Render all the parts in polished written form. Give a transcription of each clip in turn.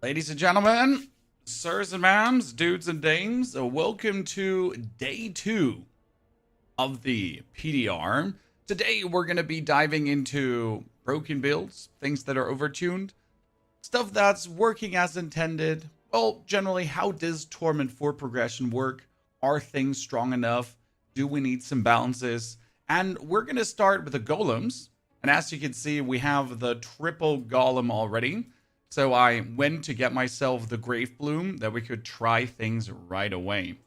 Ladies and gentlemen, sirs and ma'ams, dudes and dames, welcome to day 2 of the PTR. Today we're going to be diving into broken builds, things that are overtuned, stuff that's working as intended. Well, generally, how does Torment 4 progression work? Are things strong enough? Do we need some balances? And we're going to start with the golems. And as you can see, we have the triple golem already. So I went to get myself the Grave Bloom that we could try things right away.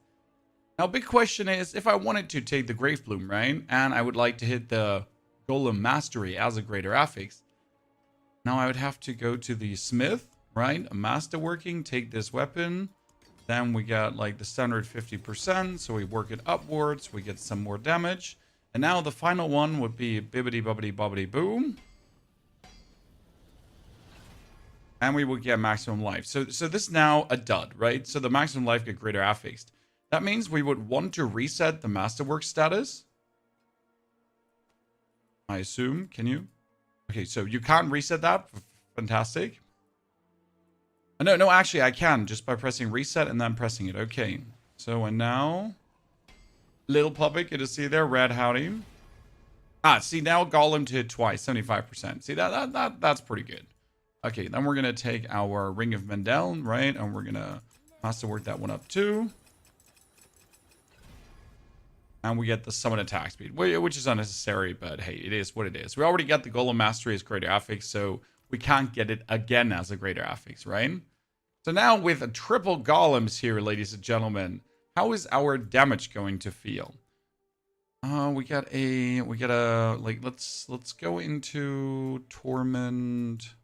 Now, big question is, if I wanted to take the Grave Bloom, right? And I would like to hit the Golem Mastery as a greater affix. Now I would have to go to the Smith, right? Masterworking, take this weapon. Then we got like the standard 50%. So we work it upwards. We get some more damage. And now the final one would be bibbity bobbity bobbity boom. And we would get maximum life. So this is now a dud, right? So the maximum life get greater affixed. That means we would want to reset the Masterwork status. I assume. Can you? Okay, so you can't reset that. Fantastic. No, actually I can. Just by pressing reset and then pressing it. Okay. So, and now... Little puppet, good to see you there. Red howdy. See, now Golem to hit twice. 75%. See, that's pretty good. Okay, then we're going to take our Ring of Mendel, right? And we're going to Masterwork that one up too. And we get the summon attack speed, which is unnecessary, but hey, it is what it is. We already got the Golem Mastery as greater affix, so we can't get it again as a greater affix, right? So now with a triple golems here, ladies and gentlemen, how is our damage going to feel? We got a like let's go into Torment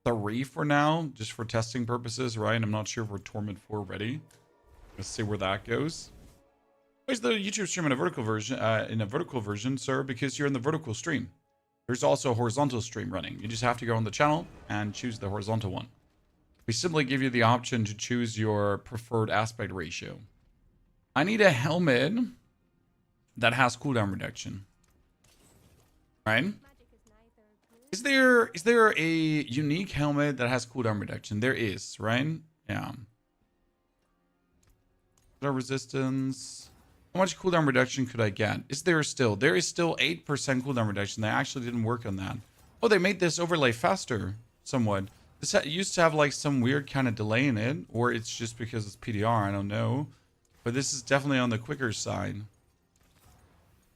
3 for now, just for testing purposes, right? I'm not sure if we're Torment 4 ready. Let's see where that goes. Where's the YouTube stream in a vertical version, sir? Because you're in the vertical stream. There's also a horizontal stream running. You just have to go on the channel and choose the horizontal one. We simply give you the option to choose your preferred aspect ratio. I need a helmet that has cooldown reduction. Right? Is there a unique helmet that has cooldown reduction? There is, right? Yeah. Resistance. How much cooldown reduction could I get? There is still 8% cooldown reduction. They actually didn't work on that. Oh, they made this overlay faster somewhat. This used to have like some weird kind of delay in it, or it's just because it's PTR, I don't know. But this is definitely on the quicker side.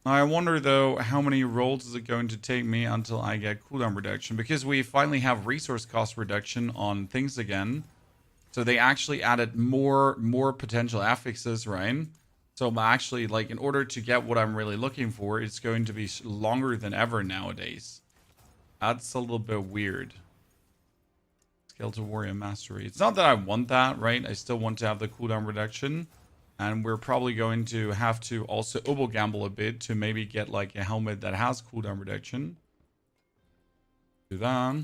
I wonder though, how many rolls is it going to take me until I get cooldown reduction? Because we finally have resource cost reduction on things again. So they actually added more potential affixes, right? So I'm actually, like, in order to get what I'm really looking for, it's going to be longer than ever nowadays. That's a little bit weird. Skeletal Warrior Mastery. It's not that I want that, right? I still want to have the cooldown reduction. And we're probably going to have to also obo gamble a bit to maybe get like a helmet that has cooldown reduction. Do that.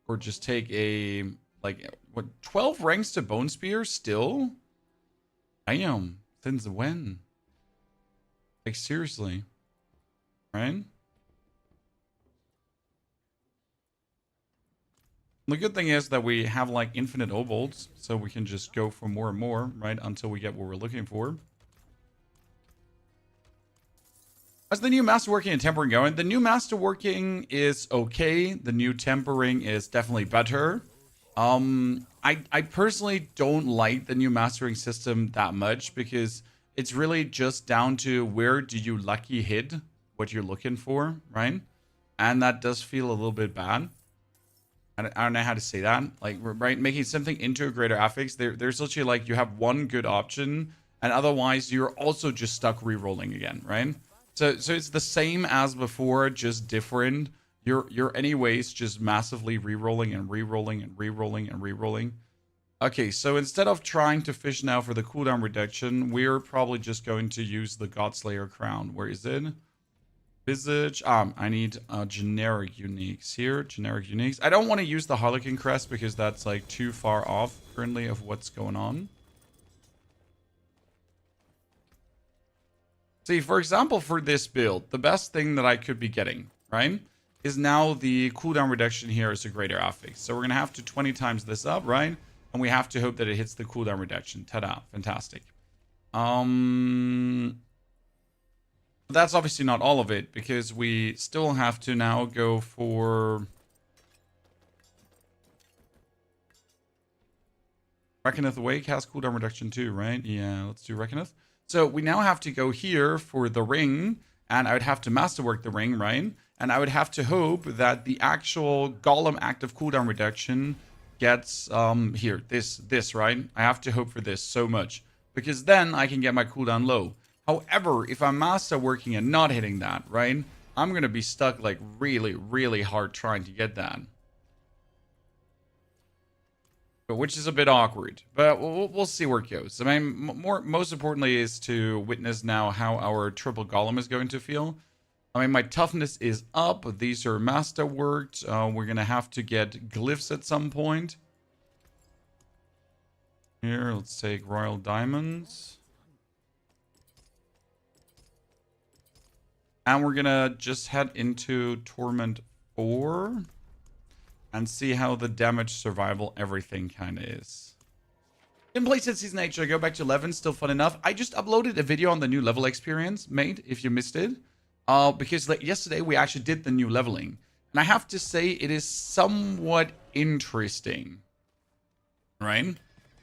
Or just take a, like, what, 12 ranks to Bone Spear still? Damn. Since when? Like, seriously. Right? The good thing is that we have like infinite obolds, so we can just go for more and more, right, until we get what we're looking for. How's the new Masterworking and Tempering going? The new Masterworking is okay. The new Tempering is definitely better. I personally don't like the new Mastering system that much because it's really just down to where do you lucky hit what you're looking for, right? And that does feel a little bit bad. I don't know how to say that. Like, right, making something into a greater affix. There's literally like you have one good option, and otherwise you're also just stuck re-rolling again, right? So it's the same as before, just different. You're anyways just massively re-rolling and re-rolling and re-rolling and re-rolling. Okay, so instead of trying to fish now for the cooldown reduction, we're probably just going to use the Godslayer crown. Where is it? Visage. I need generic uniques here. Generic uniques. I don't want to use the Harlequin crest because that's like too far off currently of what's going on. See, for example, for this build, the best thing that I could be getting, right, is now the cooldown reduction here is a greater affix. So we're going to have to 20 times this up, right? And we have to hope that it hits the cooldown reduction. Ta-da. Fantastic. That's obviously not all of it, because we still have to now go for... Reckoneth Awake has cooldown reduction too, right? Yeah, let's do Reckoneth. So we now have to go here for the ring, and I would have to masterwork the ring, right? And I would have to hope that the actual golem active cooldown reduction gets here, this, right? I have to hope for this so much, because then I can get my cooldown low. However, if I'm masterworking and not hitting that, right, I'm gonna be stuck like really, really hard trying to get that. Which is a bit awkward, but we'll see where it goes. I mean, most importantly is to witness now how our triple golem is going to feel. I mean, my toughness is up. These are masterworked. We're going to have to get glyphs at some point. Here, let's take royal diamonds. And we're going to just head into Torment 4. And see how the damage, survival, everything kind of is. Didn't play since Season 8. Should I go back to 11? Still fun enough. I just uploaded a video on the new level experience, mate, if you missed it. Because like, yesterday we actually did the new leveling. And I have to say it is somewhat interesting. Right?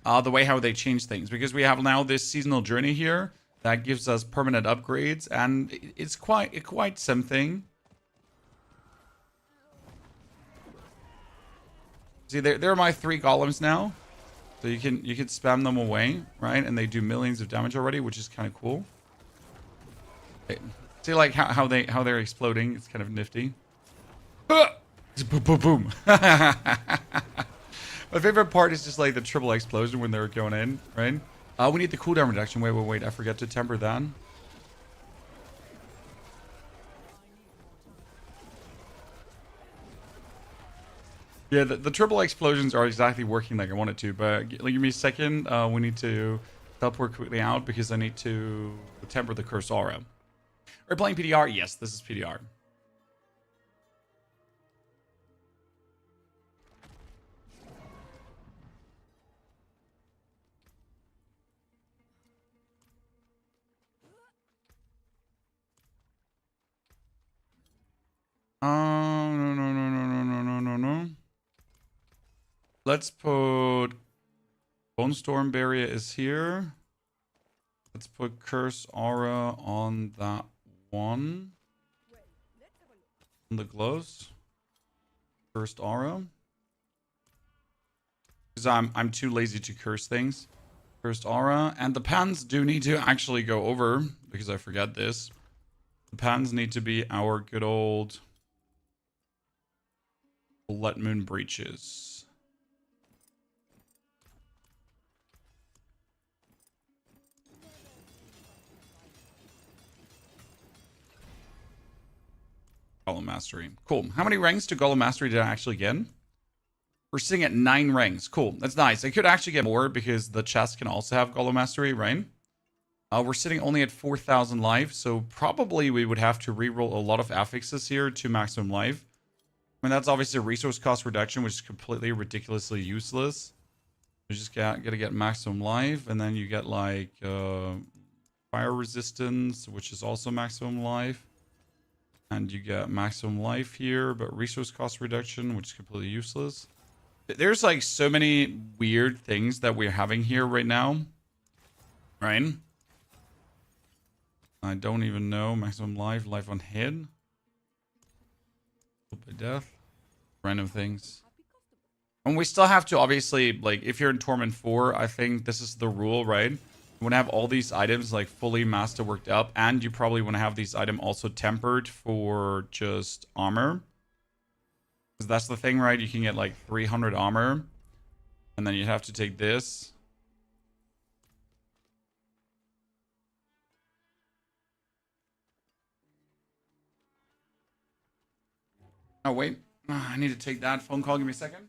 The way how they change things. Because we have now this seasonal journey here that gives us permanent upgrades. And it's quite something. See, there are my 3 golems now. So you can spam them away, right? And they do millions of damage already, which is kind of cool. See, like how they're exploding. It's kind of nifty. Boom, boom, boom. My favorite part is just like the triple explosion when they're going in, right? We need the cooldown reduction. Wait. I forgot to temper that. Yeah, the triple explosions are exactly working like I wanted to, but give me a second. We need to teleport quickly out because I need to temper the curse aura. Are we playing PTR? Yes, this is PTR. No. Let's put Bone Storm Barrier is here. Let's put Curse Aura on that one. On the gloves. Cursed Aura. Because I'm too lazy to curse things. Cursed Aura. And the pans do need to actually go over, because I forget this. The pans need to be our good old Blood Moon Breaches. Golem Mastery. Cool. How many ranks to Golem Mastery did I actually get? We're sitting at 9 ranks. Cool. That's nice. I could actually get more because the chest can also have Golem Mastery, right? We're sitting only at 4,000 life, so probably we would have to reroll a lot of affixes here to maximum life. I mean, that's obviously a resource cost reduction, which is completely ridiculously useless. You just gotta get maximum life, and then you get like fire resistance, which is also maximum life. And you get maximum life here, but resource cost reduction, which is completely useless. There's like so many weird things that we're having here right now. Right? I don't even know. Maximum life, life on head. By death. Random things. And we still have to obviously, like, if you're in Torment 4, I think this is the rule, right? You want to have all these items like fully masterworked up, and you probably want to have these items also tempered for just armor. Because that's the thing, right? You can get like 300 armor, and then you have to take this. Oh, wait. I need to take that phone call. Give me a second.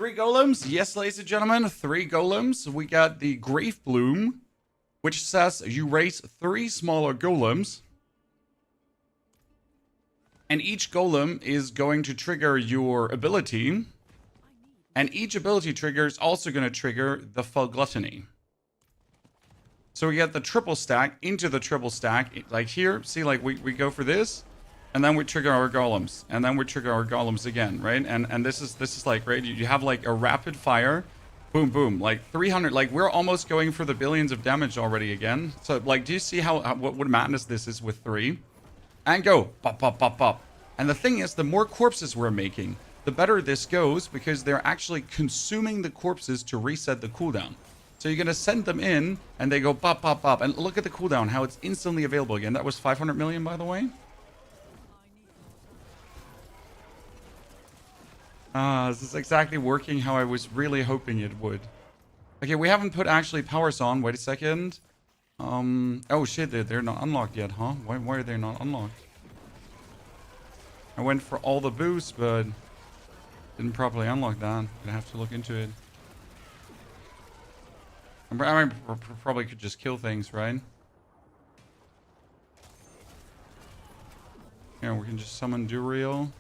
3 golems. Yes, ladies and gentlemen, 3 golems. We got the Grave Bloom, which says you raise 3 smaller golems. And each golem is going to trigger your ability. And each ability trigger is also going to trigger the Full Gluttony. So we get the triple stack into the triple stack. Like here, see, like we go for this. And then we trigger our golems. And then we trigger our golems again, right? And this is like, right? You have like a rapid fire. Boom, boom. Like 300. Like we're almost going for the billions of damage already again. So like, do you see how what madness this is with 3? And go. Pop, pop, pop, pop. And the thing is, the more corpses we're making, the better this goes. Because they're actually consuming the corpses to reset the cooldown. So you're going to send them in. And they go pop, pop, pop. And look at the cooldown. How it's instantly available again. That was 500 million, by the way. This is exactly working how I was really hoping it would. Okay, we haven't put actually powers on. Wait a second. Oh shit, they're not unlocked yet, huh? Why are they not unlocked? I went for all the boosts, but didn't properly unlock that. Gonna have to look into it. I mean, probably could just kill things, right? Yeah, we can just summon Duriel.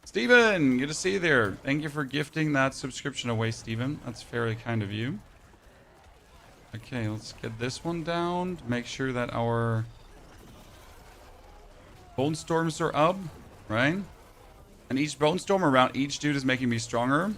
Steven, good to see you there. Thank you for gifting that subscription away, Steven. That's very kind of you. Okay, let's get this one down. Make sure that our bone storms are up, right? And each bone storm around each dude is making me stronger.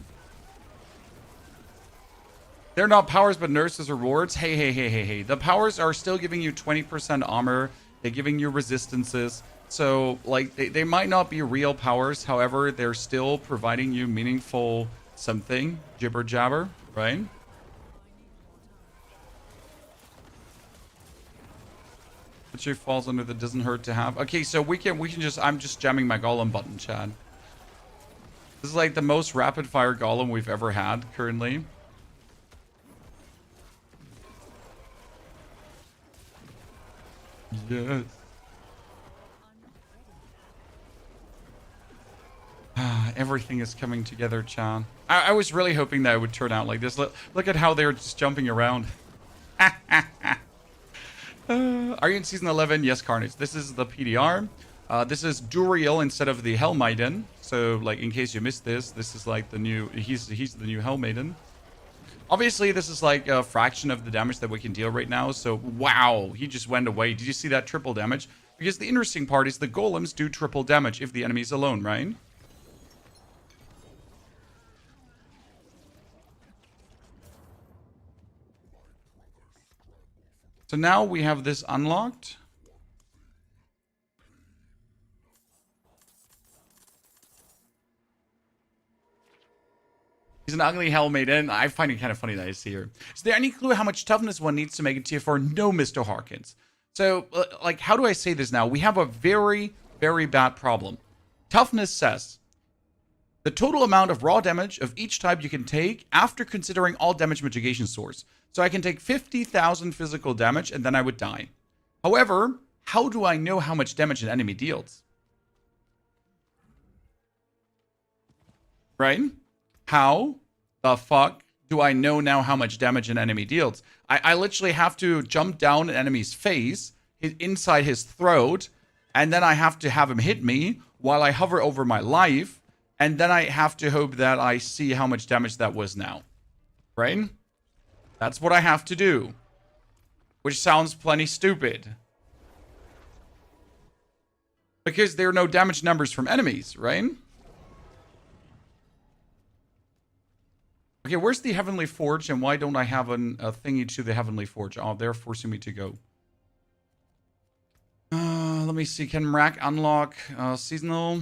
They're not powers, but nerfs as rewards. Hey. The powers are still giving you 20% armor. They're giving you resistances. So, like, they might not be real powers. However, they're still providing you meaningful something. Jibber jabber, right? Which falls under the doesn't hurt to have. Okay, so we can just, I'm just jamming my golem button, Chad. This is like the most rapid fire golem we've ever had currently. Yes. Everything is coming together, Chan. I was really hoping that it would turn out like this. Look at how they're just jumping around. Are you in season 11? Yes, Carnage. This is the PTR. This is Duriel instead of the Hell Maiden. So, like, in case you missed this, this is like the new. He's the new Hell Maiden. Obviously, this is like a fraction of the damage that we can deal right now. So, wow, he just went away. Did you see that triple damage? Because the interesting part is the golems do triple damage if the enemy's alone, right? So now we have this unlocked. He's an ugly Hell Maiden. I find it kind of funny that I see her. Is there any clue how much toughness one needs to make a tier 4? No, Mr. Harkins. So, like, how do I say this now? We have a very, very bad problem. Toughness says the total amount of raw damage of each type you can take after considering all damage mitigation source. So I can take 50,000 physical damage and then I would die. However, how do I know how much damage an enemy deals? Right? How the fuck do I know now how much damage an enemy deals? I literally have to jump down an enemy's face, inside his throat, and then I have to have him hit me while I hover over my life, and then I have to hope that I see how much damage that was now. Right? That's what I have to do. Which sounds plenty stupid. Because there are no damage numbers from enemies, right? Okay, where's the Heavenly Forge, and why don't I have a thingy to the Heavenly Forge? Oh, they're forcing me to go. Let me see. Can Rack unlock seasonal?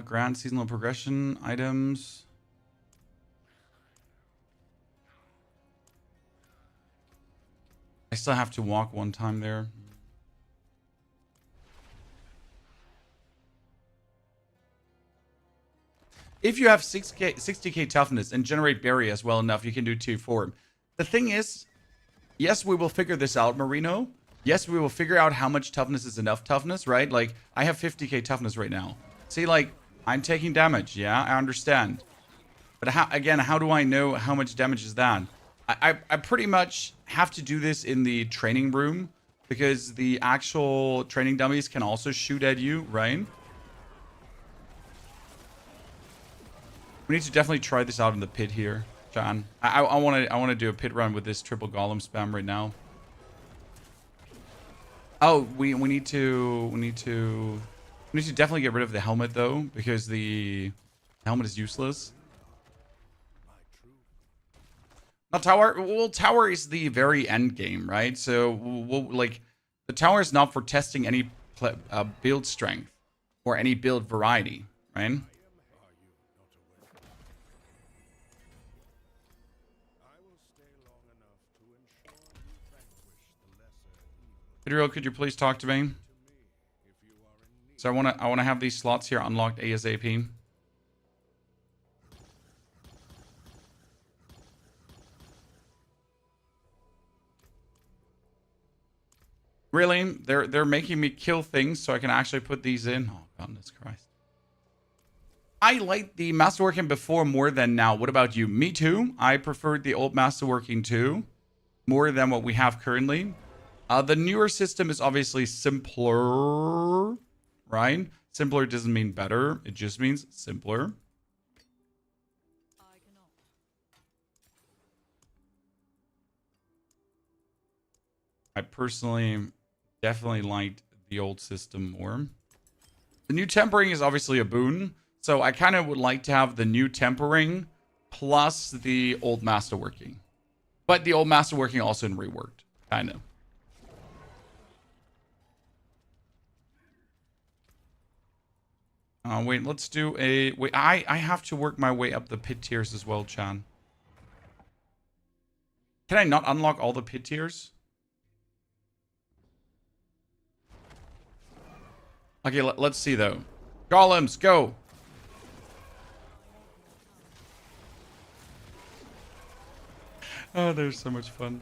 Grant seasonal progression items. I still have to walk one time there. If you have 60k toughness and generate berry as well enough, you can do 2 form. The thing is, yes, we will figure this out, Marino. Yes, we will figure out how much toughness is enough toughness, right? Like, I have 50k toughness right now. See, like, I'm taking damage. Yeah, I understand. But how do I know how much damage is that? I pretty much have to do this in the training room because the actual training dummies can also shoot at you, right? We need to definitely try this out in the pit here, John. I want to do a pit run with this triple golem spam right now. Oh, we need to definitely get rid of the helmet though, because the helmet is useless. Not tower. Well, tower is the very end game, right? So like the tower is not for testing any build strength or any build variety, right? Video, could you please talk to me? So I wanna have these slots here unlocked ASAP. Really? They're making me kill things so I can actually put these in. Oh goodness Christ. I liked the Masterworking before more than now. What about you? Me too. I preferred the old Masterworking too, more than what we have currently. The newer system is obviously simpler, right? Simpler doesn't mean better. It just means simpler. I personally definitely liked the old system more. The new tempering is obviously a boon. So I kind of would like to have the new tempering plus the old Masterworking. But the old Masterworking also in reworked, kind of. Wait, let's do a... Wait, I have to work my way up the pit tiers as well, Chan. Can I not unlock all the pit tiers? Okay, let's see, though. Golems, go! Oh, they're so much fun.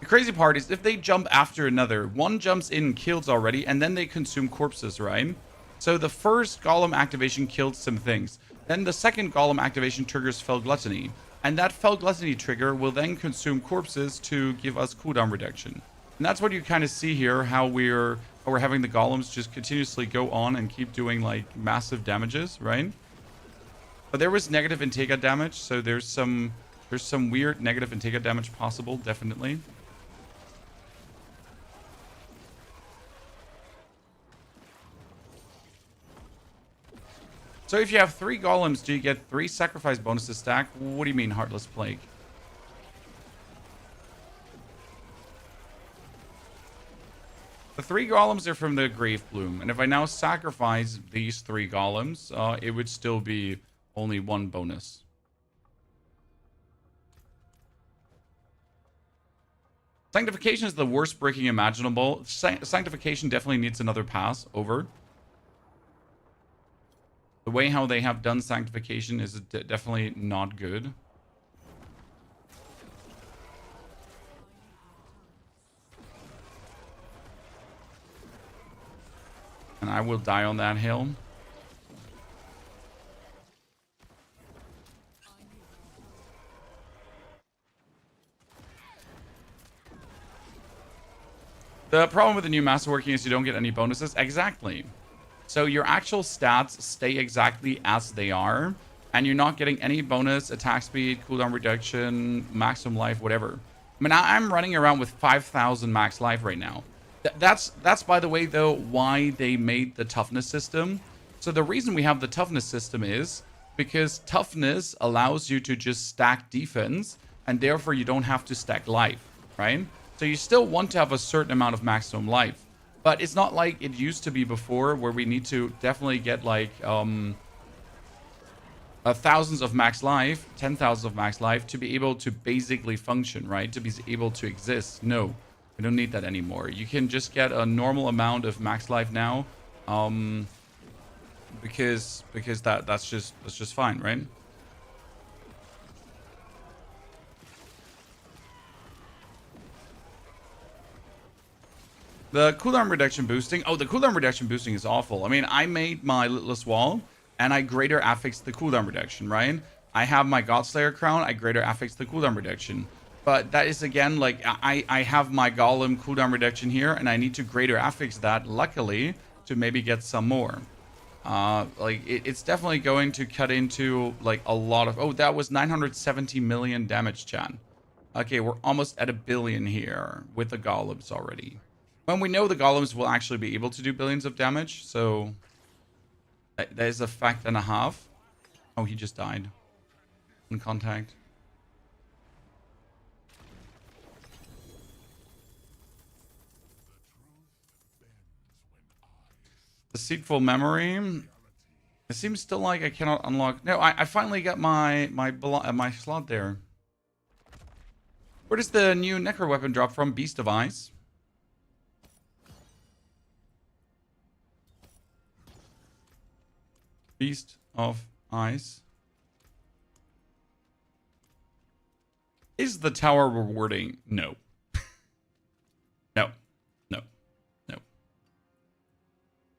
The crazy part is if they jump after another, one jumps in, kills already, and then they consume corpses, right? So the first golem activation killed some things. Then the second golem activation triggers Fell Gluttony. And that Fell Gluttony trigger will then consume corpses to give us cooldown reduction. And that's what you kind of see here, how we're having the golems just continuously go on and keep doing like massive damages, right? But there was negative Integra damage, so there's some weird negative Integra damage possible, definitely. So if you have 3 golems, do you get 3 sacrifice bonuses stack? What do you mean, Heartless Plague? The 3 golems are from the Grave Bloom, and if I now sacrifice these 3 golems, it would still be only 1 bonus. Sanctification is the worst breaking imaginable. Sanctification definitely needs another pass over. The way how they have done Sanctification is definitely not good. And I will die on that hill. The problem with the new Masterworking is you don't get any bonuses. Exactly. So your actual stats stay exactly as they are, and you're not getting any bonus, attack speed, cooldown reduction, maximum life, whatever. I mean, I'm running around with 5,000 max life right now. That's by the way, though, why they made the toughness system. So the reason we have the toughness system is because toughness allows you to just stack defense, and therefore you don't have to stack life, right? So you still want to have a certain amount of maximum life. But it's not like it used to be before, where we need to definitely get like thousands of max life, 10,000 of max life to be able to basically function, right? To be able to exist. No, we don't need that anymore. You can just get a normal amount of max life now, because that's just fine, right? The cooldown reduction boosting. Oh, the cooldown reduction boosting is awful. I mean, I made my Litless Wall, and I greater affixed the cooldown reduction, right? I have my Godslayer crown, I greater affixed the cooldown reduction. But that is, again, like, I have my Golem cooldown reduction here, and I need to greater affix that, luckily, to maybe get some more. Like, it's definitely going to cut into, like, a lot of... Oh, that was 970 million damage, chat. Okay, we're almost at 1 billion here with the Golems already. When we know the Golems will actually be able to do billions of damage, so there's a fact and a half. Oh, he just died in contact. Deceitful memory. It seems still like I cannot unlock. No, I finally got my slot there. Where does the new Necro weapon drop from? Beast of Ice. Beast of Ice. Is the tower rewarding? No. No. No. No.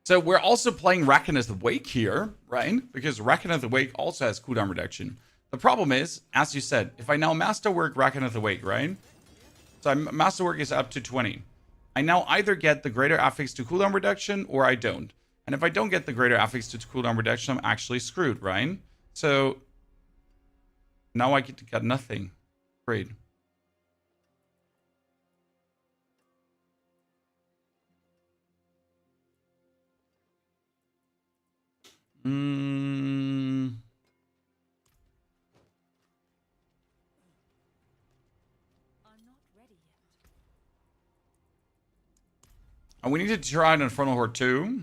So we're also playing Reckoneth Wake here, right? Because Reckoneth Wake also has cooldown reduction. The problem is, as you said, if I now Masterwork Reckoneth Wake, right? So Masterwork is up to 20. I now either get the greater affix to cooldown reduction or I don't. And if I don't get the greater affix to cooldown reduction, I'm actually screwed, right? So now I got nothing. Great. And we need to try an Infernal Horde too.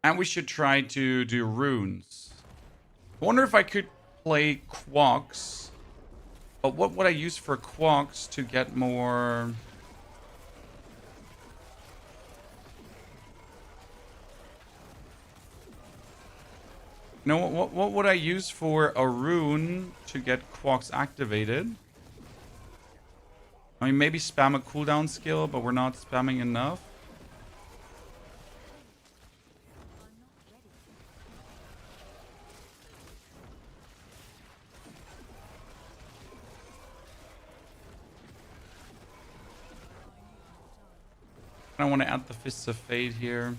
And we should try to do runes. I wonder if I could play Quocks. But what would I use for Quocks to get more... No, what would I use for a rune to get Quocks activated? I mean, maybe spam a cooldown skill, but we're not spamming enough. I want to add the Fists of Fate here.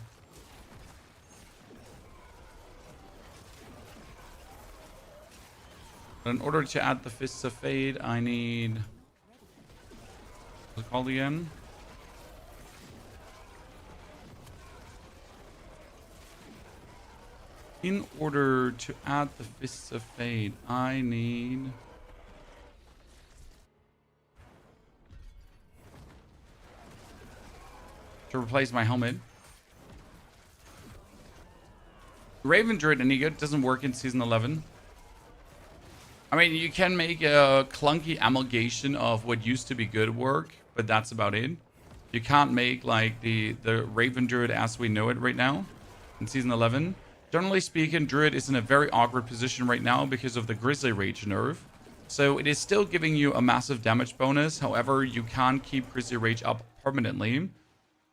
But in order to add the Fists of Fate, I need... What's it called again? In order to add the Fists of Fate, I need... to replace my helmet. Raven Druid any good? Doesn't work in Season 11. I mean, you can make a clunky amalgamation of what used to be good work, but that's about it. You can't make, like, the Raven Druid as we know it right now in Season 11. Generally speaking, Druid is in a very awkward position right now because of the Grizzly Rage nerf. So it is still giving you a massive damage bonus. However, you can't keep Grizzly Rage up permanently,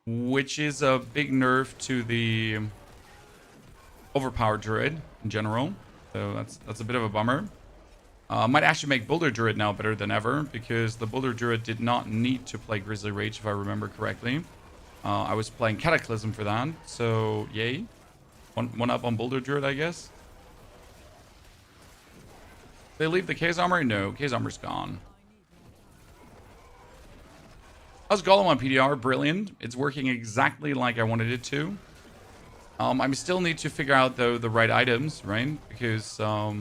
which is a big nerf to the overpowered Druid in general. So that's a bit of a bummer. Might actually make Boulder Druid now better than ever, because the Boulder Druid did not need to play Grizzly Rage, if I remember correctly. I was playing Cataclysm for that, so yay. One up on Boulder Druid, I guess. They leave the Case Armor? No, Case Armor's gone. How's Golem on PTR? Brilliant. It's working exactly like I wanted it to. I still need to figure out, though, the right items, right? Because, a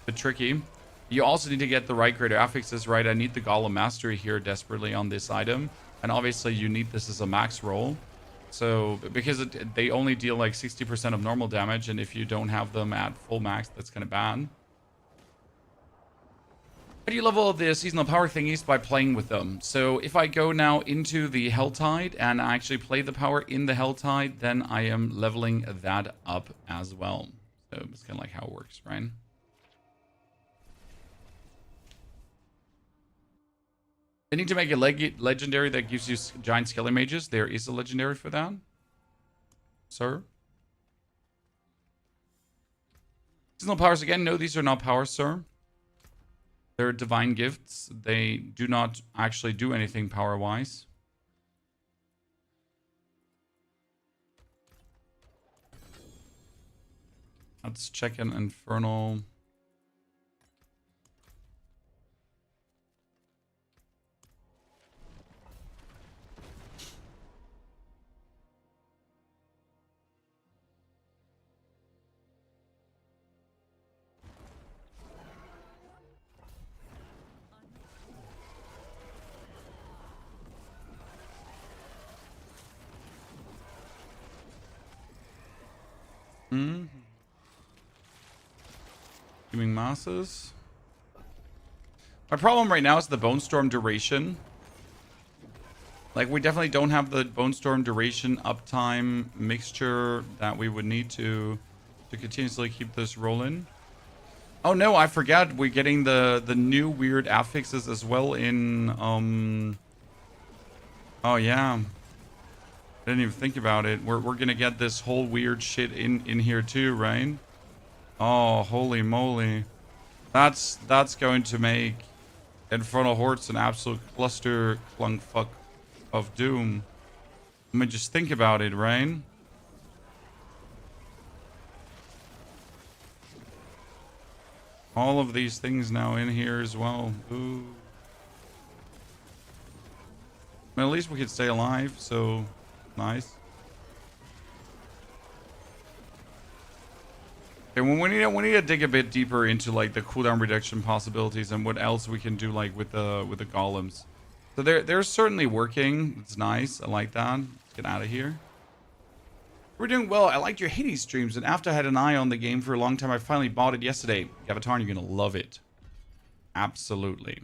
bit tricky. You also need to get the right greater affixes, right? I need the Golem Mastery here desperately on this item. And obviously you need this as a max roll. So, because they only deal like 60% of normal damage, and if you don't have them at full max, that's kind of bad. How do you level the seasonal power thingies? By playing with them. So if I go now into the Helltide and I actually play the power in the Helltide, then I am leveling that up as well. So it's kind of like how it works, right? I need to make a legendary that gives you giant skelly mages. There is a legendary for that, sir. Seasonal powers again. No, these are not powers, sir. They're divine gifts. They do not actually do anything power-wise. Let's check an infernal. Giving masses. My problem right now is the Bone Storm duration. Like, we definitely don't have the Bone Storm duration uptime mixture that we would need to continuously keep this rolling. Oh no, I forgot we're getting the new weird affixes as well in oh yeah. I didn't even think about it. We're gonna get this whole weird shit in here too, right? Oh, holy moly. That's going to make Infernal Hordes an absolute cluster clunk fuck of doom. I mean, just think about it, right? All of these things now in here as well. Ooh. I mean, at least we could stay alive, so nice. And we need to dig a bit deeper into like the cooldown reduction possibilities and what else we can do like with the golems. So they're certainly working. It's nice. I like that. Let's get out of here. We're doing well. I liked your Hades streams, and after I had an eye on the game for a long time, I finally bought it yesterday. Avatar, you're gonna love it. Absolutely.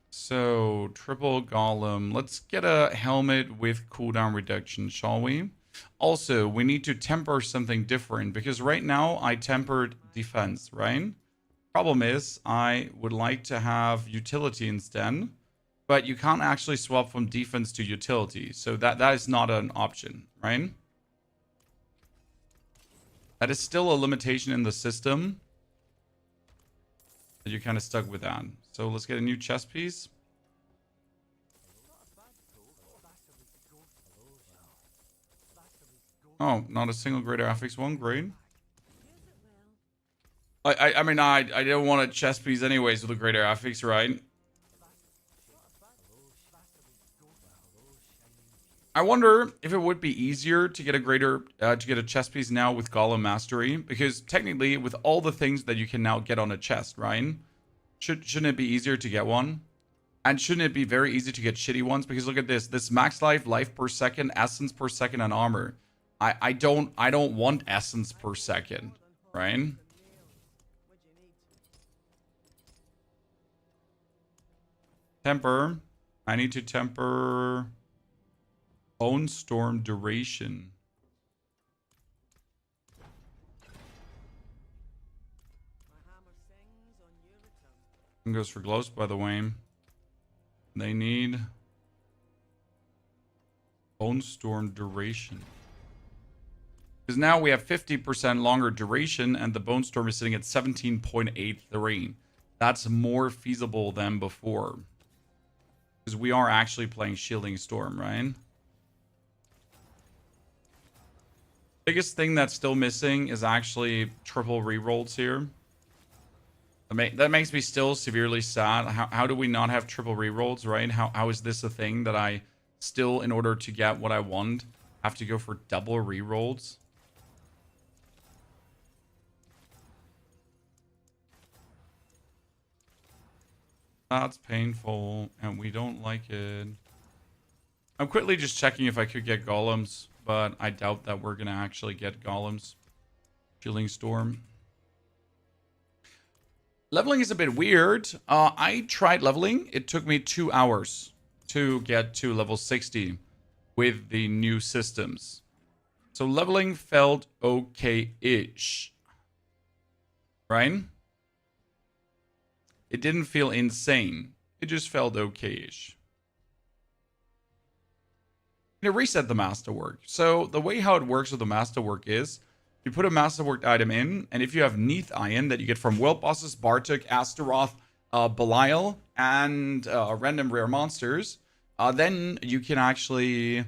So, triple golem. Let's get a helmet with cooldown reduction, shall we? Also, we need to temper something different, because right now I tempered defense, right? Problem is, I would like to have utility instead, but you can't actually swap from defense to utility, so that is not an option, right? That is still a limitation in the system. You're kind of stuck with that. So let's get a new chess piece. Oh, not a single greater affix one. Great. I mean, I don't want a chess piece anyways with a greater affix, right? I wonder if it would be easier to get a greater, to get a chess piece now with Golem Mastery, because technically with all the things that you can now get on a chest, right? Shouldn't it be easier to get one? And shouldn't it be very easy to get shitty ones? Because look at this max life per second, essence per second, and armor. I don't want essence per second, right? Temper. I need to temper Bone Storm duration. And goes for gloves, by the way. They need Bone Storm duration. Because now we have 50% longer duration, and the Bone Storm is sitting at 17.83. That's more feasible than before. Because we are actually playing Shielding Storm, right? Biggest thing that's still missing is actually triple rerolls here. That makes me still severely sad. How do we not have triple rerolls, right? How is this a thing that I still, in order to get what I want, have to go for double rerolls. That's painful, and we don't like it. I'm quickly just checking if I could get golems, but I doubt that we're going to actually get golems. Chilling Storm. Leveling is a bit weird. I tried leveling. It took me 2 hours to get to level 60 with the new systems. So leveling felt okay-ish. Right? It didn't feel insane. It just felt okay-ish. To reset the Masterwork. So the way how it works with the Masterwork is you put a Masterwork item in, and if you have Neath Iron that you get from World Bosses, Bartok, Astaroth, Belial, and random rare monsters, then you can actually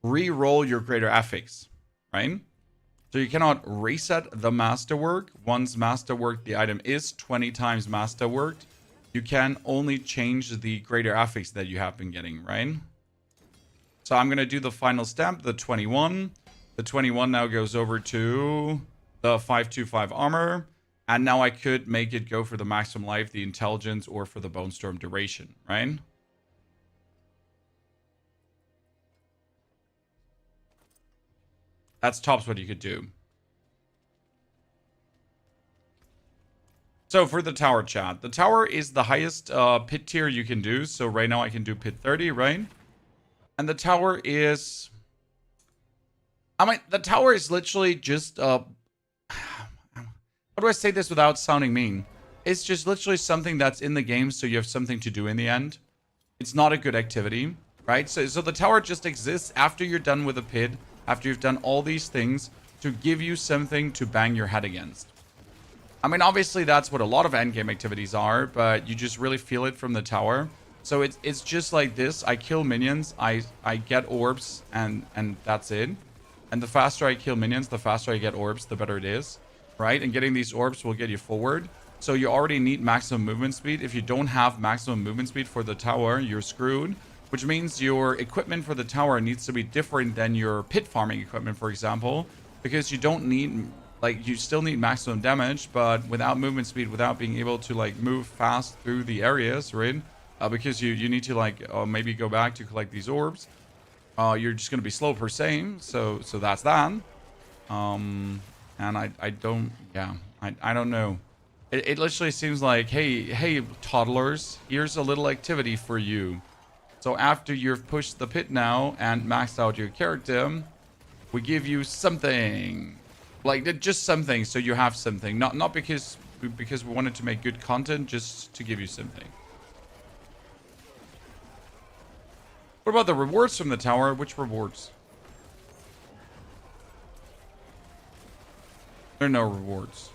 re-roll your greater affix, right? So you cannot reset the Masterwork. Once Masterwork, the item is 20 times Masterworked, you can only change the greater affix that you have been getting, right? So I'm going to do the final step, the 21. The 21 now goes over to the 525 armor. And now I could make it go for the maximum life, the intelligence, or for the Bone Storm duration, right? That's tops what you could do. So for the tower chat, the tower is the highest pit tier you can do. So right now I can do pit 30, right? And the tower is... I mean, the tower is literally just... how do I say this without sounding mean? It's just literally something that's in the game so you have something to do in the end. It's not a good activity, right? So the tower just exists after you're done with the pit, after you've done all these things, to give you something to bang your head against. I mean, obviously that's what a lot of endgame activities are, but you just really feel it from the tower. So it's just like this. I kill minions, I get orbs, and that's it. And the faster I kill minions, the faster I get orbs, the better it is, right? And getting these orbs will get you forward. So you already need maximum movement speed. If you don't have maximum movement speed for the tower, you're screwed. Which means your equipment for the tower needs to be different than your pit farming equipment, for example. Because you don't need... Like, you still need maximum damage, but without movement speed, without being able to, like, move fast through the areas, right? Because you need to, like, maybe go back to collect these orbs. You're just going to be slow per se, so that's that. And I don't... Yeah, I don't know. It literally seems like, hey, toddlers, here's a little activity for you. So after you've pushed the pit now and maxed out your character, we give you something. Like, just something, so you have something. Not because we wanted to make good content, just to give you something. What about the rewards from the tower? Which rewards? There are no rewards.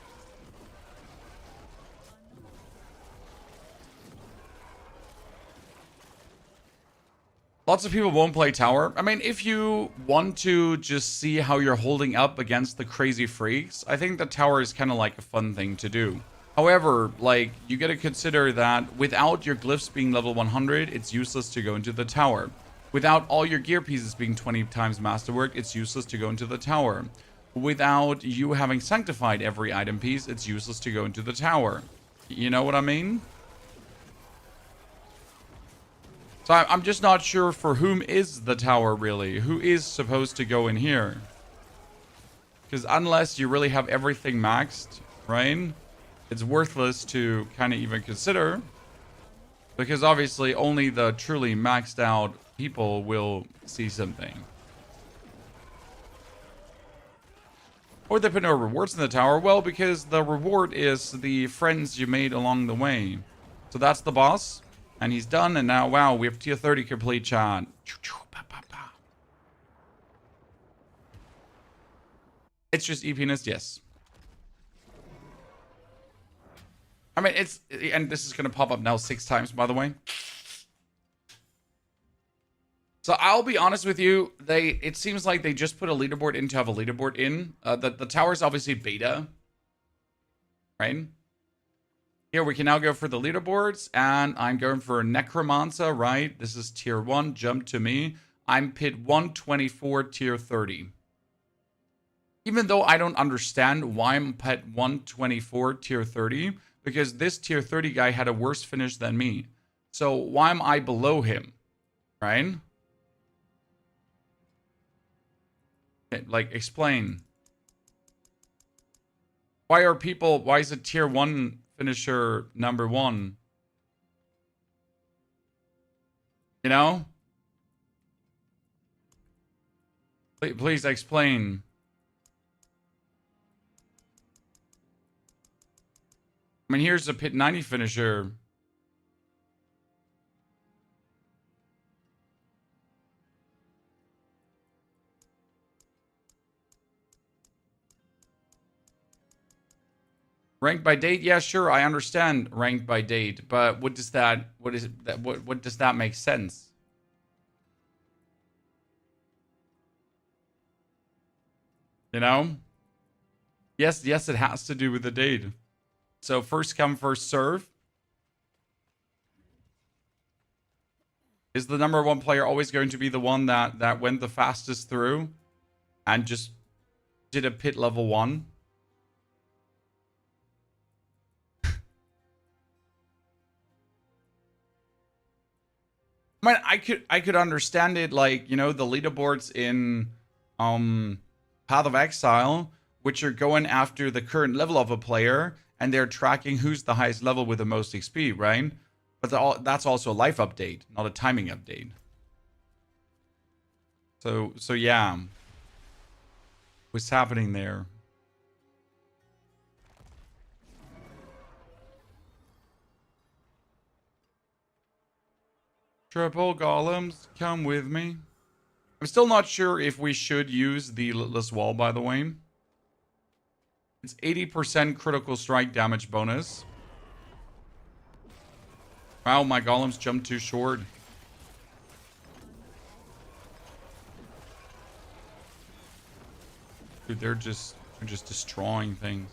Lots of people won't play tower. I mean, if you want to just see how you're holding up against the crazy freaks, I think the tower is kind of like a fun thing to do. However, like, you got to consider that without your glyphs being level 100, it's useless to go into the tower. Without all your gear pieces being 20 times masterwork, it's useless to go into the tower. Without you having sanctified every item piece, it's useless to go into the tower. You know what I mean? So I'm just not sure for whom is the tower, really. Who is supposed to go in here? Because unless you really have everything maxed, right? It's worthless to kind of even consider. Because obviously only the truly maxed out people will see something. Or they put no rewards in the tower. Well, because the reward is the friends you made along the way. So that's the boss. And he's done, and now, wow, we have tier 30 complete, chat. It's just EPness, yes. I mean, it's... And this is going to pop up now 6 times, by the way. So I'll be honest with you. It seems like they just put a leaderboard in to have a leaderboard in. The tower's obviously beta. Right? Here we can now go for the leaderboards, and I'm going for Necromancer, right? This is tier 1, jump to me. I'm pit 124 tier 30. Even though I don't understand why I'm pit 124 tier 30, because this tier 30 guy had a worse finish than me. So why am I below him, right? Okay, like, explain. Why is a tier 1 finisher number 1? You know? Please explain. I mean, here's a pit 90 finisher. Ranked by date? Yeah, sure, I understand ranked by date, but what does that make sense? You know? Yes, it has to do with the date. So first come, first serve. Is the number 1 player always going to be the one that went the fastest through and just did a pit level 1? I mean, I could understand it, like, you know, the leaderboards in Path of Exile, which are going after the current level of a player, and they're tracking who's the highest level with the most XP, right? But that's also a life update, not a timing update. So yeah. What's happening there? Triple golems, come with me. I'm still not sure if we should use the Litless Wall, by the way. It's 80% critical strike damage bonus. Wow, my golems jumped too short. Dude, they're just destroying things.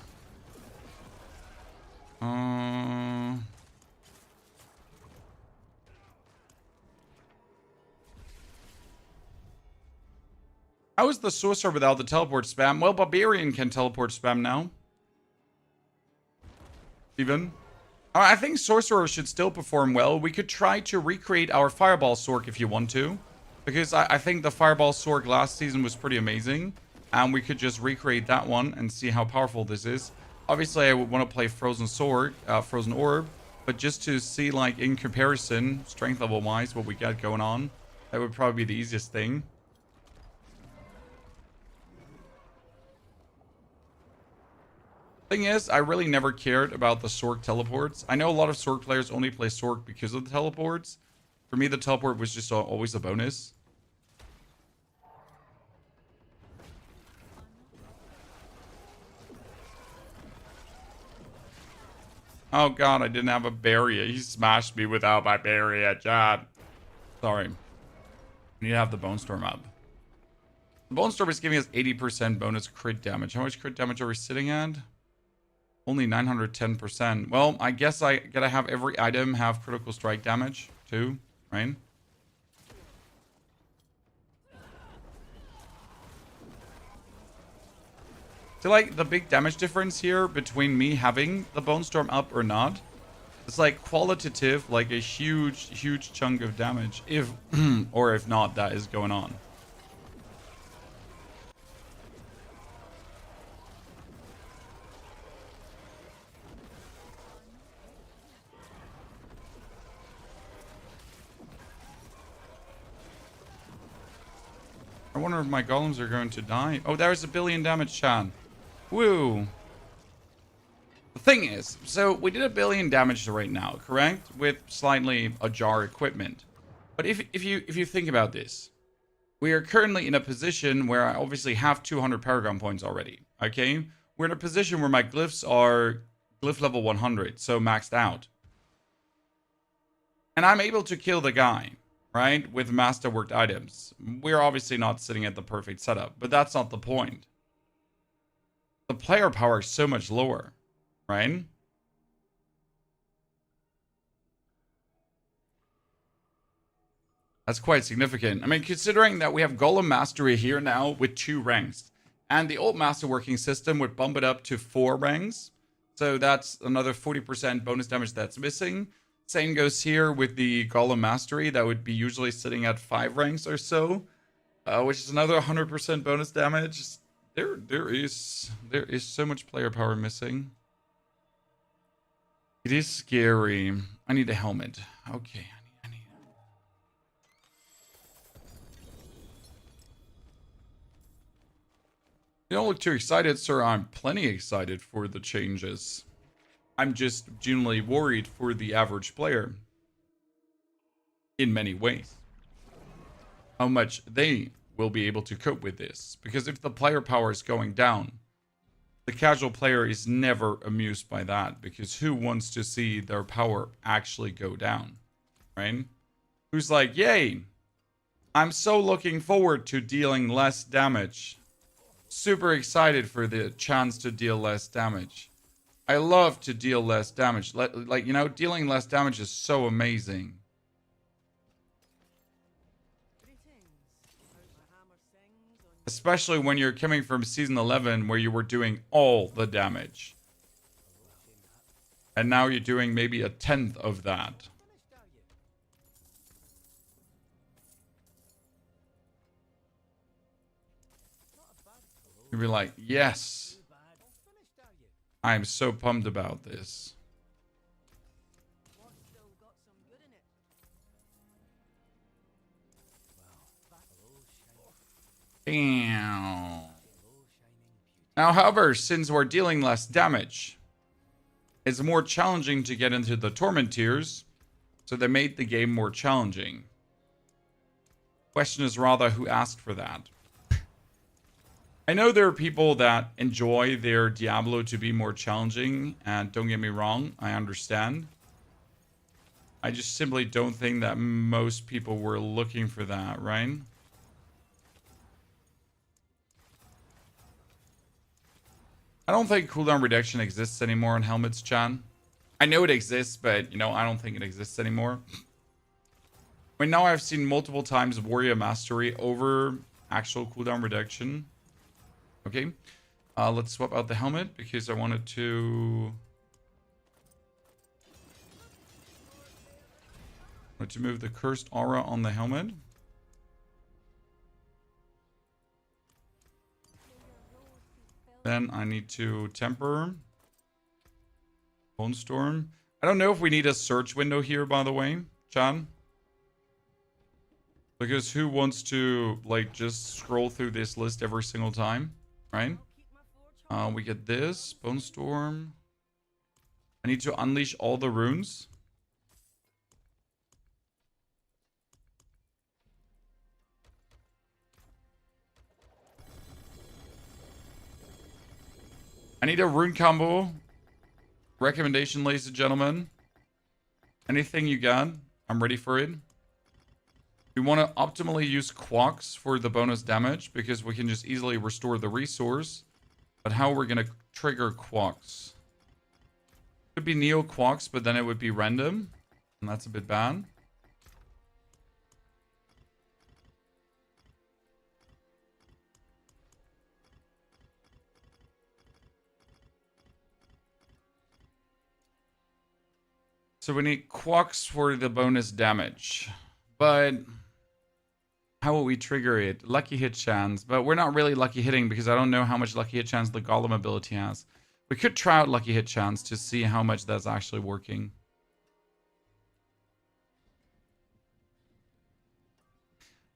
How is the sorcerer without the teleport spam? Well, Barbarian can teleport spam now. Even. I think Sorcerer should still perform well. We could try to recreate our Fireball Sork if you want to. Because I think the Fireball Sork last season was pretty amazing. And we could just recreate that one and see how powerful this is. Obviously, I would want to play Frozen Orb. But just to see, like, in comparison, strength level-wise, what we got going on, that would probably be the easiest thing. Thing is, I really never cared about the Sork teleports. I know a lot of Sork players only play Sork because of the teleports. For me, the teleport was just always a bonus. Oh god, I didn't have a barrier. He smashed me without my barrier, chat. Sorry. We need to have the Bone Storm up. The Bone Storm is giving us 80% bonus crit damage. How much crit damage are we sitting at? Only 910%. Well, I guess I gotta have every item have critical strike damage too, right? So, like, the big damage difference here between me having the Bone Storm up or not, it's like qualitative, like a huge chunk of damage, if or if not, that is going on. I wonder if my golems are going to die. Oh, there's a billion damage, Chan. Woo. The thing is, so we did a billion damage right now, correct? With slightly ajar equipment. But if you think about this, we are currently in a position where I obviously have 200 Paragon points already. Okay? We're in a position where my glyphs are glyph level 100, so maxed out. And I'm able to kill the guy, right? With masterworked items. We're obviously not sitting at the perfect setup, but that's not the point. The player power is so much lower, right? That's quite significant. I mean, considering that we have Golem Mastery here now with 2 ranks, and the old Masterworking system would bump it up to 4 ranks. So that's another 40% bonus damage that's missing. Same goes here with the Golem Mastery. That would be usually sitting at 5 ranks or so, which is another 100% bonus damage. There is so much player power missing. It is scary. I need a helmet. Okay. You don't look too excited, sir. I'm plenty excited for the changes. I'm just genuinely worried for the average player. In many ways. How much they will be able to cope with this. Because if the player power is going down, the casual player is never amused by that. Because who wants to see their power actually go down? Right? Who's like, yay! I'm so looking forward to dealing less damage. Super excited for the chance to deal less damage. I love to deal less damage. Like, you know, dealing less damage is so amazing. Especially when you're coming from season 11 where you were doing all the damage. And now you're doing maybe 1/10 of that. You'd be like, yes. I'm so pumped about this. Damn. Now, however, since we're dealing less damage, it's more challenging to get into the Torment tiers, so they made the game more challenging. Question is rather who asked for that. I know there are people that enjoy their Diablo to be more challenging, and don't get me wrong, I understand. I just simply don't think that most people were looking for that, right? I don't think cooldown reduction exists anymore in helmets, Chan. I know it exists, but, you know, I don't think it exists anymore. I mean, now I've seen multiple times Warrior Mastery over actual cooldown reduction. Okay, let's swap out the helmet because I wanted to move the cursed aura on the helmet. Then I need to temper Bone Storm. I don't know if we need a search window here, by the way, Chan. Because who wants to like just scroll through this list every single time? Right? We get this. Bone Storm. I need to unleash all the runes. I need a rune combo. Recommendation, ladies and gentlemen. Anything you got, I'm ready for it. We want to optimally use Quacks for the bonus damage because we can just easily restore the resource. But how we're going to trigger Quacks? Could be Neo Quacks, but then it would be random. And that's a bit bad. So we need Quacks for the bonus damage. But how will we trigger it? Lucky hit chance. But we're not really lucky hitting because I don't know how much lucky hit chance the golem ability has. We could try out lucky hit chance to see how much that's actually working.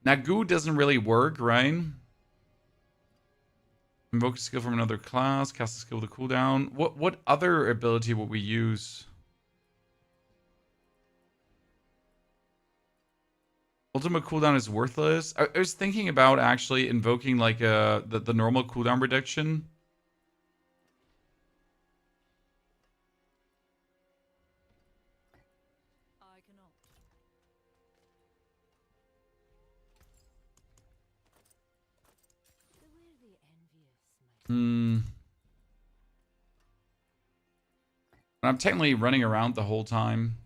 Nagu doesn't really work, right? Invoke a skill from another class. Cast a skill with a cooldown. What other ability would we use? Ultimate cooldown is worthless. I was thinking about actually invoking like the normal cooldown reduction. I cannot. I'm technically running around the whole time.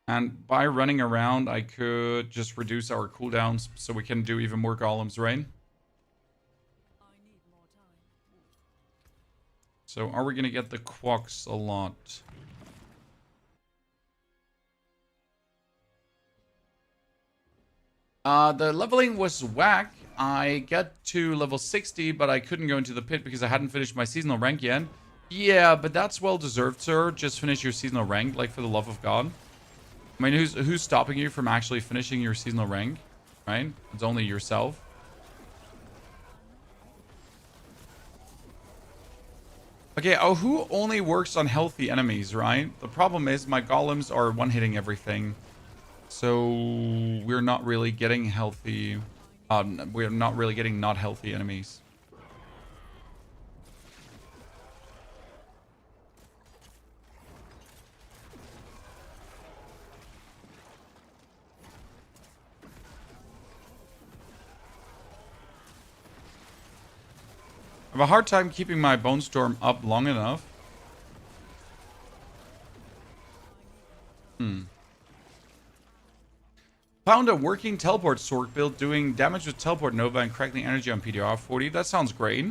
And by running around, I could just reduce our cooldowns so we can do even more golems, right? So are we going to get the quocks a lot? The leveling was whack. I get to level 60, but I couldn't go into the pit because I hadn't finished my seasonal rank yet. Yeah, but that's well deserved, sir. Just finish your seasonal rank, like, for the love of God. I mean, who's stopping you from actually finishing your seasonal rank, right? It's only yourself. Okay, oh, who only works on healthy enemies, right? The problem is my golems are one-hitting everything. So we're not really getting healthy. We're not really getting not healthy enemies. I have a hard time keeping my Bone Storm up long enough. Found a working teleport sword build doing damage with teleport nova and crackling energy on PTR 40. That sounds great.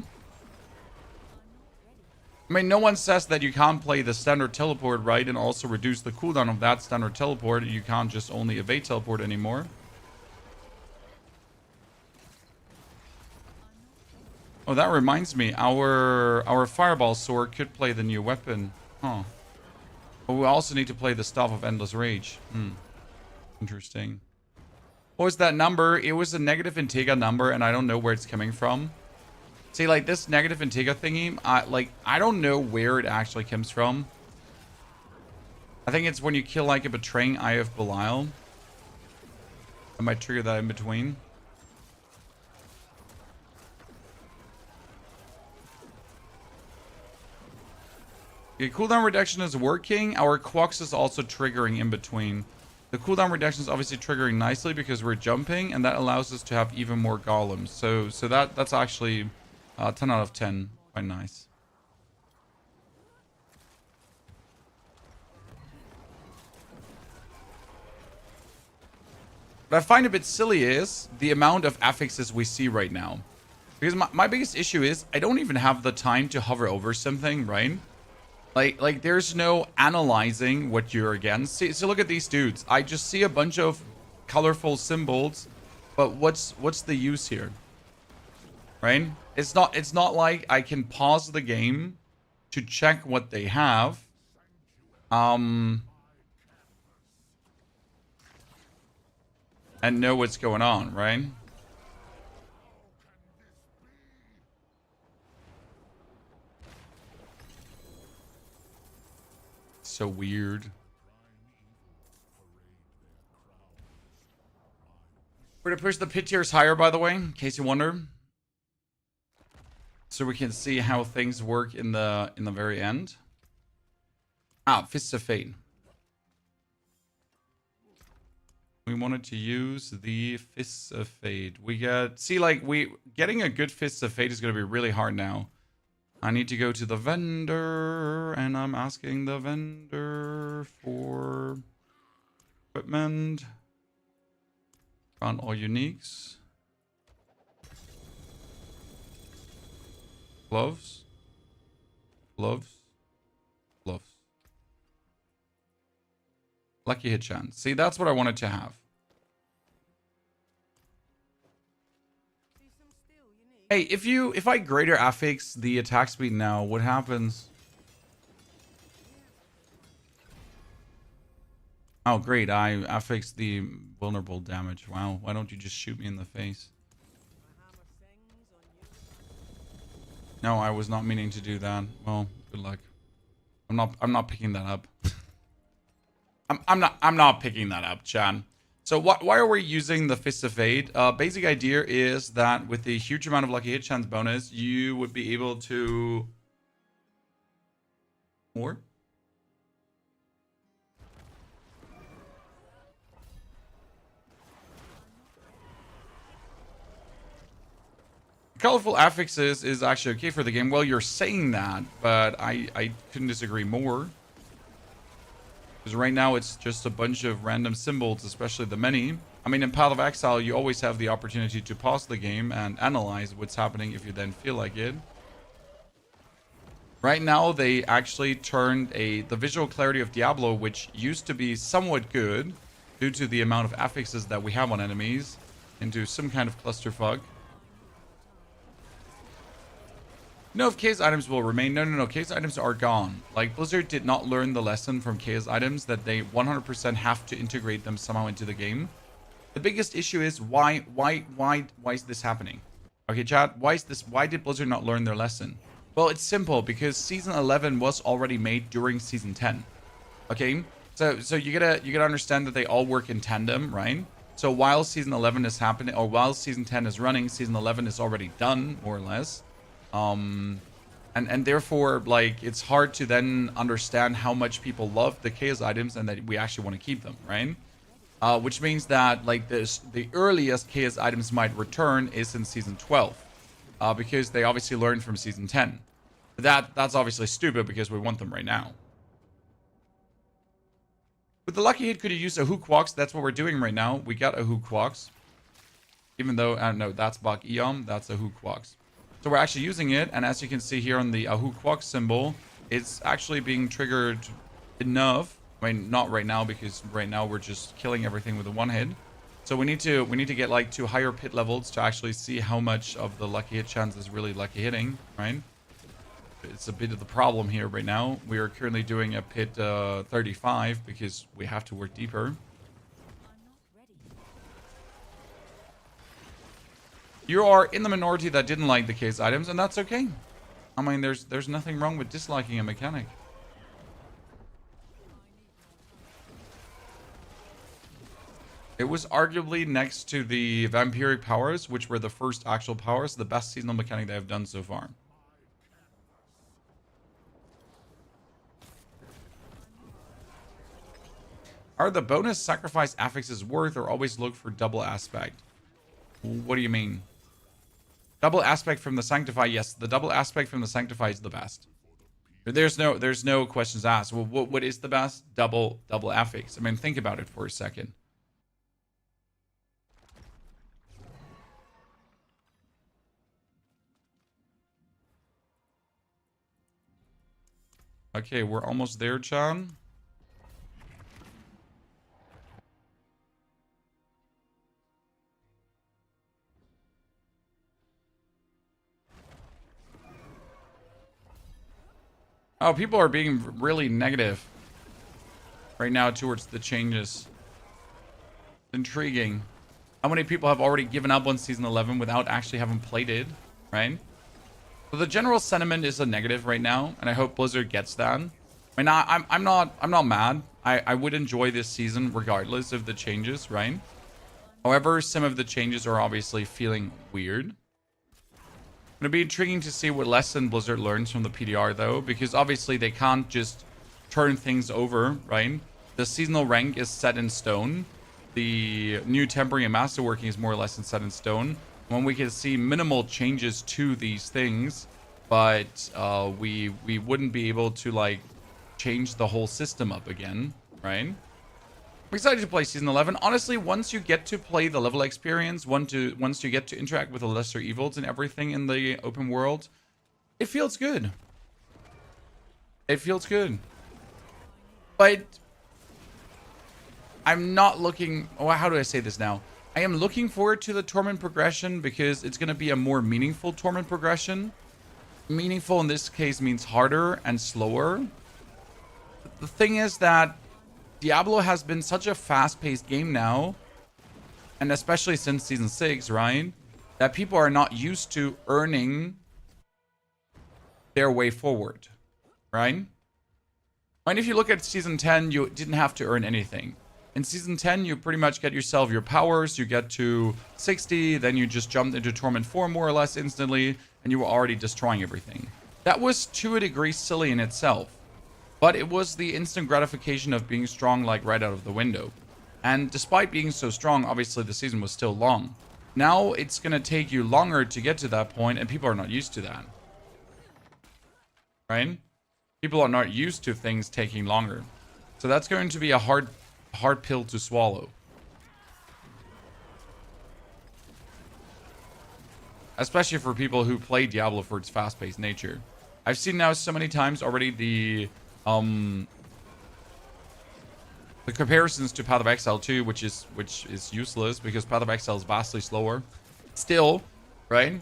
I mean, no one says that you can't play the standard teleport, right? And also reduce the cooldown of that standard teleport. You can't just only evade teleport anymore. Oh, that reminds me. Our fireball sword could play the new weapon. Huh. But we also need to play the Staff of Endless Rage. Interesting. What was that number? It was a negative Intega number, and I don't know where it's coming from. See, like, this negative Intega thingy, I don't know where it actually comes from. I think it's when you kill, like, a Betraying Eye of Belial. I might trigger that in between. Okay, cooldown reduction is working. Our quocks is also triggering in between. The cooldown reduction is obviously triggering nicely because we're jumping, and that allows us to have even more golems. So that's actually 10 out of 10. Quite nice. What I find a bit silly is the amount of affixes we see right now. Because my biggest issue is I don't even have the time to hover over something, right? Like there's no analyzing what you're against. See, so look at these dudes. I just see a bunch of colorful symbols, but what's the use here? Right? It's not like I can pause the game to check what they have. And know what's going on, right? So weird. We're gonna push the pit tiers higher, by the way, in case you wonder, so we can see how things work in the very end. Fists of Fate. We wanted to use the Fists of Fate. Getting a good Fists of Fate is gonna be really hard now. I need to go to the vendor, and I'm asking the vendor for equipment. Found all uniques. Gloves. Gloves. Gloves. Lucky hit chance. See, that's what I wanted to have. Hey, if I greater affix the attack speed now, what happens? Oh, great. I affixed the vulnerable damage. Wow. Why don't you just shoot me in the face? No, I was not meaning to do that. Well, good luck. I'm not picking that up. I'm not picking that up, Chan. So why are we using the Fist of Fate? Basic idea is that with the huge amount of lucky hit chance bonus, you would be able to... More? Colorful affixes is actually okay for the game. Well, you're saying that, but I couldn't disagree more. Because right now it's just a bunch of random symbols, especially the many. I mean, in Path of Exile, you always have the opportunity to pause the game and analyze what's happening if you then feel like it. Right now, they actually turned the visual clarity of Diablo, which used to be somewhat good due to the amount of affixes that we have on enemies, into some kind of clusterfuck. No, if chaos items will remain. No. Chaos items are gone. Like, Blizzard did not learn the lesson from chaos items that they 100% have to integrate them somehow into the game. The biggest issue is why is this happening? Okay, chat, why did Blizzard not learn their lesson? Well, it's simple, because season 11 was already made during season 10. Okay? So you gotta understand that they all work in tandem, right? So while season 11 is happening, or while season 10 is running, season 11 is already done, more or less. And therefore, like, it's hard to then understand how much people love the chaos items and that we actually want to keep them, right? Which means that, like, the earliest chaos items might return is in season 12, because they obviously learned from season 10. That's obviously stupid because we want them right now. With the lucky hit, could you use a hook walks? That's what we're doing right now. We got a hook walks. Even though, no, that's Bak Eom, that's a hook walks. So we're actually using it, and as you can see here on the hook walks symbol, it's actually being triggered enough. I mean, not right now, because right now we're just killing everything with a one hit. So we need to get like to higher pit levels to actually see how much of the lucky hit chance is really lucky hitting, right? It's a bit of the problem here right now. We are currently doing a pit 35 because we have to work deeper. You are in the minority that didn't like the case items, and that's okay. I mean, there's nothing wrong with disliking a mechanic. It was arguably next to the vampiric powers, which were the first actual powers, the best seasonal mechanic they have done so far. Are the bonus sacrifice affixes worth or always look for double aspect? What do you mean? Double aspect from the Sanctify? Yes, the double aspect from the Sanctify is the best. There's no questions asked. Well, what is the best? Double affix. I mean, think about it for a second. Okay, we're almost there, John. Oh, people are being really negative right now towards the changes. Intriguing. How many people have already given up on Season 11 without actually having played it, right? So the general sentiment is a negative right now, and I hope Blizzard gets that. I mean, I'm not mad. I would enjoy this season regardless of the changes, right? However, some of the changes are obviously feeling weird. It'll be intriguing to see what lesson Blizzard learns from the PTR, though, because obviously they can't just turn things over, right? The seasonal rank is set in stone. The new tempering and masterworking is more or less set in stone. When we can see minimal changes to these things, but we wouldn't be able to, like, change the whole system up again, right? I'm excited to play Season 11. Honestly, once you get to play the level experience, once you get to interact with the lesser evils and everything in the open world, it feels good. It feels good. But I'm not looking... Oh, how do I say this now? I am looking forward to the Torment progression because it's going to be a more meaningful Torment progression. Meaningful in this case means harder and slower. The thing is that Diablo has been such a fast-paced game now, and especially since Season 6, right? That people are not used to earning their way forward, right? And if you look at Season 10, you didn't have to earn anything. In Season 10, you pretty much get yourself your powers, you get to 60, then you just jumped into Torment 4 more or less instantly, and you were already destroying everything. That was, to a degree, silly in itself. But it was the instant gratification of being strong, like, right out of the window. And despite being so strong, obviously the season was still long. Now it's going to take you longer to get to that point, and people are not used to that. Right? People are not used to things taking longer. So that's going to be a hard pill to swallow. Especially for people who play Diablo for its fast-paced nature. I've seen now so many times already the comparisons to Path of Exile 2, which is useless because Path of Exile is vastly slower. Still, right?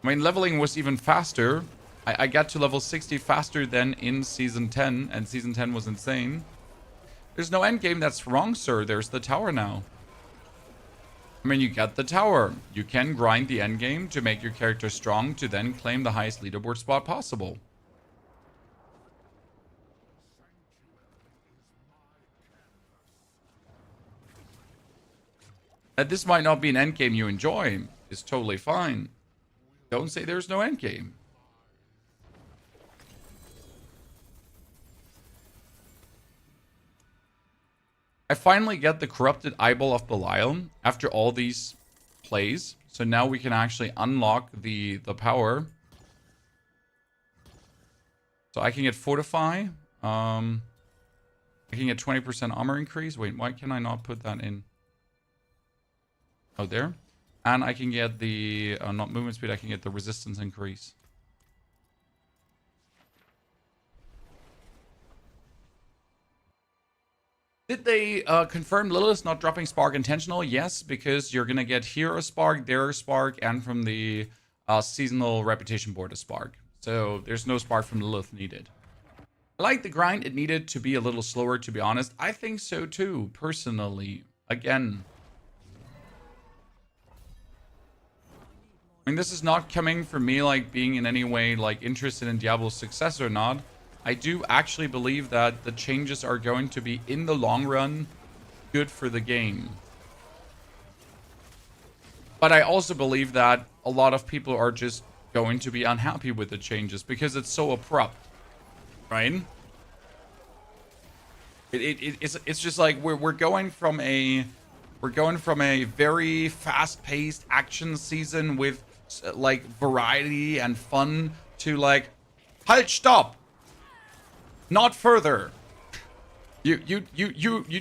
I mean, leveling was even faster. I got to level 60 faster than in Season 10, and Season 10 was insane. There's no endgame. That's wrong, sir. There's the tower now. I mean, you get the tower. You can grind the endgame to make your character strong to then claim the highest leaderboard spot possible. That this might not be an endgame you enjoy is totally fine. Don't say there's no endgame. I finally get the corrupted eyeball of Belial after all these plays. So now we can actually unlock the power. So I can get Fortify. I can get 20% armor increase. Wait, why can I not put that in? Oh, there. And I can get the, not movement speed, I can get the resistance increase. Did they confirm Lilith not dropping Spark intentional? Yes, because you're going to get here a Spark, there a Spark, and from the seasonal reputation board a Spark. So there's no Spark from Lilith needed. I like the grind. It needed to be a little slower, to be honest. I think so too, personally. Again. I mean, this is not coming from me like being in any way like interested in Diablo's success or not. I do actually believe that the changes are going to be, in the long run, good for the game. But I also believe that a lot of people are just going to be unhappy with the changes because it's so abrupt, right? It's just like we're going from a very fast-paced action season with like variety and fun to like, halt, stop. Not further. You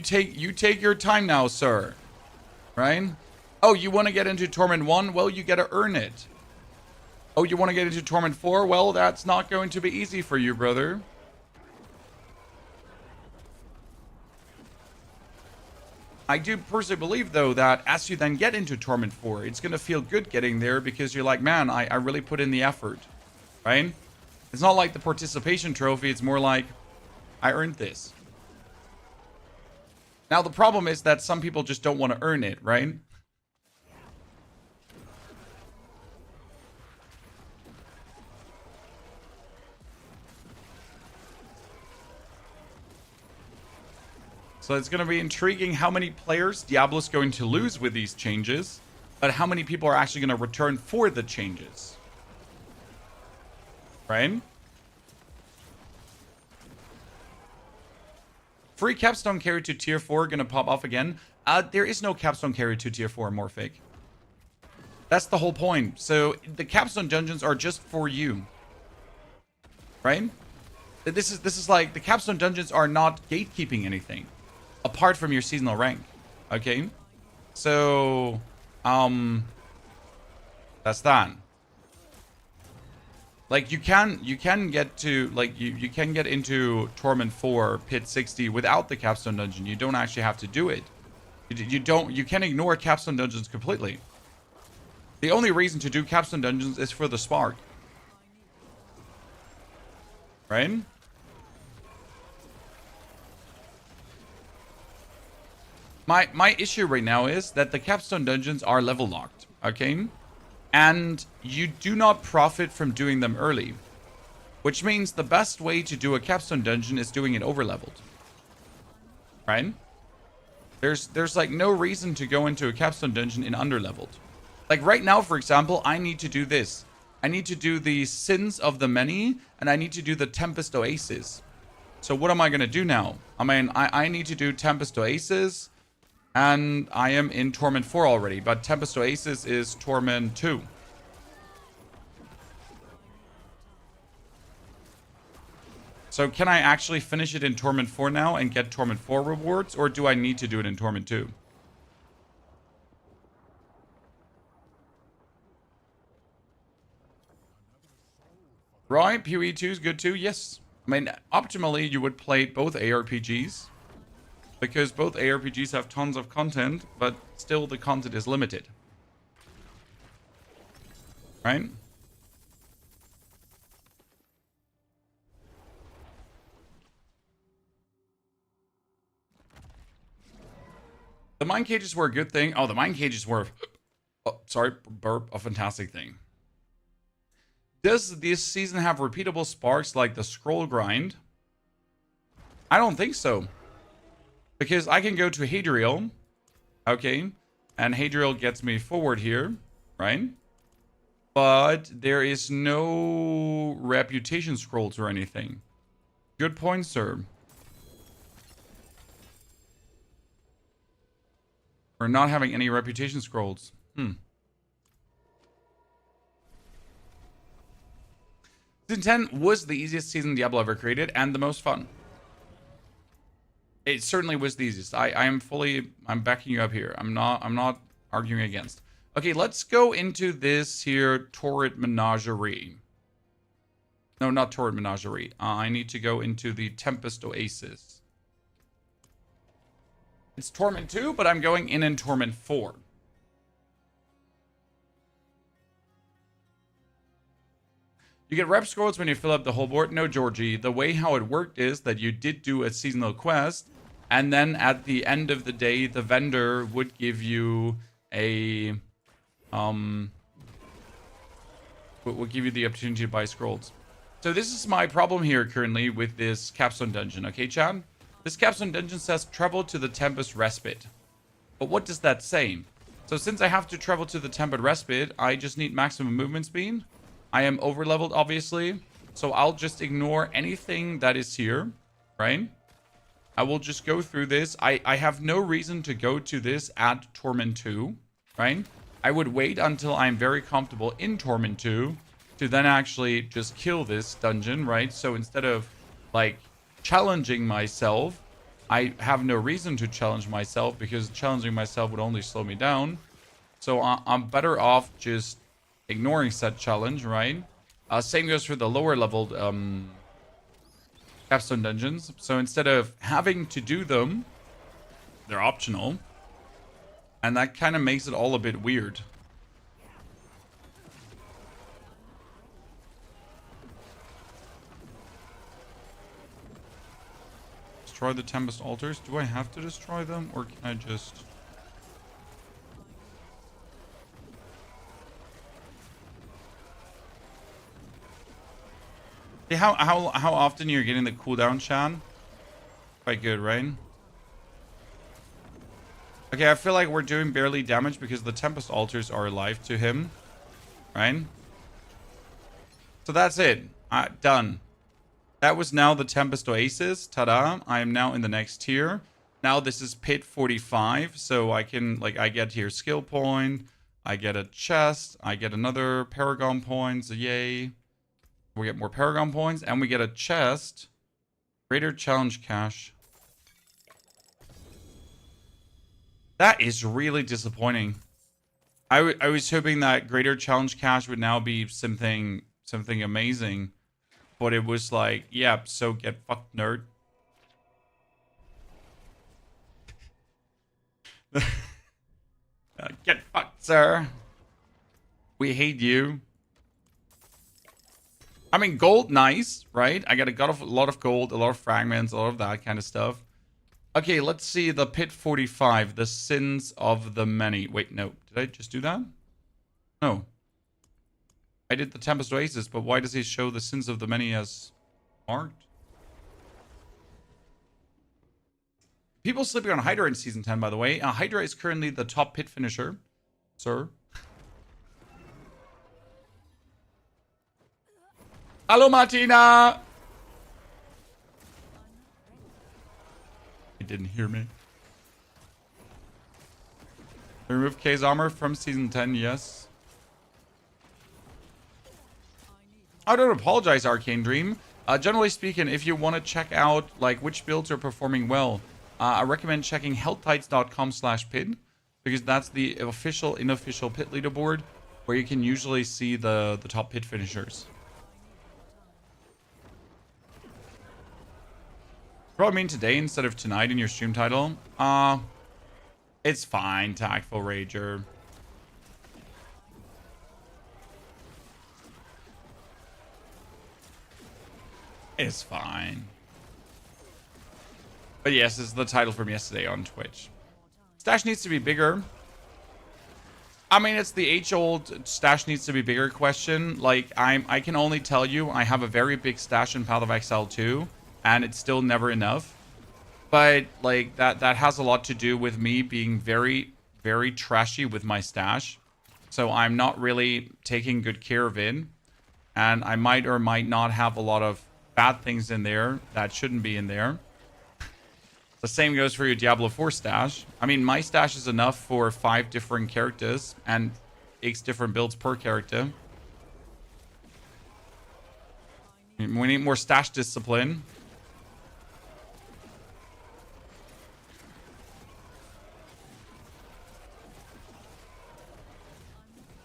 take your time now, sir. Right? Oh, you want to get into Torment 1? Well, you got to earn it. Oh, you want to get into Torment 4? Well, that's not going to be easy for you, brother. I do personally believe, though, that as you then get into Torment 4, it's going to feel good getting there because you're like, man, I really put in the effort. Right? It's not like the participation trophy. It's more like, I earned this. Now, the problem is that some people just don't want to earn it, right? So it's going to be intriguing how many players Diablo's going to lose with these changes, but how many people are actually going to return for the changes. Right? Free Capstone carry to tier 4 gonna pop off again. There is no Capstone carry to tier 4 Morphic. That's the whole point. So the Capstone Dungeons are just for you. Right? This is like, the Capstone Dungeons are not gatekeeping anything. Apart from your seasonal rank. Okay? So, that's that. Like, you can get to, like, you can get into Torment 4, Pit 60 without the Capstone Dungeon. You don't actually have to do it. You can ignore Capstone Dungeons completely. The only reason to do Capstone Dungeons is for the Spark. Right? My issue right now is that the Capstone Dungeons are level locked. Okay? And you do not profit from doing them early. Which means the best way to do a Capstone Dungeon is doing it overleveled. Right? There's like no reason to go into a Capstone Dungeon in underleveled. Like right now, for example, I need to do this. I need to do the Sins of the Many, and I need to do the Tempest Oasis. So what am I going to do now? I mean, I need to do Tempest Oasis. And I am in Torment 4 already, but Tempest Oasis is Torment 2. So can I actually finish it in Torment 4 now and get Torment 4 rewards? Or do I need to do it in Torment 2? Right, PoE 2 is good too, yes. I mean, optimally, you would play both ARPGs. Because both ARPGs have tons of content, but still the content is limited. Right? The mine cages were a good thing. Oh, the mine cages were... Oh, sorry, burp, a fantastic thing. Does this season have repeatable sparks like the scroll grind? I don't think so. Because I can go to Hadriel. Okay. And Hadriel gets me forward here. Right? But there is no reputation scrolls or anything. Good point, sir. We're not having any reputation scrolls. Season 10 was the easiest season Diablo ever created and the most fun. It certainly was the easiest. I'm backing you up here. I'm not arguing against. Okay, let's go into this here Torrent Menagerie. No, not Torrent Menagerie. I need to go into the Tempest Oasis. It's Torment 2, but I'm going in Torment 4. You get rep scrolls when you fill up the whole board. No, Georgie. The way how it worked is that you did do a seasonal quest, and then at the end of the day, the vendor would give you a would give you the opportunity to buy scrolls. So this is my problem here currently with this Capstone Dungeon. Okay, Chad? This Capstone Dungeon says travel to the Tempest Respite. But what does that say? So since I have to travel to the Tempest Respite, I just need maximum movement speed. I am over-leveled, obviously. So I'll just ignore anything that is here, right? I will just go through this. I have no reason to go to this at Torment 2, right? I would wait until I'm very comfortable in Torment 2 to then actually just kill this dungeon, right? So instead of, like, challenging myself, I have no reason to challenge myself because challenging myself would only slow me down. So I'm better off just ignoring said challenge, right? Same goes for the lower leveled Capstone Dungeons. So instead of having to do them, they're optional. And that kind of makes it all a bit weird. Destroy the Tempest Altars. Do I have to destroy them, or can I just... See how often you're getting the cooldown, Shan? Quite good, right? Okay, I feel like we're doing barely damage because the Tempest Altars are alive to him. Right? So that's it. Done. That was now the Tempest Oasis. Ta-da. I am now in the next tier. Now this is Pit 45. So I can, like, I get here skill point. I get a chest. I get another Paragon points. Yay. We get more Paragon points. And we get a chest. Greater challenge cash. That is really disappointing. I was hoping that greater challenge cash would now be something amazing. But it was like, yep, so get fucked, nerd. Get fucked, sir. We hate you. I mean, gold, nice, right? I got a lot of gold, a lot of fragments, a lot of that kind of stuff. Okay, let's see the Pit 45, the sins of the many. Wait, no. Did I just do that? No. I did the Tempest Oasis, but why does he show the sins of the many as marked? People sleeping on Hydra in Season 10, by the way. Hydra is currently the top pit finisher, sir. Hello, Martina! He didn't hear me. Remove K's armor from Season 10, yes. I don't apologize, Arcane Dream. Generally speaking, if you want to check out like which builds are performing well, I recommend checking healthtides.com/pit, because that's the official, unofficial pit leaderboard where you can usually see the top pit finishers. Probably mean today instead of tonight in your stream title. It's fine, Tactful Rager. It's fine. But yes, this is the title from yesterday on Twitch. Stash needs to be bigger. I mean, it's the age-old stash needs to be bigger question. Like, I can only tell you I have a very big stash in Path of Exile 2, and it's still never enough. But, like, that has a lot to do with me being very, very trashy with my stash. So I'm not really taking good care of it. And I might or might not have a lot of bad things in there that shouldn't be in there. The same goes for your Diablo 4 stash. I mean, my stash is enough for 5 different characters and 8 different builds per character. We need more stash discipline.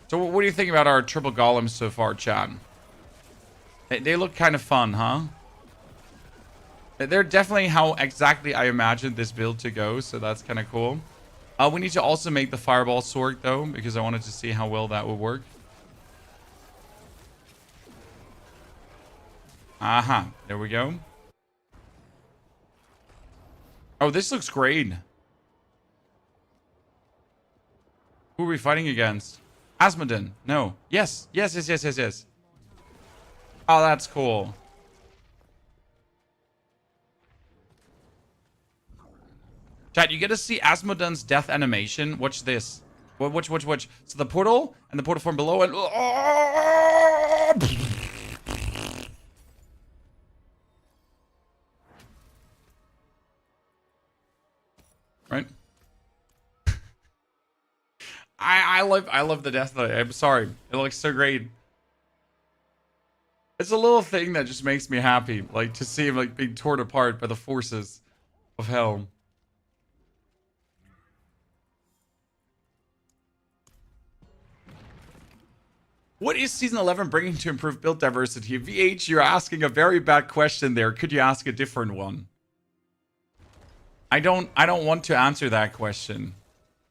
So what do you think about our triple golems so far, Chad? They look kind of fun, huh? They're definitely how exactly I imagined this build to go, so that's kind of cool. We need to also make the fireball sword, though, because I wanted to see how well that would work. Aha, there we go. Oh, this looks great. Who are we fighting against? Asmodon. No. Yes. Yes. Oh, that's cool. Chat, you get to see Asmodon's death animation. Watch this. Watch. So the portal and the portal form below and... Right? I love the death. I'm sorry. It looks so great. It's a little thing that just makes me happy, like to see him like being torn apart by the forces of hell. What is Season 11 bringing to improve build diversity? VH, you're asking a very bad question there. Could you ask a different one? I don't want to answer that question.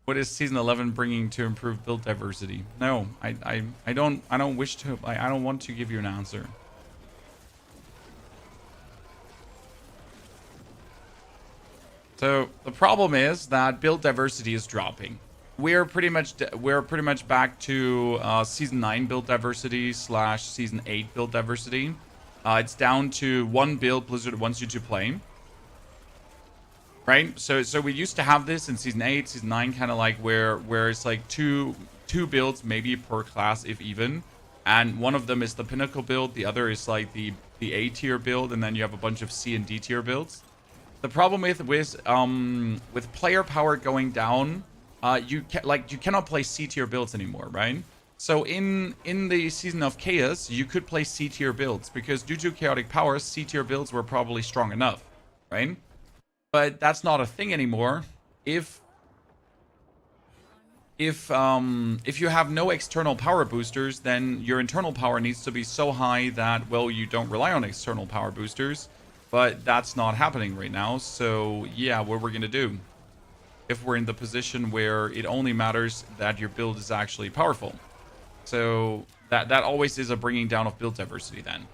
What is Season 11 bringing to improve build diversity? No, I don't wish to. I don't want to give you an answer. So the problem is that build diversity is dropping. We're pretty much back to Season 9 build diversity / Season 8 build diversity. It's down to 1 build Blizzard wants you to play. Right? So we used to have this in Season 8, Season 9, kind of like where it's like two builds maybe per class, if even. And one of them is the pinnacle build, the other is like the A tier build, and then you have a bunch of C and D tier builds. The problem with player power going down, you cannot play C tier builds anymore, right? So in the Season of Chaos, you could play C tier builds because due to chaotic powers, C tier builds were probably strong enough, right? But that's not a thing anymore. If you have no external power boosters, then your internal power needs to be so high that, well, you don't rely on external power boosters. But that's not happening right now. So yeah, what we're gonna do if we're in the position where it only matters that your build is actually powerful. So that always is a bringing down of build diversity then,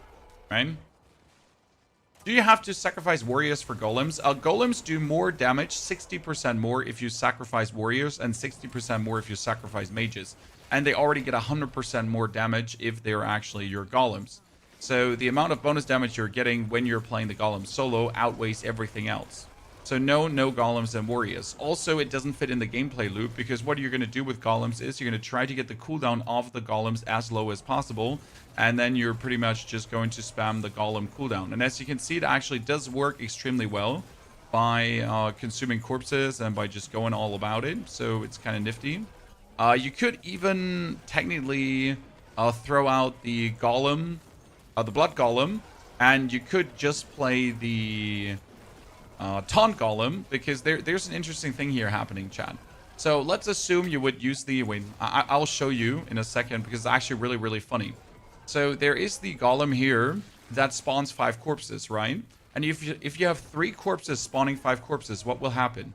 right? Do you have to sacrifice warriors for golems? Golems do more damage, 60% more if you sacrifice warriors and 60% more if you sacrifice mages. And they already get 100% more damage if they're actually your golems. So the amount of bonus damage you're getting when you're playing the golem solo outweighs everything else. So no golems and warriors. Also, it doesn't fit in the gameplay loop because what you're going to do with golems is you're going to try to get the cooldown of the golems as low as possible. And then you're pretty much just going to spam the golem cooldown. And as you can see, it actually does work extremely well by consuming corpses and by just going all about it. So it's kind of nifty. You could even technically throw out the golem, the blood golem, And you could just play the taunt golem, because there's an interesting thing here happening, Chad. So let's assume you would use the... Wait, I'll show you in a second, because it's actually really, really funny. So there is the golem here that spawns 5 corpses, right? And if you have 3 corpses spawning 5 corpses, what will happen?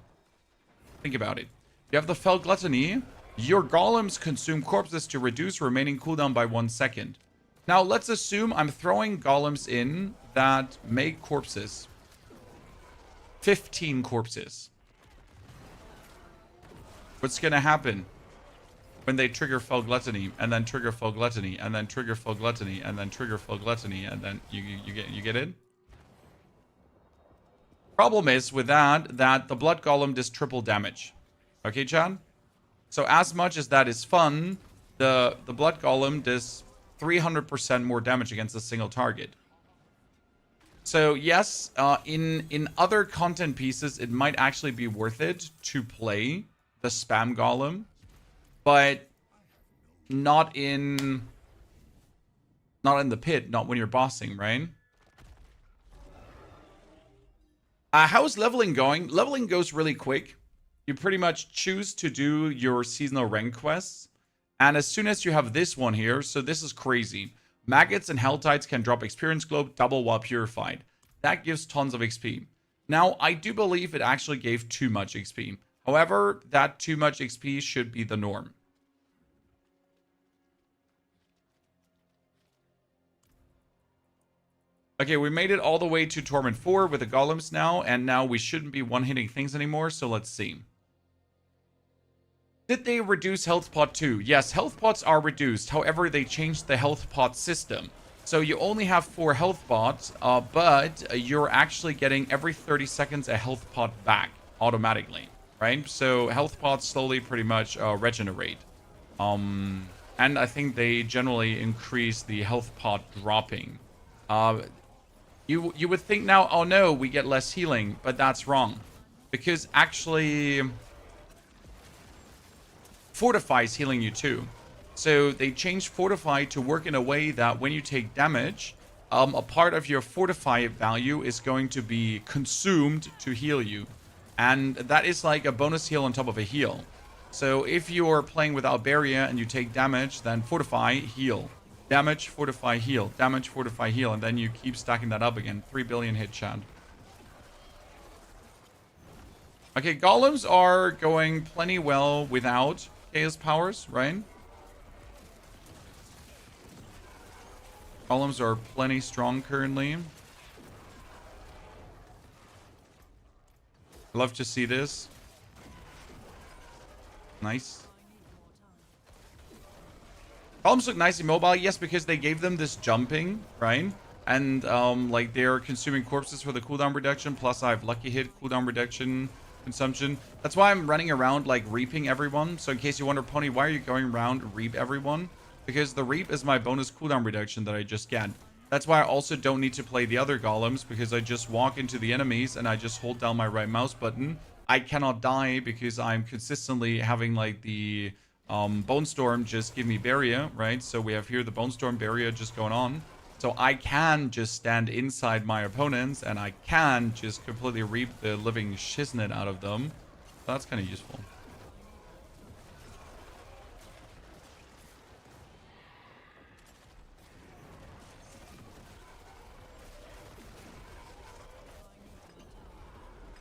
Think about it. You have the Fell Gluttony. Your golems consume corpses to reduce remaining cooldown by 1 second. Now, let's assume I'm throwing golems in that make corpses. 15 corpses. What's going to happen when they trigger Fell Gluttony, and then trigger Fell Gluttony, and then trigger Fell Gluttony, and then trigger Fell Gluttony, and then you get it? Problem is with that the Blood Golem does triple damage. Okay, Chad? So as much as that is fun, the Blood Golem does 300% more damage against a single target. So yes, in other content pieces, it might actually be worth it to play the spam golem, but not in the pit, not when you're bossing, right? How's leveling going? Leveling goes really quick. You pretty much choose to do your seasonal rank quests. And as soon as you have this one here, so this is crazy. Maggots and Helltides can drop Experience Globe double while purified. That gives tons of XP. Now, I do believe it actually gave too much XP. However, that too much XP should be the norm. Okay, we made it all the way to Torment 4 with the golems now, and now we shouldn't be one-hitting things anymore, so let's see. Did they reduce health pot too? Yes, health pots are reduced. However, they changed the health pot system. So you only have 4 health pots, but you're actually getting every 30 seconds a health pot back automatically, right? So health pots slowly pretty much regenerate. And I think they generally increase the health pot dropping. You would think now, oh no, we get less healing, but that's wrong. Because actually... Fortify is healing you too. So they changed Fortify to work in a way that when you take damage, a part of your Fortify value is going to be consumed to heal you. And that is like a bonus heal on top of a heal. So if you're playing without barrier and you take damage, then Fortify, heal. Damage, Fortify, heal. Damage, Fortify, heal. And then you keep stacking that up again. 3 billion hit, Chad. Okay, golems are going plenty well without Chaos powers, right? Golems are plenty strong currently. Love to see this. Nice. Golems look nice immobile, yes, because they gave them this jumping, right? And like they're consuming corpses for the cooldown reduction, plus I have lucky hit cooldown reduction consumption. That's why I'm running around like reaping everyone. So in case you wonder, Pony, why are you going around reap everyone? Because the reap is my bonus cooldown reduction that I just get. That's why I also don't need to play the other golems, because I just walk into the enemies and I just hold down my right mouse button. I cannot die because I'm consistently having like the Bone Storm just give me barrier, right? So we have here the Bone Storm barrier just going on. So I can just stand inside my opponents and I can just completely reap the living shiznit out of them. So that's kind of useful.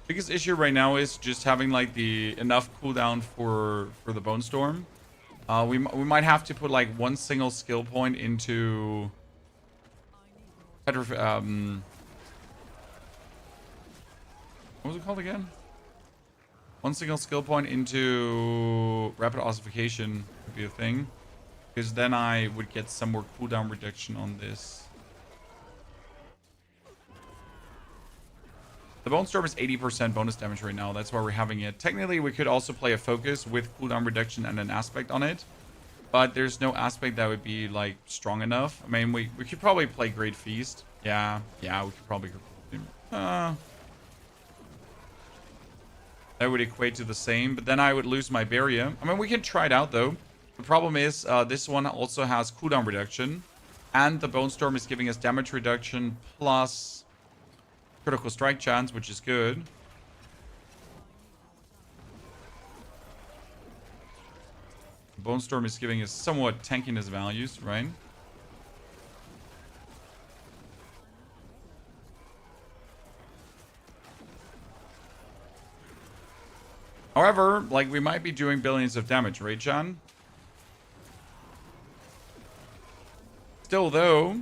Biggest issue right now is just having like the enough cooldown for the Bone Storm. We might have to put like one single skill point into what was it called again? One single skill point into rapid ossification would be a thing, because then I would get some more cooldown reduction on this. The Bone Storm is 80% bonus damage right now. That's why we're having it. Technically, we could also play a focus with cooldown reduction and an aspect on it. But there's no aspect that would be, like, strong enough. I mean, we could probably play Great Feast. Yeah, we could probably... that would equate to the same. But then I would lose my barrier. I mean, we can try it out, though. The problem is, this one also has cooldown reduction. And the Bone Storm is giving us damage reduction plus critical strike chance, which is good. Bone Storm is giving us somewhat tankiness values, right? However, like, we might be doing billions of damage, right, John? Still, though,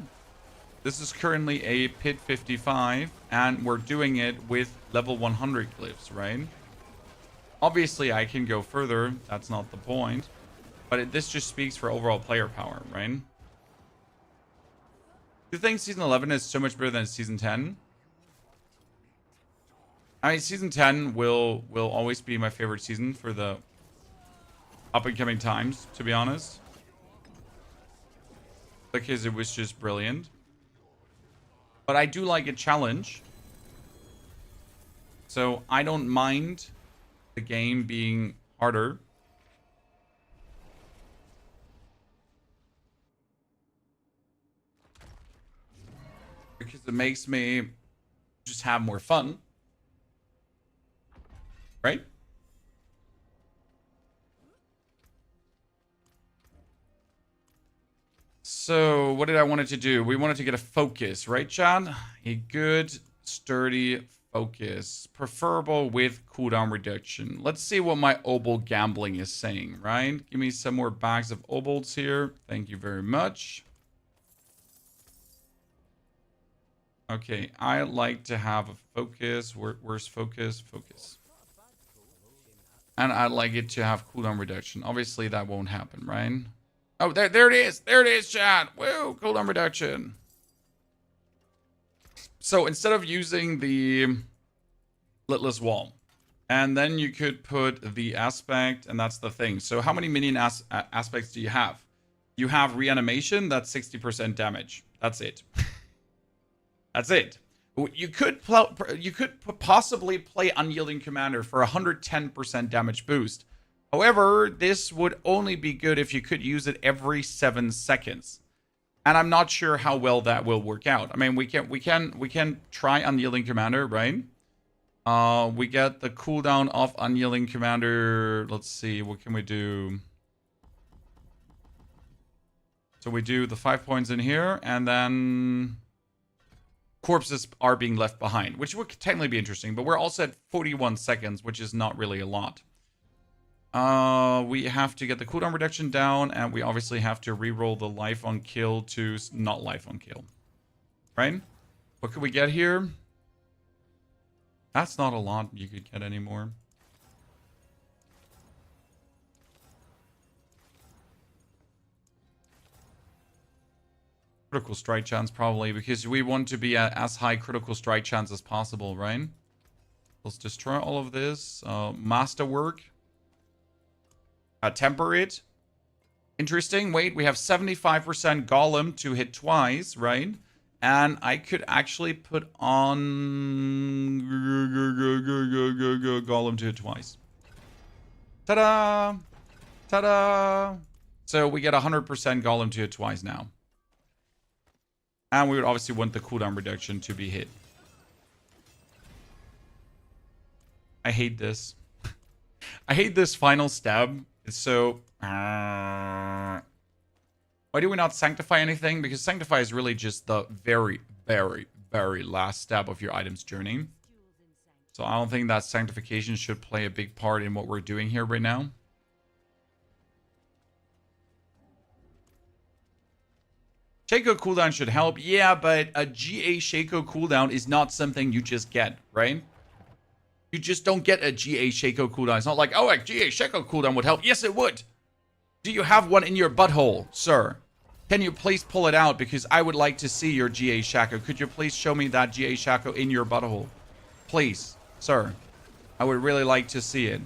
this is currently a Pit 55, and we're doing it with level 100 glyphs, right? Obviously, I can go further. That's not the point. But this just speaks for overall player power, right? Do you think Season 11 is so much better than Season 10? I mean, Season 10 will always be my favorite season for the up-and-coming times, to be honest. Because it was just brilliant. But I do like a challenge. So I don't mind the game being harder. Because it makes me just have more fun. Right? So, what did I want it to do? We wanted to get a focus, right, John? A good, sturdy focus. Preferable with cooldown reduction. Let's see what my obol gambling is saying, right? Give me some more bags of obols here. Thank you very much. Okay, I like to have a focus. Where's focus? Focus. And I'd like it to have cooldown reduction. Obviously, that won't happen, right? Oh, there it is. There it is, chat. Woo, cooldown reduction. So instead of using the Litless Wall, and then you could put the aspect, and that's the thing. So how many minion aspects do you have? You have reanimation, that's 60% damage. That's it. That's it. You could possibly play Unyielding Commander for 110% damage boost. However, this would only be good if you could use it every 7 seconds. And I'm not sure how well that will work out. I mean, we can try Unyielding Commander, right? We get the cooldown of Unyielding Commander. Let's see, what can we do? So we do the 5 points in here, and then corpses are being left behind, which would technically be interesting, but we're also at 41 seconds, which is not really a lot. We have to get the cooldown reduction down, and we obviously have to reroll the life on kill to not life on kill. Right? What could we get here? That's not a lot you could get anymore. Critical strike chance, probably, because we want to be at as high critical strike chance as possible, right? Let's destroy all of this. Masterwork. Temper it. Interesting. Wait, we have 75% golem to hit twice, right? And I could actually put on golem to hit twice. Ta-da! Ta-da! So we get 100% golem to hit twice now. And we would obviously want the cooldown reduction to be hit. I hate this. I hate this final stab. It's so... why do we not sanctify anything? Because sanctify is really just the very, very, very last step of your item's journey. So I don't think that sanctification should play a big part in what we're doing here right now. Shaco cooldown should help. Yeah, but a GA Shaco cooldown is not something you just get, right? You just don't get a GA Shaco cooldown. It's not like, oh, a GA Shaco cooldown would help. Yes, it would. Do you have one in your butthole, sir? Can you please pull it out? Because I would like to see your GA Shaco. Could you please show me that GA Shaco in your butthole? Please, sir. I would really like to see it.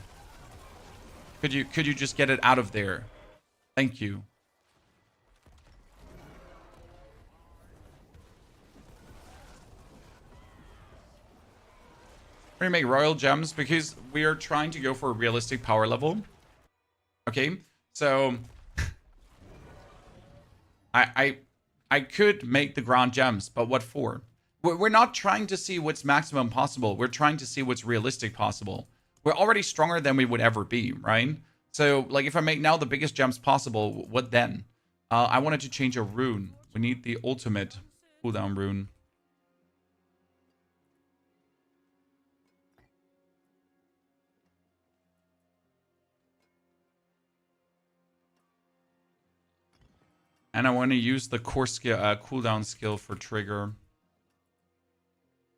Could you just get it out of there? Thank you. We're gonna make royal gems because we are trying to go for a realistic power level. Okay, so I I could make the ground gems, but what for? We're not trying to see what's maximum possible. We're trying to see what's realistic possible. We're already stronger than we would ever be, right? So, like, if I make now the biggest gems possible, what then? I wanted to change a rune. We need the ultimate cooldown rune. And I want to use the core skill, cooldown skill for trigger.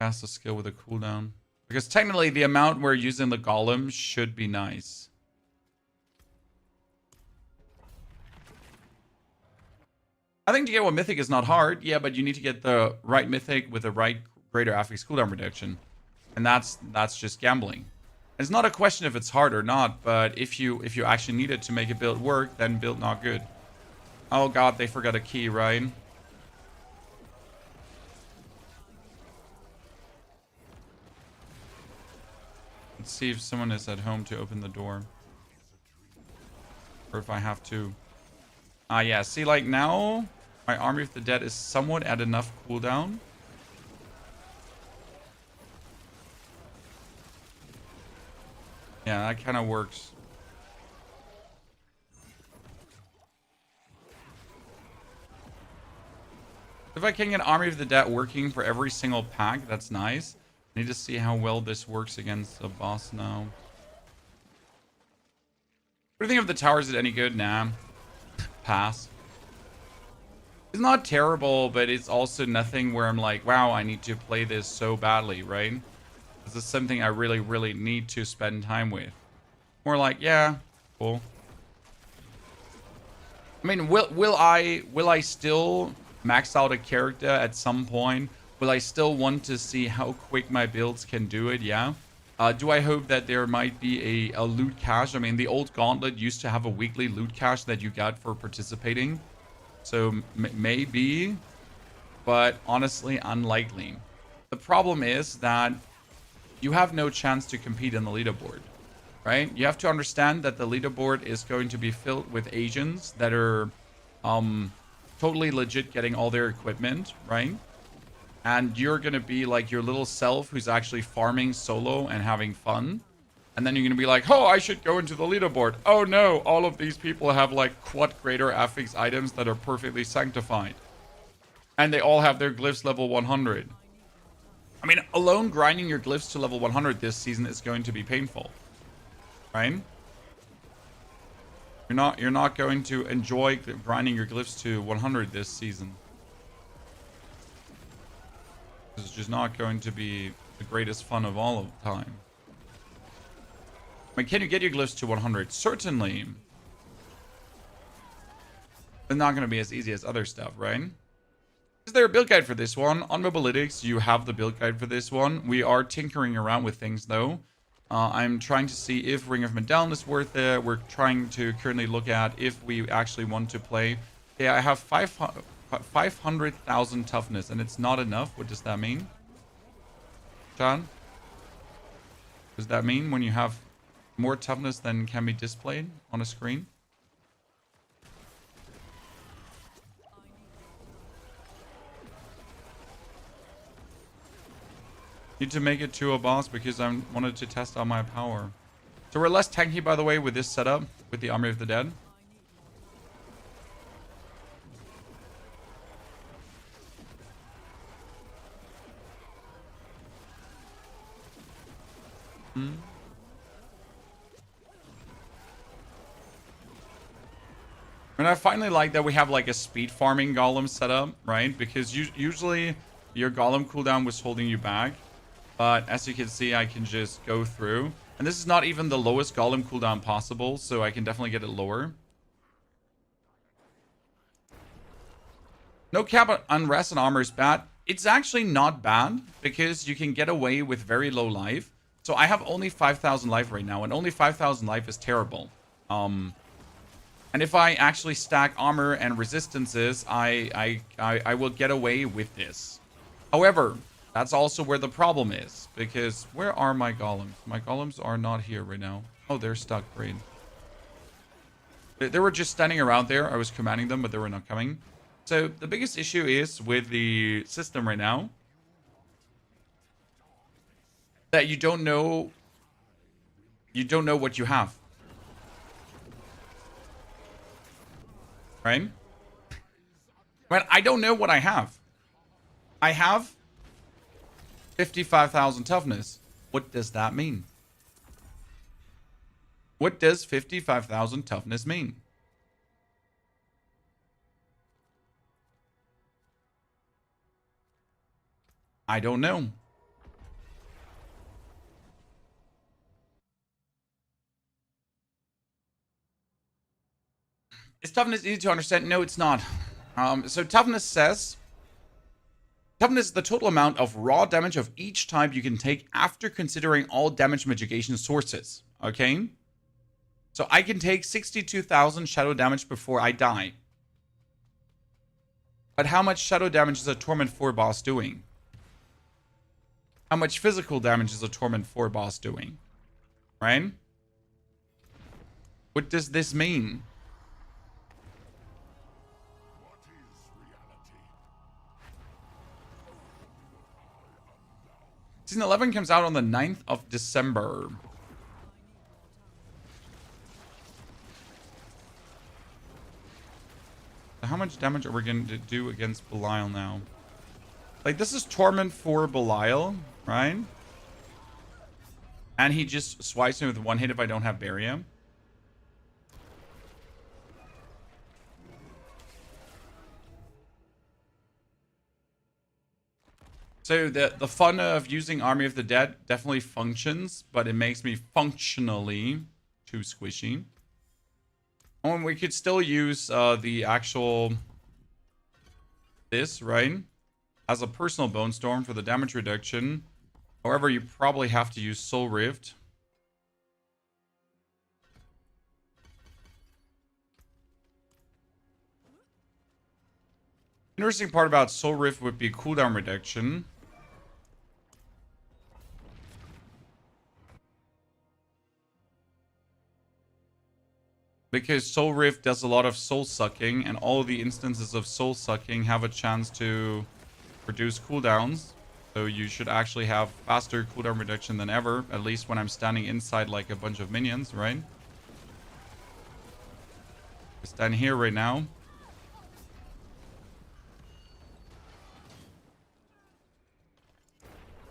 Cast a skill with a cooldown. Because technically the amount we're using the golem should be nice. I think to get one mythic is not hard. Yeah, but you need to get the right mythic with the right greater affix cooldown reduction. And that's just gambling. It's not a question if it's hard or not, but if you actually need it to make a build work, then build not good. Oh god, they forgot a key, right? Let's see if someone is at home to open the door. Or if I have to. Ah, yeah. See, like now, my Army of the Dead is somewhat at enough cooldown. Yeah, that kind of works. If I can get Army of the Dead working for every single pack, that's nice. I need to see how well this works against a boss now. What do you think of the tower? Is it any good? Nah. Pass. It's not terrible, but it's also nothing where I'm like, wow, I need to play this so badly, right? This is something I really, really need to spend time with. More like, yeah, cool. I mean, will I still max out a character at some point? Will I still want to see how quick my builds can do it? Yeah. Do I hope that there might be a loot cache? I mean, the old Gauntlet used to have a weekly loot cache that you got for participating. So maybe, but honestly, unlikely. The problem is that you have no chance to compete in the leaderboard, right? You have to understand that the leaderboard is going to be filled with Asians that are totally legit getting all their equipment, right? And you're going to be like your little self who's actually farming solo and having fun. And then you're going to be like, oh, I should go into the leaderboard. Oh no, all of these people have like quad greater affix items that are perfectly sanctified. And they all have their glyphs level 100. I mean, alone grinding your glyphs to level 100 this season is going to be painful. Right? You're not going to enjoy grinding your glyphs to 100 this season. It's just not going to be the greatest fun of all of time. I mean, can you get your glyphs to 100? Certainly. It's not going to be as easy as other stuff, right? Is there a build guide for this one? On Mobalytics, you have the build guide for this one. We are tinkering around with things, though. I'm trying to see if Ring of Medallion is worth it. We're trying to currently look at if we actually want to play. Yeah, I have 500,000 toughness, and it's not enough. What does that mean? John? Does that mean when you have more toughness than can be displayed on a screen? Need to make it to a boss because I wanted to test out my power. So we're less tanky, by the way, with this setup, with the Army of the Dead. And I finally like that we have like a speed farming golem setup, right? Because usually your golem cooldown was holding you back. But as you can see, I can just go through. And this is not even the lowest golem cooldown possible, so I can definitely get it lower. No cap unrest and armor is bad. It's actually not bad because you can get away with very low life. So I have only 5,000 life right now, and only 5,000 life is terrible. And if I actually stack armor and resistances, I will get away with this. However, that's also where the problem is, because where are my golems? My golems are not here right now. Oh, they're stuck. Great. They were just standing around there. I was commanding them, but they were not coming. So the biggest issue is with the system right now that you don't know what you have. Right? But I don't know what I have. I have 55,000 toughness. What does that mean? What does 55,000 toughness mean? I don't know. Is toughness easy to understand? No, it's not. So toughness says... Toughness is the total amount of raw damage of each type you can take after considering all damage mitigation sources. Okay? So I can take 62,000 shadow damage before I die. But how much shadow damage is a Torment 4 boss doing? How much physical damage is a Torment 4 boss doing? Right? What does this mean? Season 11 comes out on the 9th of December. So how much damage are we going to do against Belial now? Like, this is Torment for Belial, right? And he just swipes me with one hit if I don't have Barium. So the fun of using Army of the Dead definitely functions, but it makes me functionally too squishy. And we could still use the actual this, right? As a personal Bone Storm for the damage reduction. However, you probably have to use Soul Rift. Interesting part about Soul Rift would be cooldown reduction. Because Soul Rift does a lot of soul sucking, and all of the instances of soul sucking have a chance to reduce cooldowns. So you should actually have faster cooldown reduction than ever, at least when I'm standing inside like a bunch of minions, right? I stand here right now.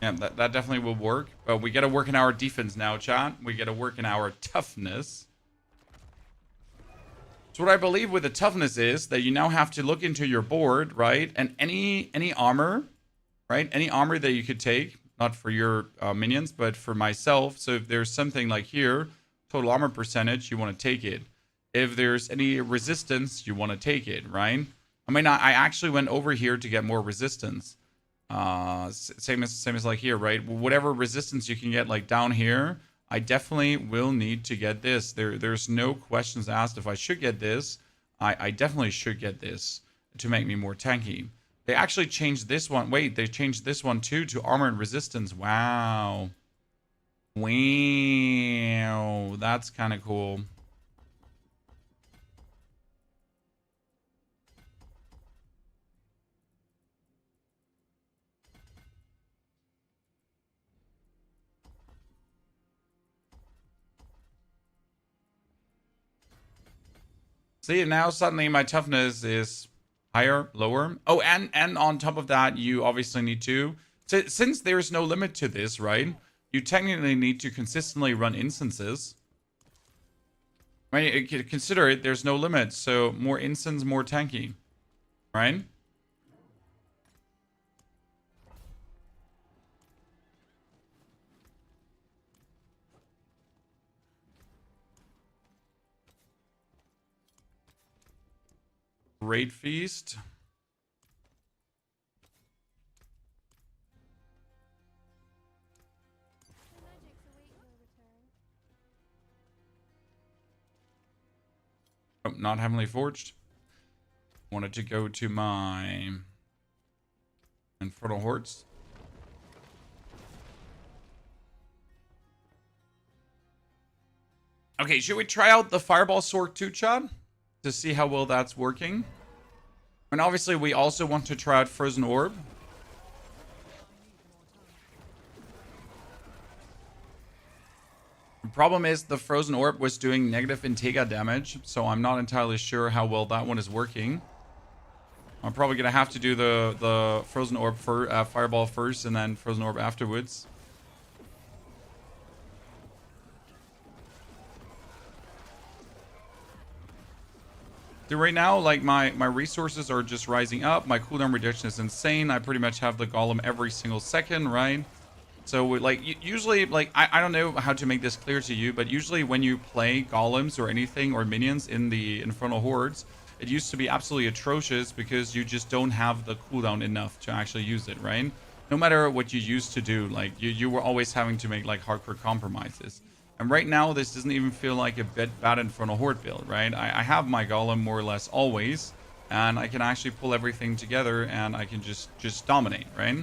Yeah, that definitely will work. But we gotta work in our defense now, chat. We gotta work in our toughness. So what I believe with the toughness is that you now have to look into your board, right? And any armor, right? Any armor that you could take, not for your minions, but for myself. So if there's something like here, total armor percentage, you want to take it. If there's any resistance, you want to take it, right? I mean, I actually went over here to get more resistance. Same as like here, right? Whatever resistance you can get like down here, I definitely will need to get this. There's no questions asked if I should get this. I definitely should get this to make me more tanky. They actually changed this one. Wait, they changed this one too to armor and resistance. Wow. Wow. That's kind of cool. See, now suddenly my toughness is higher, lower. Oh, and on top of that, you obviously need to... So, since there's no limit to this, right? You technically need to consistently run instances. I mean, consider it, there's no limit. So, more instance, more tanky. Right? Great Feast. Oh, not Heavenly Forged. Wanted to go to my Infernal Hordes. Okay, should we try out the Fireball Sword too, Chad? To see how well that's working. And obviously, we also want to try out Frozen Orb. The problem is the Frozen Orb was doing negative Integra damage, so I'm not entirely sure how well that one is working. I'm probably going to have to do the Frozen Orb Fireball first and then Frozen Orb afterwards. So right now, like my resources are just rising up. My cooldown reduction is insane. I pretty much have the golem every single second, right? So like usually, like I don't know how to make this clear to you, but usually when you play golems or anything or minions in the Infernal Hordes, it used to be absolutely atrocious because you just don't have the cooldown enough to actually use it, right? No matter what you used to do, like you were always having to make like hardcore compromises. And right now, this doesn't even feel like a bad Infernal Horde build, right? I have my golem more or less always, and I can actually pull everything together and I can just dominate, right?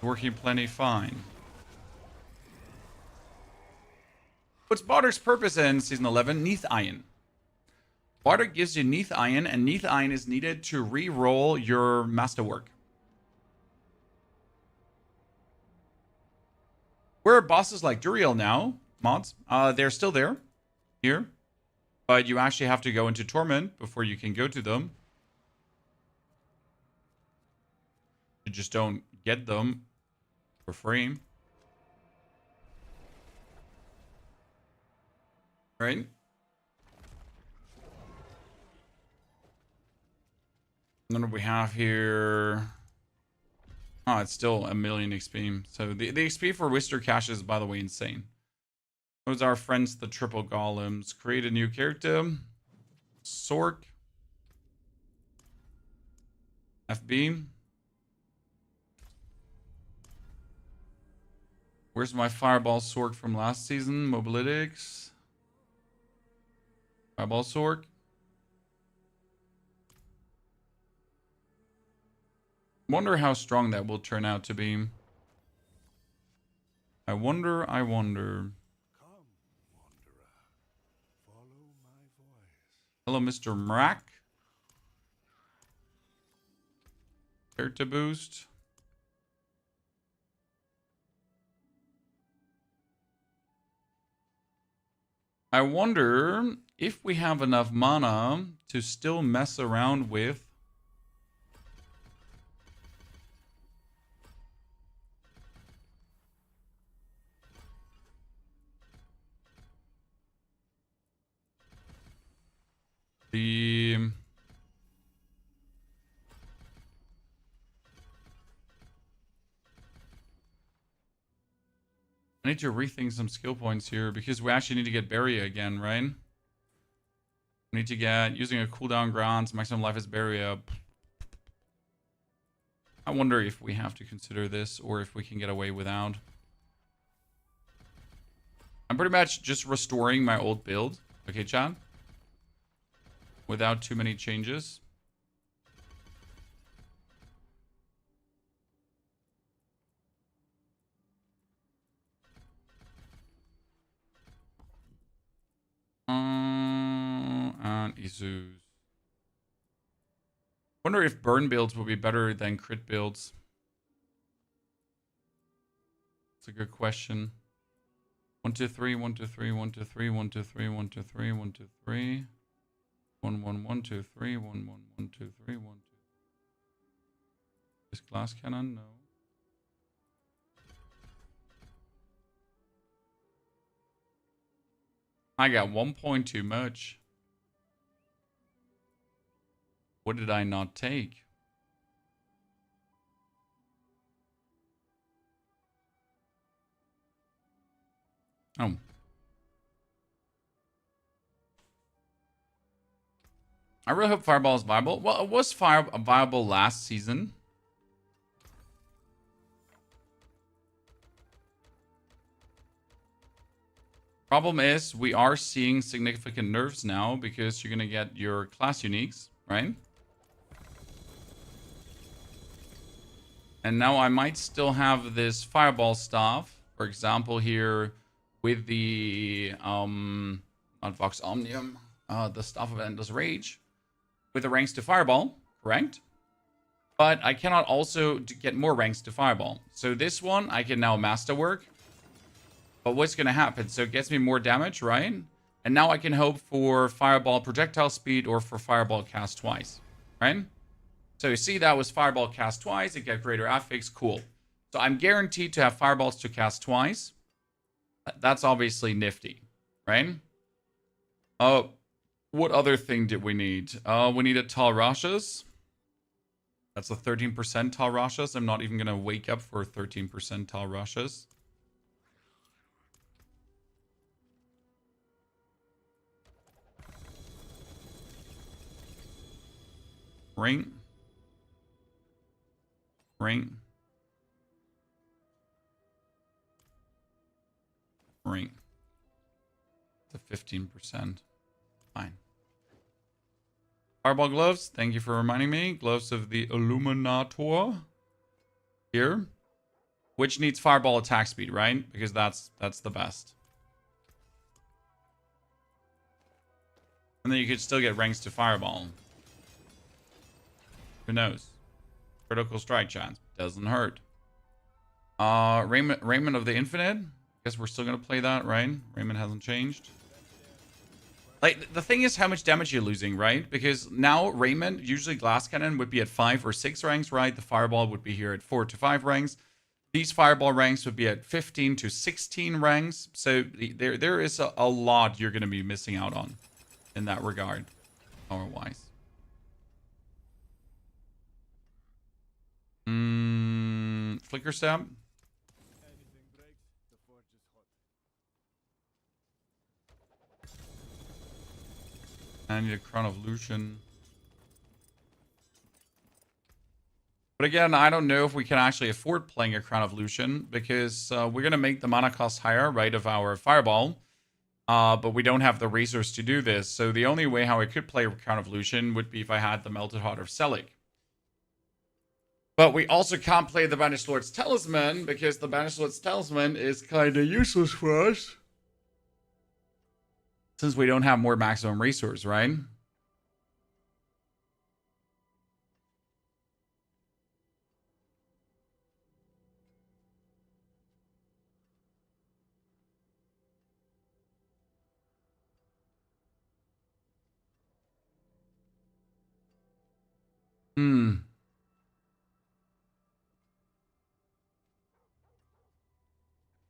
Working plenty fine. What's Bardock's purpose in Season 11? Neath Iron. Bardock gives you Neath Iron, and Neath Iron is needed to re-roll your Masterwork. Where are bosses like Duriel now, mods? They're still there, here. But you actually have to go into Torment before you can go to them. You just don't get them for free. Right? And then we have here... Oh, it's still a million XP. So the XP for Wister Cash is, by the way, insane. Those are our friends, the triple golems. Create a new character. Sork. FB. Where's my Fireball Sork from last season? Mobalytics. Fireball Sork. Wonder how strong that will turn out to be. I wonder. Come, wanderer. Follow my voice. Hello, Mr. Mrak. Character boost. I wonder if we have enough mana to still mess around with the... I need to rethink some skill points here because we actually need to get Barrier again, right? We need to get using a cooldown grant, maximum life is Barrier. I wonder if we have to consider this or if we can get away without. I'm pretty much just restoring my old build. Okay, chat? Without too many changes. And Isus. Wonder if burn builds will be better than crit builds. It's a good question. 1, 2, 3, 1, 2, 3, 1, 2, 3, 1, 2, 3, 1, 2, 3, 1, 2, 3. 1, 1, 1, 2, 3, 1, 1, 1, 2, 3, 1, 2. This glass cannon? No. I got 1 point too much. What did I not take? Oh. I really hope Fireball is viable. Well, it was viable last season. Problem is, we are seeing significant nerfs now because you're going to get your class uniques, right? And now I might still have this Fireball staff, For example, here with the not Vox Omnium, the Staff of Endless Rage, with the ranks to Fireball, correct? But I cannot also get more ranks to Fireball. So this one I can now Masterwork. But what's going to happen? So it gets me more damage, right? And now I can hope for Fireball projectile speed or for Fireball cast twice, right? So you see that was Fireball cast twice. It got greater affix. Cool. So I'm guaranteed to have Fireballs to cast twice. That's obviously nifty, right? Oh, what other thing did we need? We needed Tal Rashas. That's a 13% Tal Rashas. I'm not even going to wake up for 13% Tal Rashas. Ring. Ring. Ring. The 15%. Fine. Fireball gloves. Thank you for reminding me. Gloves of the Illuminator. Here. Which needs fireball attack speed, right? Because that's the best. And then you could still get ranks to fireball. Who knows? Critical strike chance. Doesn't hurt. Raymond of the Infinite. Guess we're still gonna play that, right? Raymond hasn't changed. Like, the thing is how much damage you're losing, right? Because now Raymond, usually Glass Cannon would be at 5 or 6 ranks, right? The Fireball would be here at 4 to 5 ranks. These Fireball ranks would be at 15 to 16 ranks. So there is a lot you're going to be missing out on in that regard, power-wise. Flicker Stab. I need a Crown of Lucian. But again, I don't know if we can actually afford playing a Crown of Lucian because we're going to make the mana cost higher, right, of our Fireball. But we don't have the resource to do this. So the only way how I could play Crown of Lucian would be if I had the Melted Heart of Selig. But we also can't play the Banished Lord's Talisman because the Banished Lord's Talisman is kind of useless for us. Since we don't have more maximum resource, right?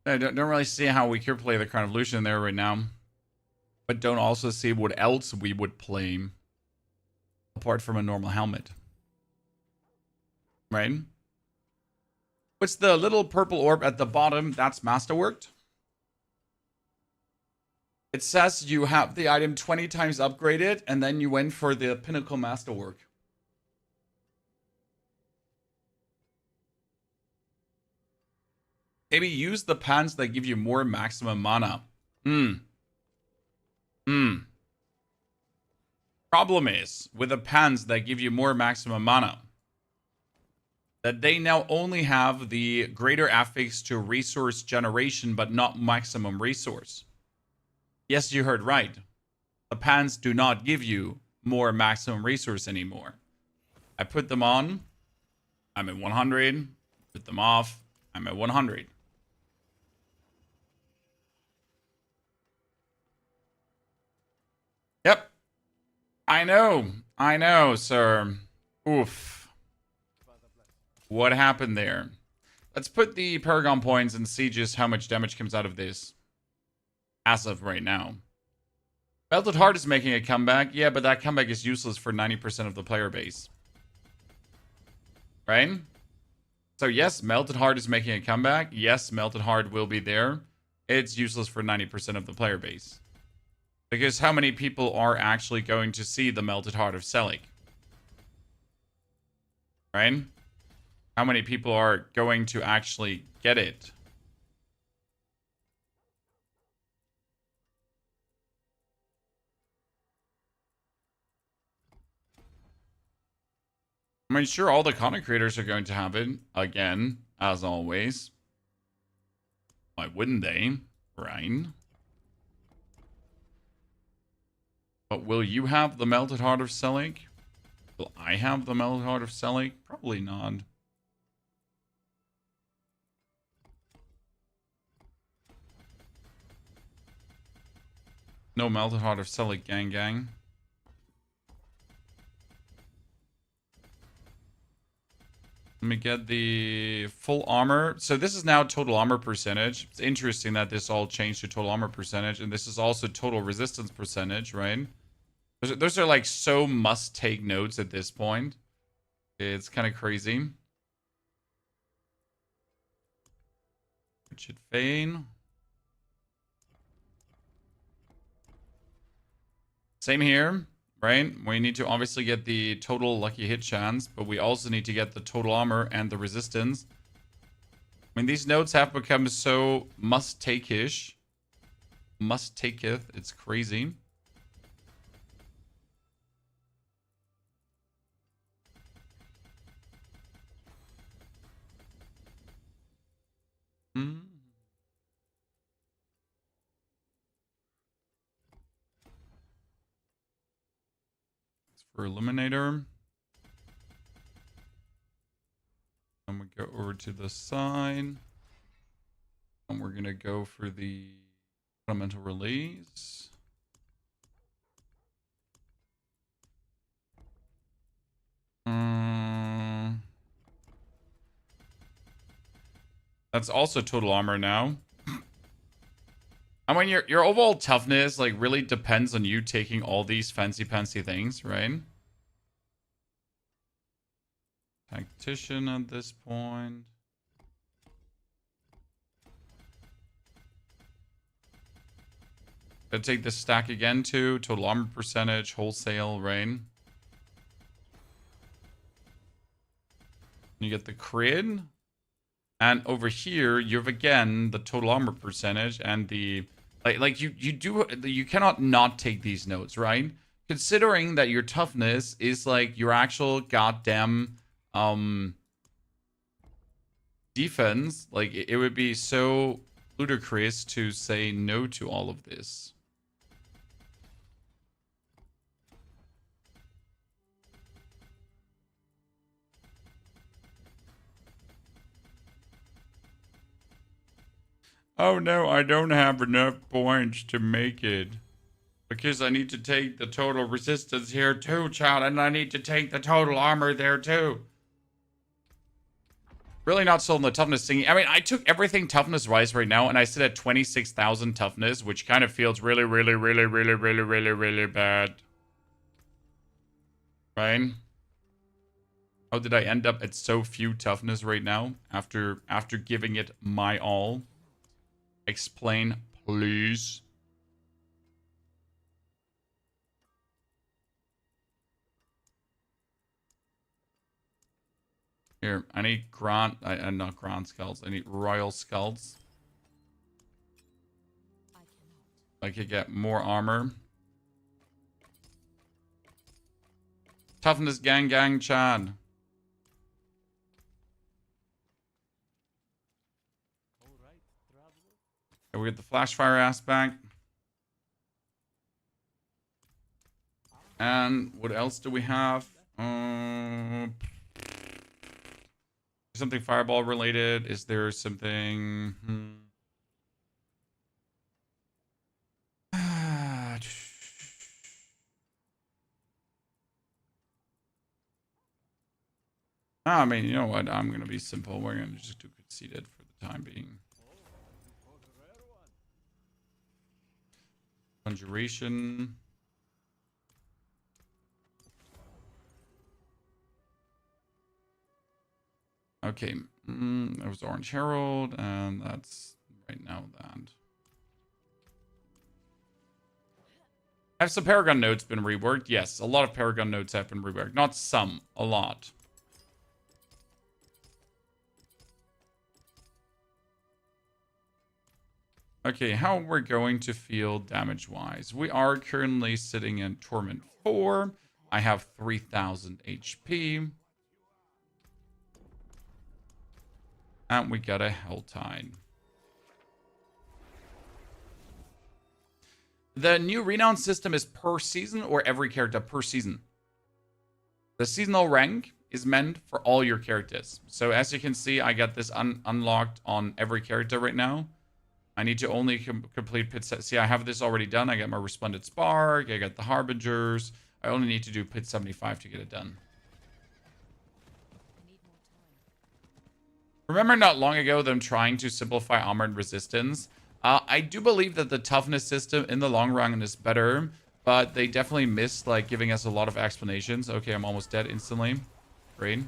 I don't really see how we could play the Crown of Lucian there right now. But don't also see what else we would play apart from a normal helmet. Right? What's the little purple orb at the bottom? That's masterworked. It says you have the item 20 times upgraded, and then you went for the pinnacle masterwork. Maybe use the pants that give you more maximum mana. Problem is, with the pants that give you more maximum mana, that they now only have the greater affix to resource generation, but not maximum resource. Yes, you heard right. The pants do not give you more maximum resource anymore. I put them on. I'm at 100. Put them off. I'm at 100. Yep. I know, sir. Oof. What happened there? Let's put the Paragon points and see just how much damage comes out of this. As of right now. Melted Heart is making a comeback. Yeah, but that comeback is useless for 90% of the player base. Right? So yes, Melted Heart is making a comeback. Yes, Melted Heart will be there. It's useless for 90% of the player base. Because how many people are actually going to see the Melted Heart of Selig? Right? How many people are going to actually get it? I mean, sure, all the content creators are going to have it, again, as always. Why wouldn't they? Right. But will you have the Melted Heart of Selig? Will I have the Melted Heart of Selig? Probably not. No Melted Heart of Selig, gang. Let me get the full armor. So this is now total armor percentage. It's interesting that this all changed to total armor percentage. And this is also total resistance percentage, right? Those are like so must-take notes at this point. It's kind of crazy. Richard Fane. Same here, right? We need to obviously get the total lucky hit chance, but we also need to get the total armor and the resistance. I mean, these notes have become so must-take-ish. Must-taketh. It's crazy. For Eliminator. And we go over to the side. And we're going to go for the fundamental release. That's also total armor now. I mean, your overall toughness like really depends on you taking all these fancy things, right? Tactician at this point. Gonna take this stack again too. Total armor percentage, wholesale, rain. You get the crit. And over here, you have again the total armor percentage and the you cannot not take these notes, right? Considering that your toughness is like your actual goddamn defense, like it would be so ludicrous to say no to all of this. Oh no, I don't have enough points to make it. Because I need to take the total resistance here too, child, and I need to take the total armor there too. Really not sold on the toughness thingy. I mean, I took everything toughness-wise right now, and I sit at 26,000 toughness, which kind of feels really bad. Right? How did I end up at so few toughness right now after giving it my all? Explain, please. Here, I need not Grant skulls. I need royal skulls. I could get more armor. Toughness gang Chad. Okay, we get the flash fire aspect. And what else do we have? Something fireball related? Is there something? I mean, you know what? I'm gonna be simple. We're gonna just do conceded for the time being. Conjuration. Okay, there was Orange Herald, and that's right now that. Have some Paragon notes been reworked? Yes, a lot of Paragon notes have been reworked. Not some, a lot. Okay, how we're going to feel damage-wise. We are currently sitting in Torment 4. I have 3,000 HP. And we got a Helltide. The new renown system is per season or every character per season. The seasonal rank is meant for all your characters. So as you can see, I got this unlocked on every character right now. I need to only complete pit set. See, I have this already done. I got my Resplendent Spark. I got the Harbingers. I only need to do pit 75 to get it done. Remember not long ago them trying to simplify armored resistance? I do believe that the toughness system in the long run is better, but they definitely missed like giving us a lot of explanations. Okay, I'm almost dead instantly. Great.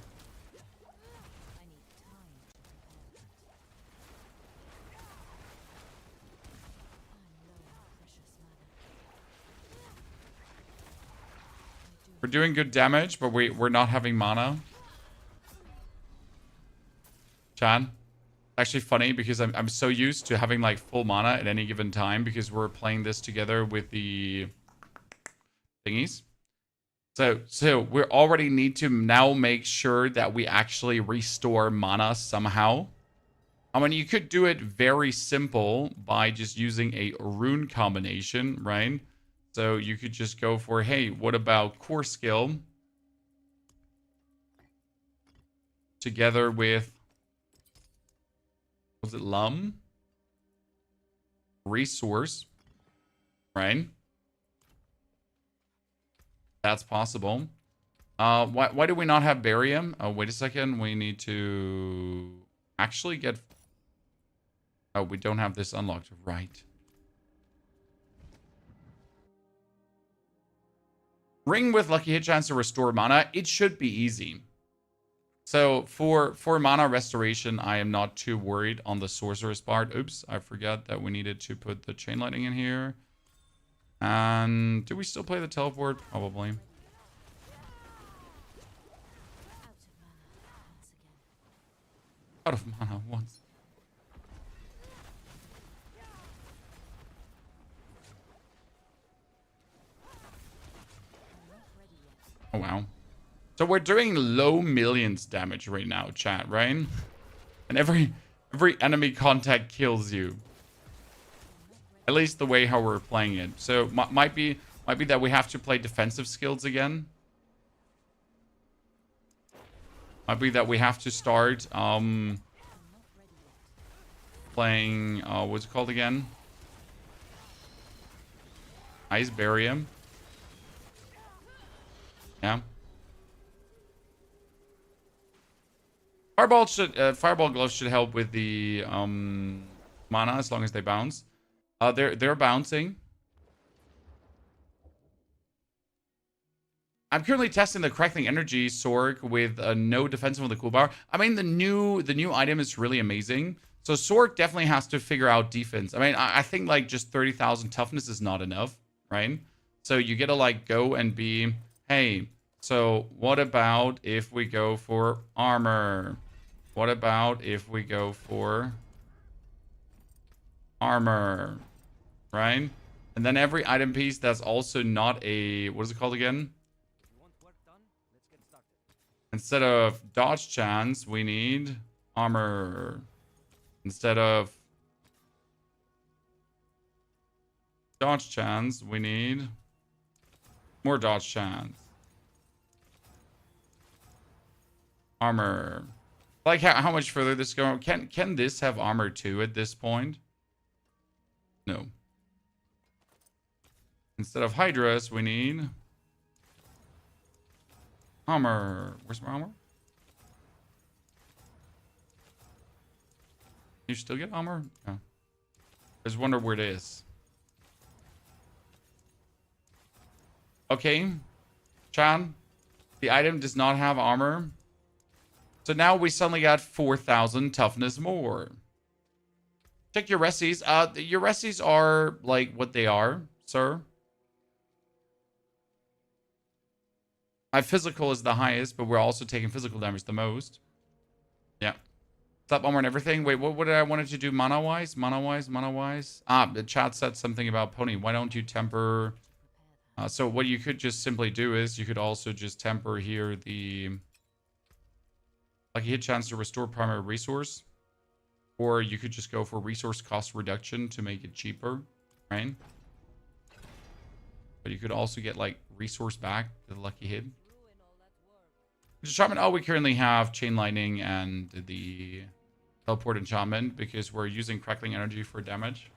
We're doing good damage, but we're not having mana. Chan. Actually funny because I'm so used to having like full mana at any given time because we're playing this together with the thingies. So we already need to now make sure that we actually restore mana somehow. I mean, you could do it very simple by just using a rune combination, right? So you could just go for, hey, what about core skill together with, was it Lum? Resource, right? That's possible. Why do we not have barium? Oh, wait a second. We need to actually get... Oh, we don't have this unlocked. Right. Ring with lucky hit chance to restore mana. It should be easy. So for mana restoration, I am not too worried on the sorcerer's part. Oops, I forgot that we needed to put the chain lightning in here. And do we still play the teleport? Probably. Out of mana once. Oh, wow. So we're doing low millions damage right now, chat, right? And every enemy contact kills you. At least the way how we're playing it. So might be that we have to play defensive skills again. Might be that we have to start playing what's it called again? Ice Barium. Yeah. Fireball gloves should help with the mana as long as they bounce. They're bouncing. I'm currently testing the Crackling Energy Sorg with no defensive on the cool bar. I mean, the new item is really amazing. So Sorg definitely has to figure out defense. I mean, I think like just 30,000 toughness is not enough, right? So you gotta like go and be, hey, so what about if we go for armor? What about if we go for armor, right? And then every item piece that's also not a, what is it called again? Instead of dodge chance, we need armor. Instead of dodge chance, we need more dodge chance. Armor. Like how much further this going? Can this have armor too at this point? No. Instead of Hydras, we need armor. Where's my armor? You still get armor? No. I just wonder where it is. Okay. Chan, the item does not have armor. So now we suddenly got 4,000 toughness more. Check your resties. Your resties are like what they are, sir. My physical is the highest, but we're also taking physical damage the most. Yeah. Stop armor and everything. Wait, what did I wanted to do mana-wise? Mana-wise? The chat said something about Pony. Why don't you temper... so what you could just simply do is you could also just temper here the... Like a hit chance to restore primary resource. Or you could just go for resource cost reduction to make it cheaper, right? But you could also get like resource back with a lucky hit. Enchantment. Oh, we currently have Chain Lightning and the Teleport Enchantment because we're using Crackling Energy for damage.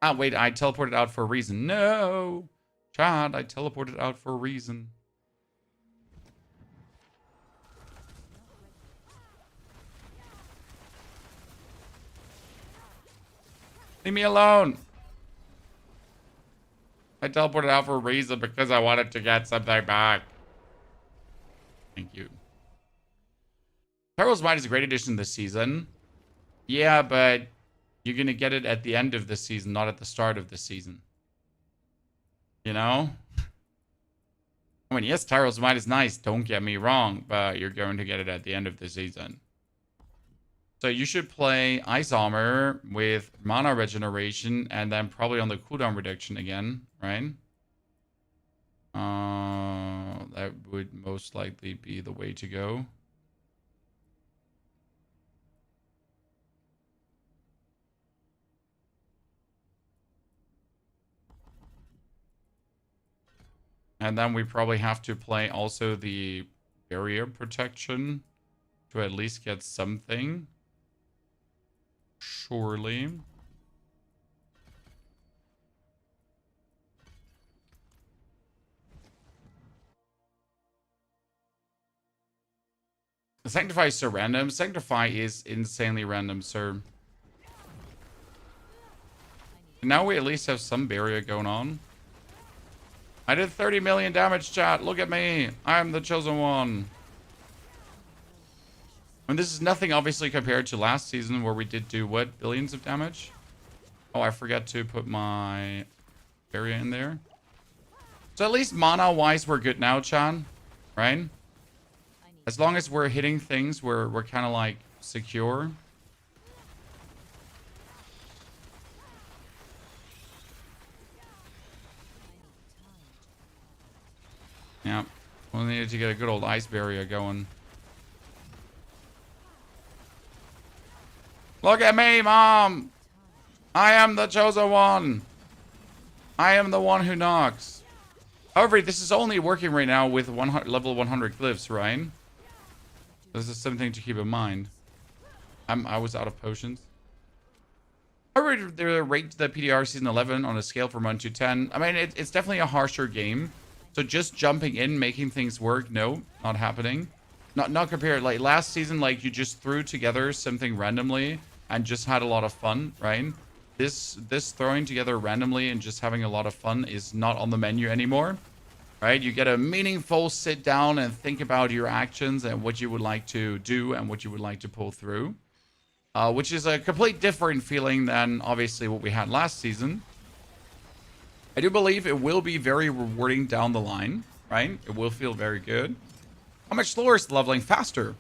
Ah, wait, I teleported out for a reason. No! Chad, I teleported out for a reason. Leave me alone! I teleported out for a reason because I wanted to get something back. Thank you. Peril's Might is a great addition this season. Yeah, but you're going to get it at the end of the season, not at the start of the season. You know? I mean, yes, Tyrell's Might is nice, don't get me wrong, but you're going to get it at the end of the season. So you should play Ice Armor with mana regeneration and then probably on the cooldown reduction again, right? That would most likely be the way to go. And then we probably have to play also the barrier protection to at least get something. Surely. Sanctify is so random. Sanctify is insanely random, sir. Now we at least have some barrier going on. I did 30 million damage, chat. Look at me. I'm the chosen one. And this is nothing, obviously, compared to last season where we did do, what, billions of damage? Oh, I forgot to put my barrier in there. So at least mana-wise, we're good now, Chan. Right? As long as we're hitting things, we're kind of, like, secure. Yeah. We'll need to get a good old ice barrier going. Look at me, Mom! I am the chosen one! I am the one who knocks. However, this is only working right now with level 100 glyphs, right? This is something to keep in mind. I was out of potions. I rated the PTR season 11 on a scale from 1 to 10. I mean, it's definitely a harsher game. So just jumping in, making things work, no, not happening. Not compared, like last season, like you just threw together something randomly and just had a lot of fun, right? This throwing together randomly and just having a lot of fun is not on the menu anymore, right? You get a meaningful sit down and think about your actions and what you would like to do and what you would like to pull through, which is a complete different feeling than obviously what we had last season. I do believe it will be very rewarding down the line, right? It will feel very good. How much slower is the leveling? Faster.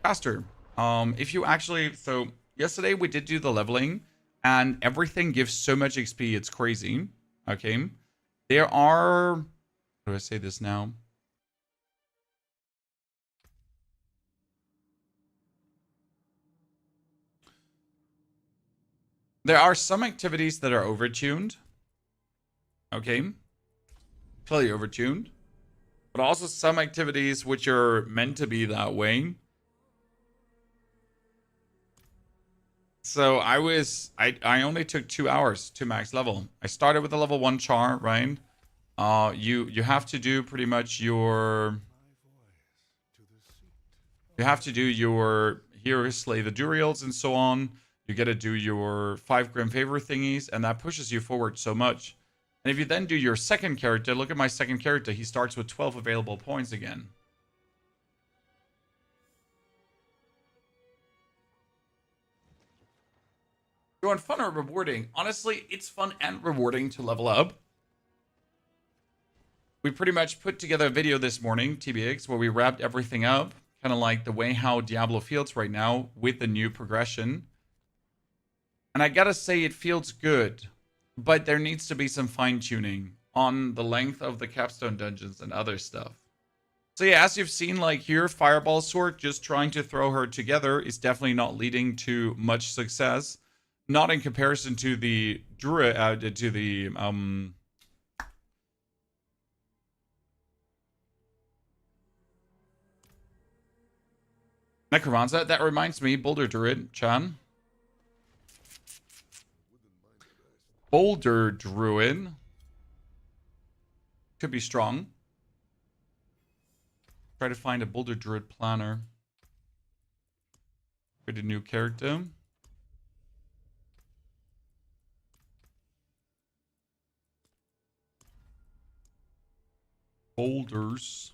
Faster. If you actually... So, yesterday we did do the leveling, and everything gives so much XP, it's crazy. Okay? There are... How do I say this now? There are some activities that are overtuned. Okay? Clearly overtuned. But also some activities which are meant to be that way. So I only took 2 hours to max level. I started with a level 1 char, right? You have to do pretty much your... You have to do your Hero Slay the Duriels and so on. You got to do your 5 Grim Favor thingies, and that pushes you forward so much. And if you then do your second character, look at my second character. He starts with 12 available points again. You want fun or rewarding? Honestly, it's fun and rewarding to level up. We pretty much put together a video this morning, TBX, where we wrapped everything up. Kind of like the way how Diablo feels right now with the new progression. And I gotta say, it feels good. But there needs to be some fine-tuning on the length of the Capstone Dungeons and other stuff. So yeah, as you've seen, like here, Fireball Sword, just trying to throw her together is definitely not leading to much success. Not in comparison to the Necromancer. That reminds me, Boulder Druid, Chan. Boulder Druid. Could be strong. Try to find a Boulder Druid planner. Create a new character. Boulders.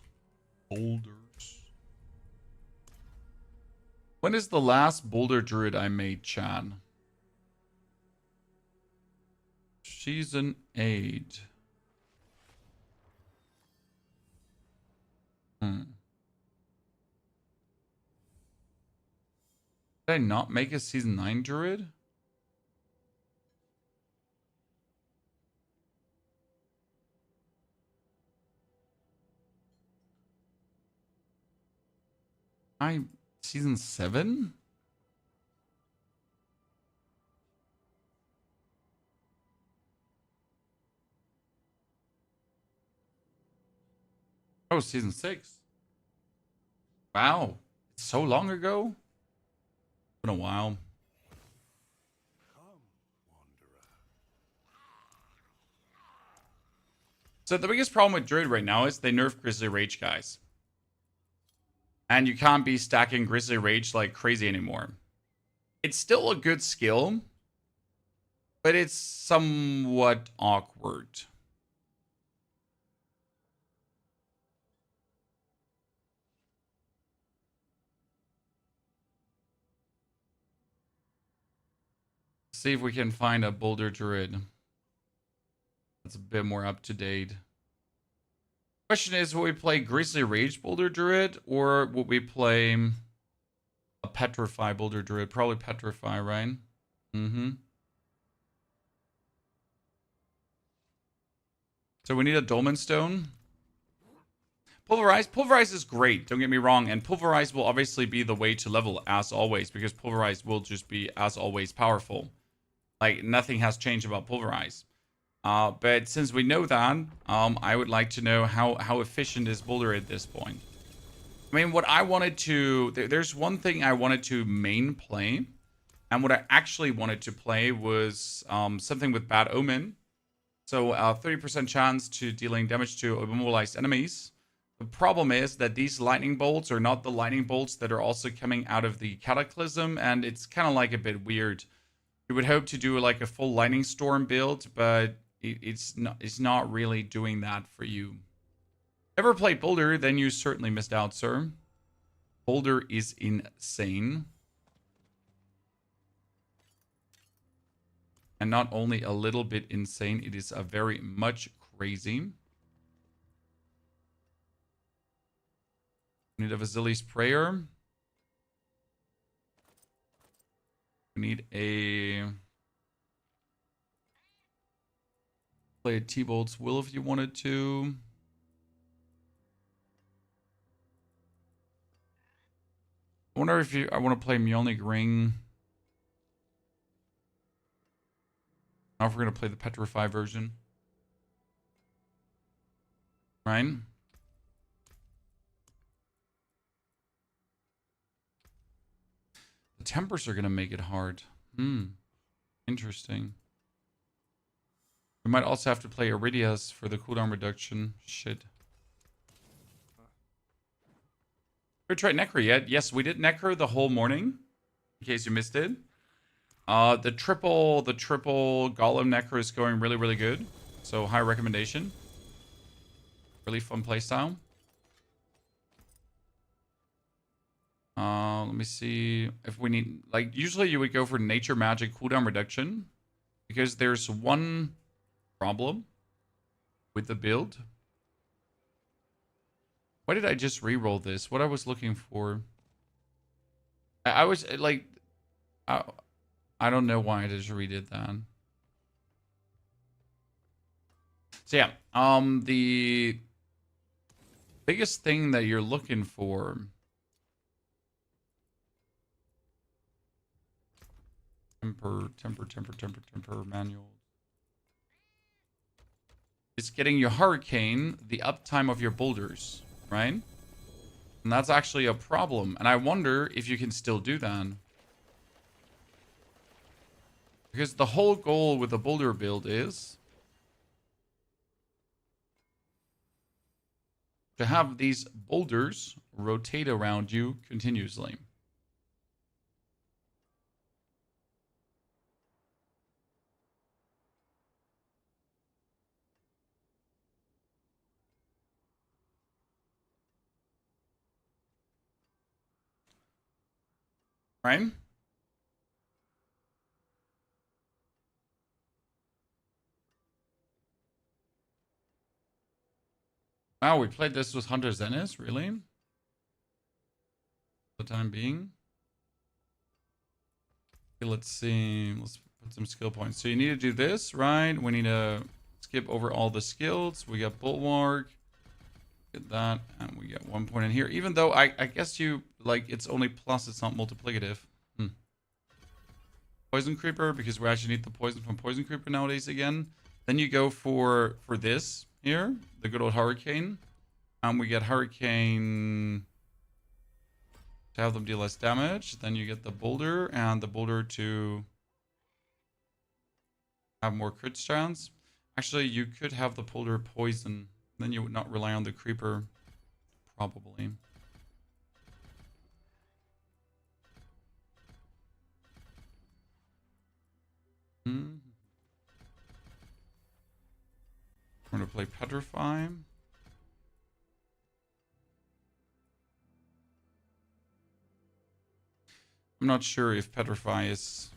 When is the last Boulder Druid I made, Chan? Season 8. Did I not make a Season 9 Druid? Season 7? Oh, Season 6. Wow. So long ago? Been a while. So the biggest problem with Druid right now is they nerf Grizzly Rage guys. And you can't be stacking Grizzly Rage like crazy anymore. It's still a good skill, but it's somewhat awkward. See if we can find a Boulder Druid that's a bit more up to date. Question is, will we play Grizzly Rage Boulder Druid or will we play a Petrify Boulder Druid? Probably Petrify, right? So we need a Dolmen Stone. Pulverize. Pulverize is great, don't get me wrong. And Pulverize will obviously be the way to level as always, because Pulverize will just be as always powerful. Like nothing has changed about Pulverize. But since we know that, I would like to know how efficient is Boulder at this point. I mean, what I wanted to... There's one thing I wanted to main play. And what I actually wanted to play was something with Bad Omen. So 30% chance to dealing damage to immobilized enemies. The problem is that these lightning bolts are not the lightning bolts that are also coming out of the Cataclysm. And it's kind of like a bit weird. You would hope to do like a full lightning storm build, but it's not really doing that for you. Ever played Boulder, then you certainly missed out, sir. Boulder is insane. And not only a little bit insane, it is a very much crazy. We need a Vasili's Prayer. We need a... Play a T-Bolt's Will if you wanted to. I wonder if I want to play Mjolnir Ring. Now if we're going to play the Petrify version. Right? The tempers are going to make it hard. Interesting. We might also have to play Iridias for the cooldown reduction. Shit. We tried Necro yet? Yes, we did Necro the whole morning. In case you missed it. The triple Golem Necro is going really, really good. So high recommendation. Really fun playstyle. Let me see if we need... Like, usually you would go for Nature Magic cooldown reduction. Because there's one problem with the build. Why did I just re-roll this? What I was looking for... I was, like... I don't know why I just redid that. So yeah, the biggest thing that you're looking for... Temper manual. It's getting your Hurricane, the uptime of your boulders, right? And that's actually a problem. And I wonder if you can still do that. Because the whole goal with the boulder build is to have these boulders rotate around you continuously. Right? Wow, we played this with Hunter Zenith, really? For the time being. Okay, let's see. Let's put some skill points. So you need to do this, right? We need to skip over all the skills. We got Bulwark. Get that. And we get 1 point in here. Even though I guess you, like, it's only plus, it's not multiplicative. Poison Creeper, because we actually need the poison from Poison Creeper nowadays again. Then you go for this here, the good old Hurricane. And we get Hurricane to have them deal less damage. Then you get the Boulder, and the Boulder to have more crit chance. Actually, you could have the Boulder poison. Then you would not rely on the Creeper, probably. I'm going to play Petrify. I'm not sure if Petrify is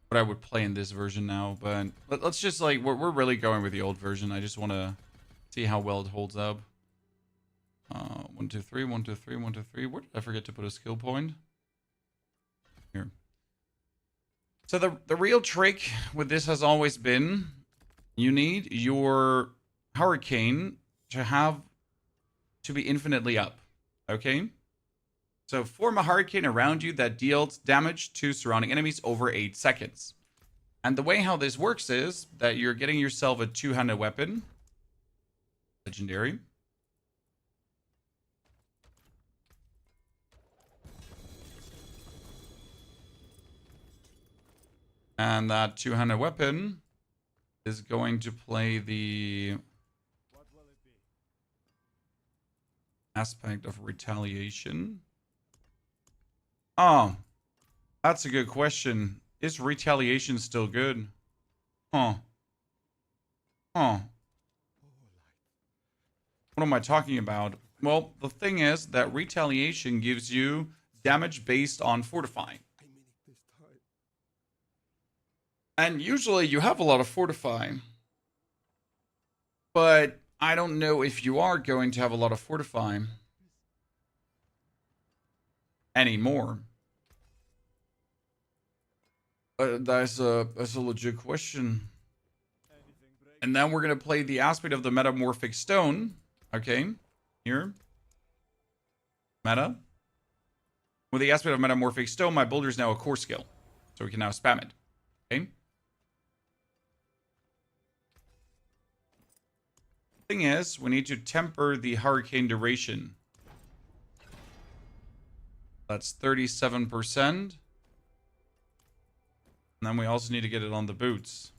what I would play in this version now, but let's just, like, we're really going with the old version. I just want to see how well it holds up. 1, 2, 3, 1, 2, 3, 1, 2, 3. Where did I forget to put a skill point? Here. So the real trick with this has always been you need your Hurricane to be infinitely up. Okay? So form a Hurricane around you that deals damage to surrounding enemies over 8 seconds. And the way how this works is that you're getting yourself a two-handed weapon. Legendary. And that two-handed weapon is going to play the aspect of retaliation. Oh, that's a good question. Is retaliation still good? Huh. Huh. What am I talking about? Well, the thing is that retaliation gives you damage based on fortifying. And usually you have a lot of fortifying. But I don't know if you are going to have a lot of fortifying anymore. That's a legit question. And then we're going to play the aspect of the metamorphic stone. Okay. Here. Meta. With the aspect of metamorphic stone, my boulder is now a core skill. So we can now spam it. Okay. Thing is, we need to temper the hurricane duration. That's 37%. And then we also need to get it on the boots.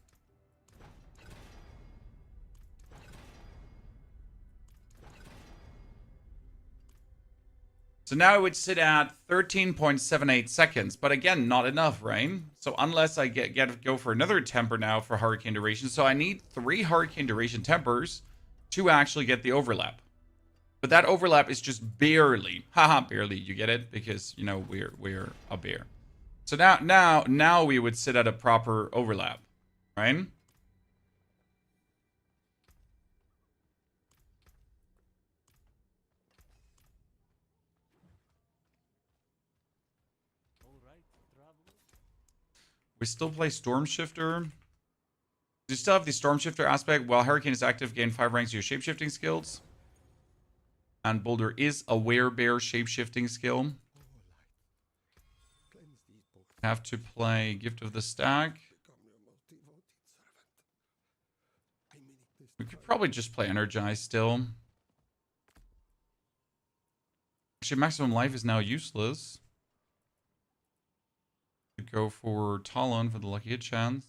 So now it would sit at 13.78 seconds, but again, not enough, right? So unless I go for another temper now for hurricane duration, so I need 3 hurricane duration tempers to actually get the overlap. But that overlap is just barely, barely. You get it? Because, you know, we're a bear. So now we would sit at a proper overlap, right? We still play Storm Shifter. You still have the Storm Shifter aspect. While Hurricane is active, gain 5 ranks to your shapeshifting skills. And Boulder is a werebear shapeshifting skill. Have to play Gift of the Stack. We could probably just play Energize still. Actually, maximum life is now useless. To go for Talon for the lucky hit chance.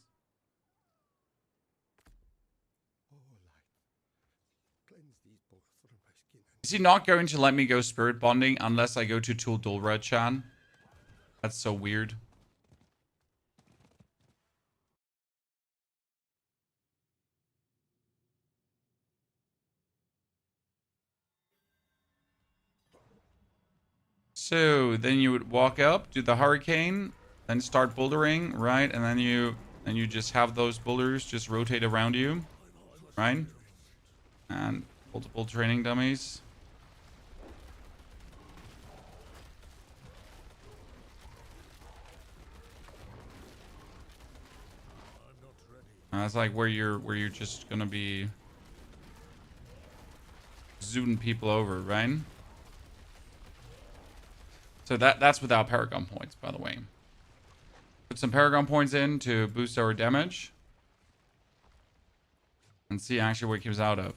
Is he not going to let me go spirit bonding unless I go to Tool Dulra Chan? That's so weird. So then you would walk up, do the hurricane, then start bouldering, right? And then you just have those boulders just rotate around you, right? And multiple training dummies. That's like where you're just gonna be zooting people over, right? So that's without Paragon points, by the way. Put some Paragon points in to boost our damage. And see actually what it comes out of.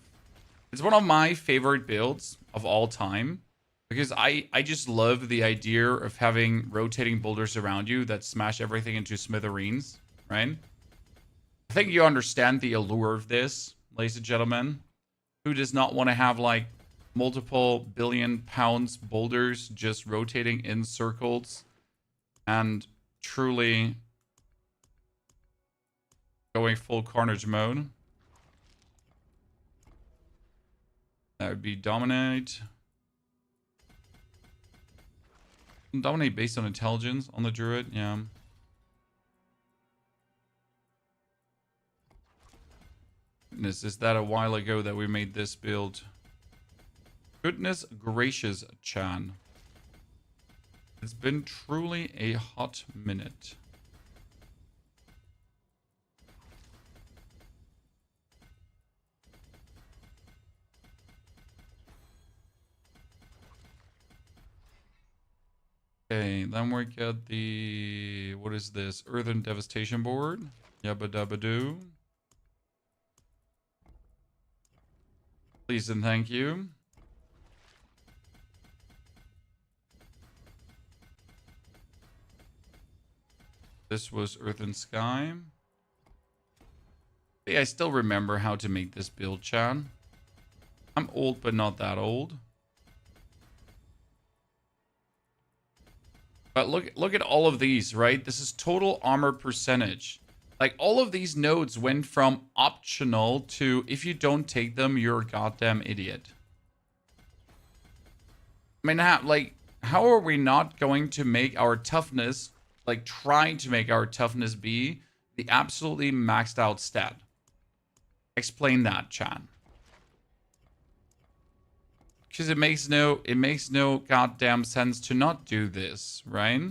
It's one of my favorite builds of all time. Because I just love the idea of having rotating boulders around you that smash everything into smithereens, right? I think you understand the allure of this, ladies and gentlemen. Who does not want to have like multiple billion pounds boulders just rotating in circles and truly going full carnage mode? That would be dominate. Dominate based on intelligence on the druid, yeah. Goodness, is that a while ago that we made this build? Goodness gracious, Chan. It's been truly a hot minute. Okay, then we get the... What is this? Earthen Devastation board. Yabba dabba doo. Please and thank you. This was Earth and Sky. Hey, I still remember how to make this build, Chan. I'm old, but not that old. But look at all of these, right? This is total armor percentage. Like, all of these nodes went from optional to, if you don't take them, you're a goddamn idiot. I mean, how are we not going to make our toughness, like, trying to make our toughness be the absolutely maxed out stat? Explain that, Chan. Because it makes no goddamn sense to not do this, right?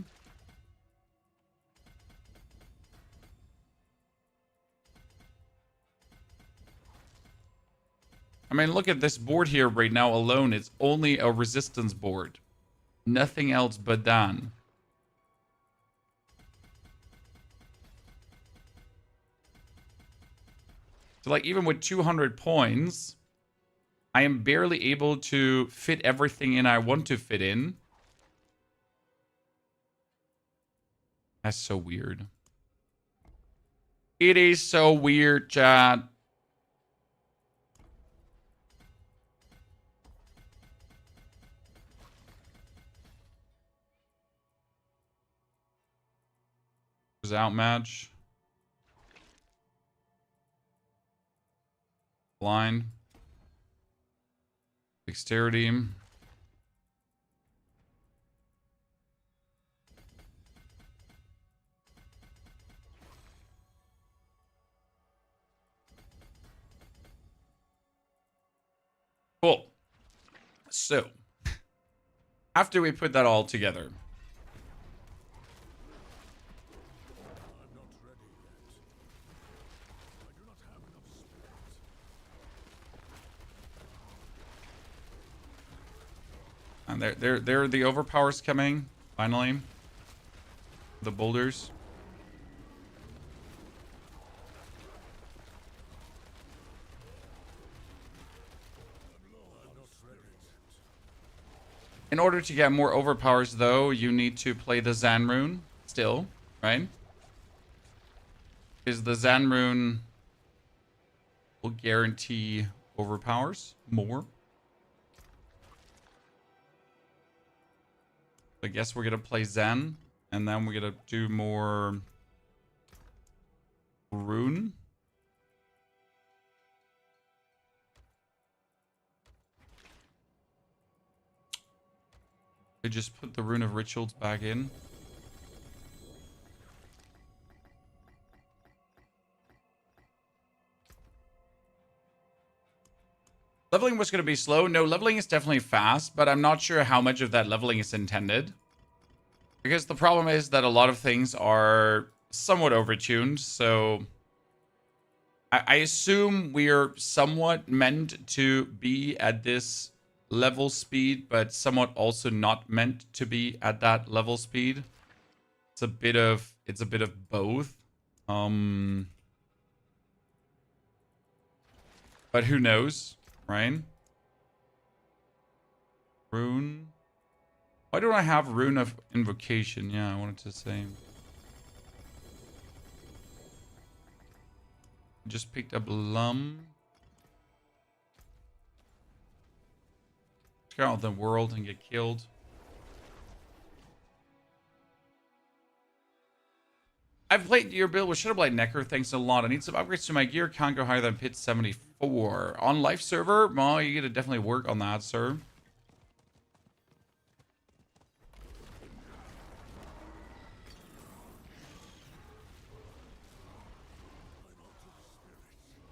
I mean, look at this board here right now alone. It's only a resistance board. Nothing else but that. So, like, even with 200 points, I am barely able to fit everything in I want to fit in. That's so weird. It is so weird, chat. Outmatch. Blind. Dexterity. Cool. So, after we put that all together, and there are the overpowers coming, finally. The boulders. In order to get more overpowers, though, you need to play the Zan rune still, right? Because the Zan rune will guarantee overpowers more. I guess we're gonna play Zen, and then we're gonna do more Rune. We just put the Rune of Rituals back in. Leveling was going to be slow. No, leveling is definitely fast, but I'm not sure how much of that leveling is intended. Because the problem is that a lot of things are somewhat overtuned, so I assume we're somewhat meant to be at this level speed, but somewhat also not meant to be at that level speed. It's a bit of both. But who knows, right? Rune. Why don't I have Rune of Invocation? Yeah, I wanted to say. Just picked up Lum. Get out of the world and get killed. I've played your build with Shadowblade Necker. Thanks a lot. I need some upgrades to my gear. Can't go higher than Pit 74. On life server? Well, you gotta definitely work on that, sir.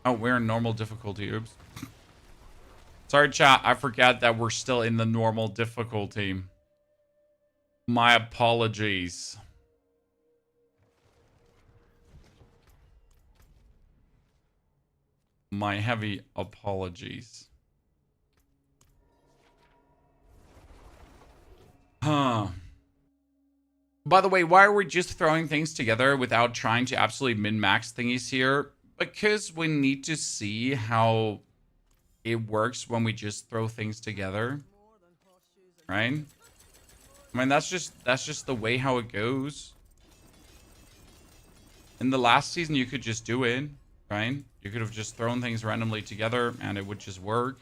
Oh, we're in normal difficulty. Oops. Sorry, chat. I forgot that we're still in the normal difficulty. My apologies. My heavy apologies. Huh. By the way, why are we just throwing things together without trying to absolutely min-max thingies here? Because we need to see how it works when we just throw things together. Right? I mean, that's just the way how it goes. In the last season, you could just do it, right? You could have just thrown things randomly together and it would just work.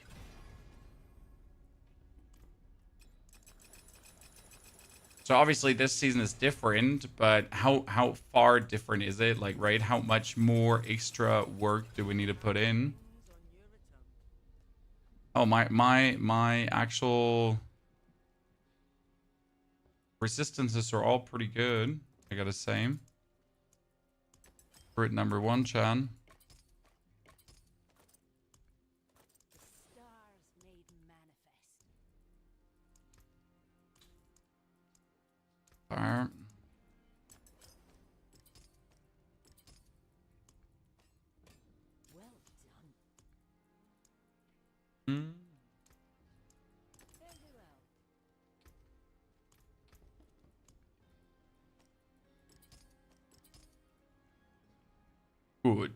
So obviously this season is different, but how far different is it? Like, right? How much more extra work do we need to put in? Oh, my actual resistances are all pretty good, I gotta say. Crit number 1, Chan. Fire. Hmm. Good.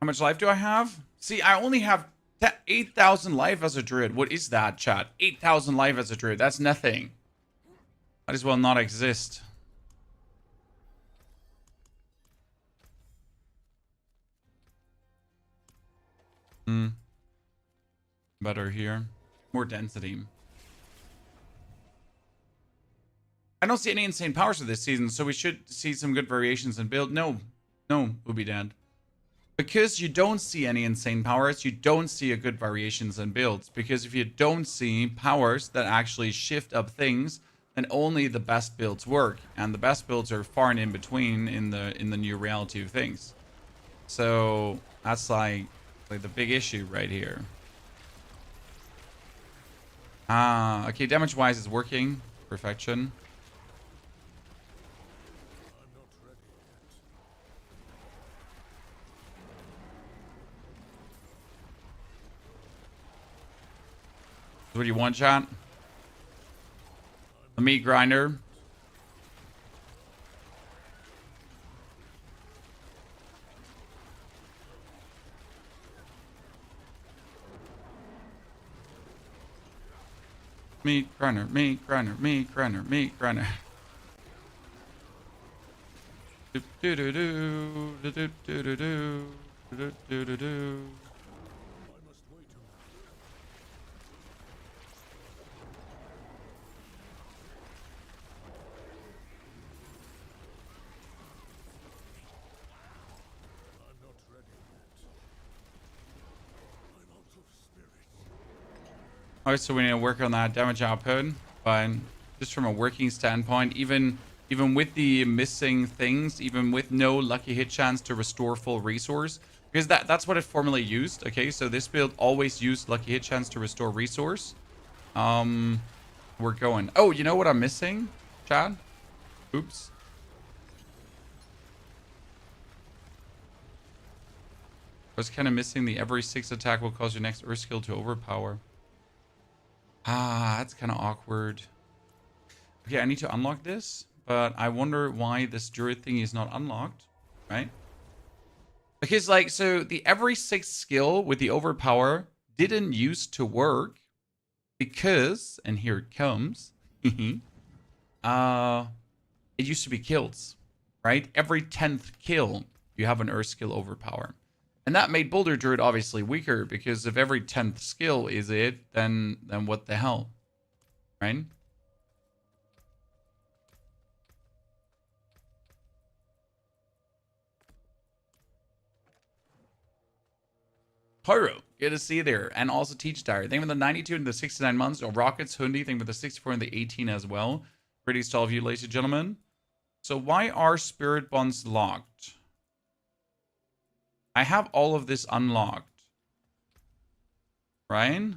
How much life do I have? See, I only have 8,000 life as a druid. What is that, chat? 8,000 life as a druid. That's nothing. Might as well not exist. Better here. More density. I don't see any insane powers for this season, so we should see some good variations in build. No, we'll be dead. Because you don't see any insane powers, you don't see a good variations in builds. Because if you don't see powers that actually shift up things, then only the best builds work. And the best builds are far and in between in the new reality of things. So that's like the big issue right here. Ah, okay, damage-wise it's working. Perfection. What do you want, chat? The meat grinder. Meat grinder, meat grinder, meat grinder, meat grinder. Do do do do do do do do do do do do. Alright, so we need to work on that damage output, but just from a working standpoint, even with the missing things, even with no lucky hit chance to restore full resource, because that's what it formerly used. Okay, so this build always used lucky hit chance to restore resource. We're going. Oh, you know what I'm missing, Chad? Oops. I was kind of missing the every 6 attack will cause your next Earth skill to overpower. Ah, that's kind of awkward. Okay, I need to unlock this, but I wonder why this druid thing is not unlocked, right? Because, like, so the every 6 skill with the overpower didn't used to work because, and here it comes, it used to be kills, right? Every 10th kill, you have an Earth skill overpower. And that made Boulder Druid obviously weaker, because if every 10th skill is it, then what the hell, right? Pyro, good to see you there. And also Teach Dire. Thank you for the 92 and the 69 months. Oh, Rockets, Hundi, thank you for the 64 and the 18 as well. Pretty to all of you, ladies and gentlemen. So why are Spirit Bonds locked? I have all of this unlocked. Right?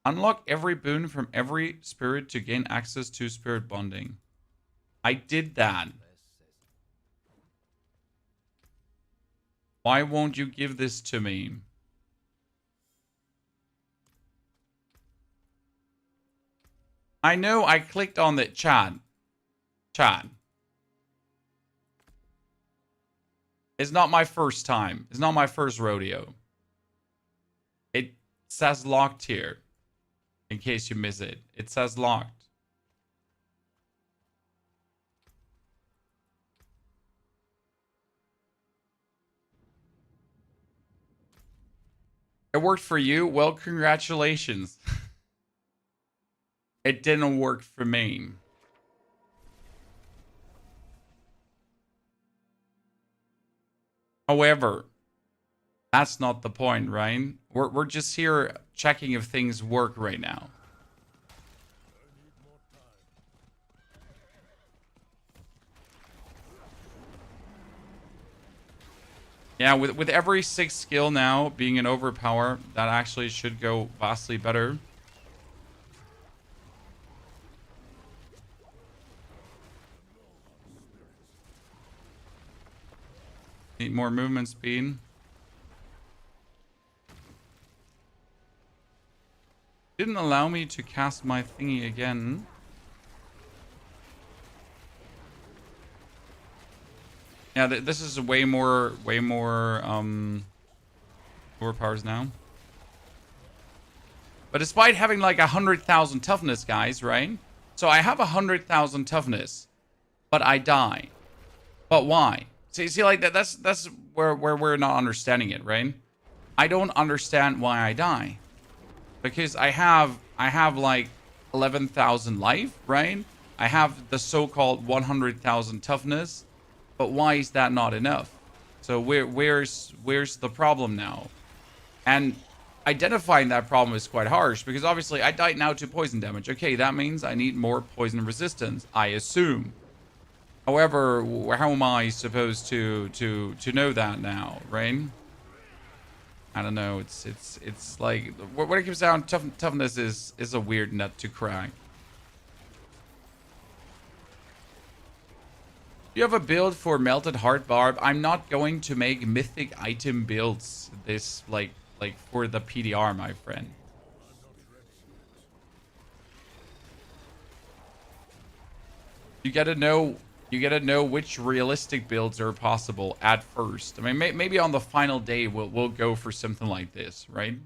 Unlock every boon from every spirit to gain access to spirit bonding. I did that. Why won't you give this to me? I know I clicked on the chat. Chat. It's not my first time. It's not my first rodeo. It says locked here. In case you miss it. It says locked. It worked for you? Well, congratulations. It didn't work for me. However, that's not the point, right? We're just here checking if things work right now. Yeah, with every 6 skill now being an overpower, that actually should go vastly better. Need more movement speed. Didn't allow me to cast my thingy again. Yeah, this is way more overpowers now. But despite having like 100,000 toughness, guys, right? So I have 100,000 toughness, but I die. But why? See, like that's where we're not understanding it, right? I don't understand why I die. Because I have like 11,000 life, right? I have the so-called 100,000 toughness, but why is that not enough? So where's the problem now? And identifying that problem is quite harsh, because obviously I died now to poison damage. Okay, that means I need more poison resistance, I assume. However, how am I supposed to know that now, right? I don't know. It's like when it comes down, toughness is a weird nut to crack. You have a build for Melted Heart Barb. I'm not going to make mythic item builds this like for the PTR, my friend. You gotta know which realistic builds are possible at first. I mean, maybe on the final day we'll go for something like this, right?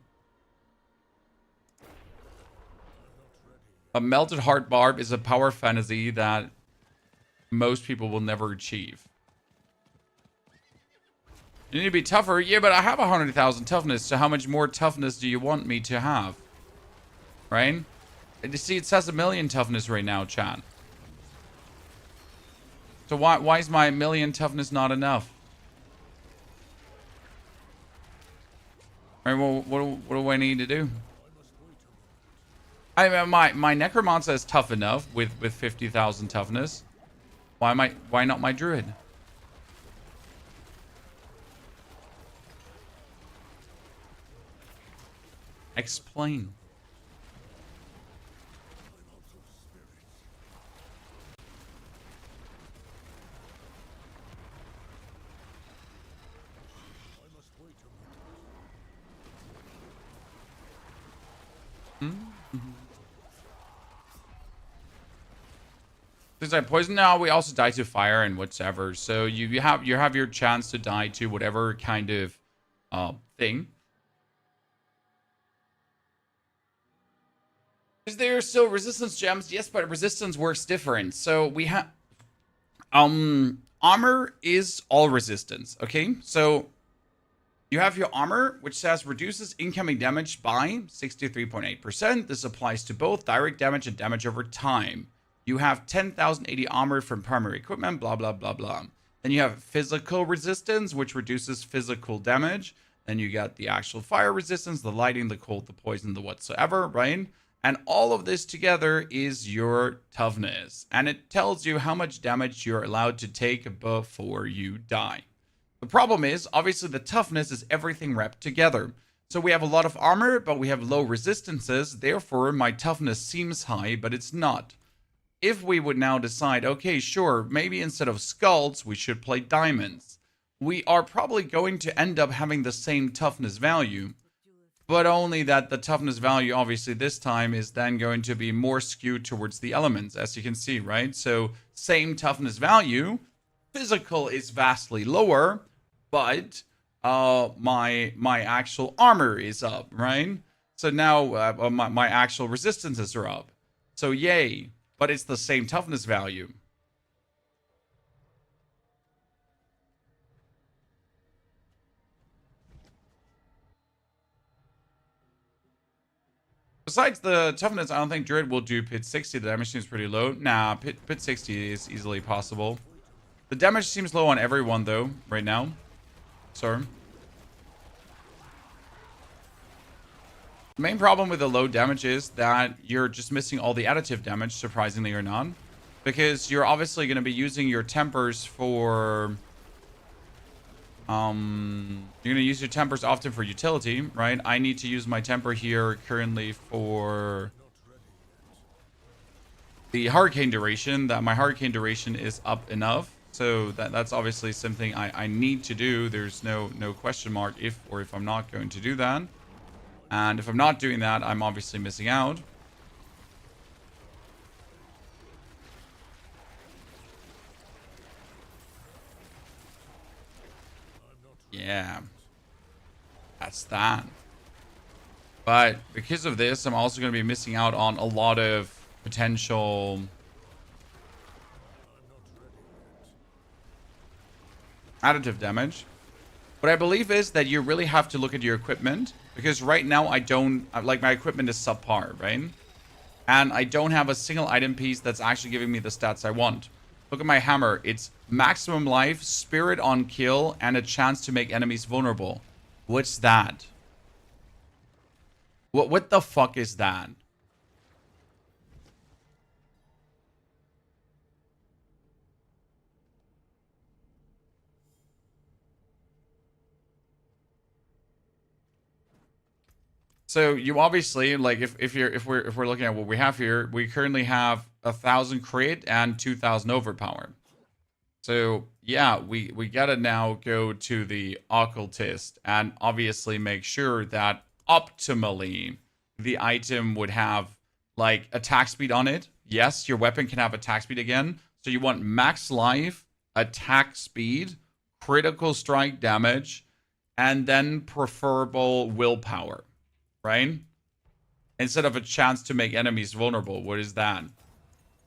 A melted heart barb is a power fantasy that most people will never achieve. You need to be tougher. Yeah, but I have 100,000 toughness. So how much more toughness do you want me to have? Right? You see, it says 1,000,000 toughness right now, chat. So why is my 1,000,000 toughness not enough? All right, well, what do I need to do? I mean, my necromancer is tough enough with 50,000 toughness. Why not my druid? Explain. Since I poison now, we also die to fire and whatever. So you have your chance to die to whatever kind of thing. Is there still resistance gems? Yes, but resistance works different. So we have armor is all resistance. Okay, so you have your armor, which says reduces incoming damage by 63.8%. This applies to both direct damage and damage over time. You have 10,080 armor from primary equipment, blah, blah, blah, blah. Then you have physical resistance, which reduces physical damage. Then you got the actual fire resistance, the lighting, the cold, the poison, the whatsoever, right? And all of this together is your toughness. And it tells you how much damage you're allowed to take before you die. The problem is, obviously, the toughness is everything wrapped together. So we have a lot of armor, but we have low resistances. Therefore, my toughness seems high, but it's not. If we would now decide, okay, sure, maybe instead of skulls, we should play diamonds, we are probably going to end up having the same toughness value, but only that the toughness value, obviously, this time is then going to be more skewed towards the elements, as you can see, right? So same toughness value, physical is vastly lower, but my actual armor is up, right? So now my actual resistances are up. So yay. But it's the same toughness value. Besides the toughness, I don't think Druid will do Pit 60. The damage seems pretty low. Nah, Pit 60 is easily possible. The damage seems low on everyone, though, right now. So the main problem with the low damage is that you're just missing all the additive damage, surprisingly or not. Because you're obviously going to be using your tempers for... You're going to use your tempers often for utility, right? I need to use my temper here currently for the hurricane duration. That my hurricane duration is up enough. So that's obviously something I need to do. There's no question mark if I'm not going to do that. And if I'm not doing that, I'm obviously missing out. Yeah. That's that. But because of this, I'm also going to be missing out on a lot of potential additive damage. What I believe is that you really have to look at your equipment. Because right now I don't, like, my equipment is subpar, right? And I don't have a single item piece that's actually giving me the stats I want. Look at my hammer. It's maximum life, spirit on kill, and a chance to make enemies vulnerable. What's that? What the fuck is that? So you obviously, like, if we're looking at what we have here, we currently have 1,000 crit and 2,000 overpower. So yeah, we gotta now go to the occultist and obviously make sure that optimally the item would have like attack speed on it. Yes, your weapon can have attack speed again. So you want max life, attack speed, critical strike damage, and then preferable willpower. Right? instead of a chance to make enemies vulnerable. What is that?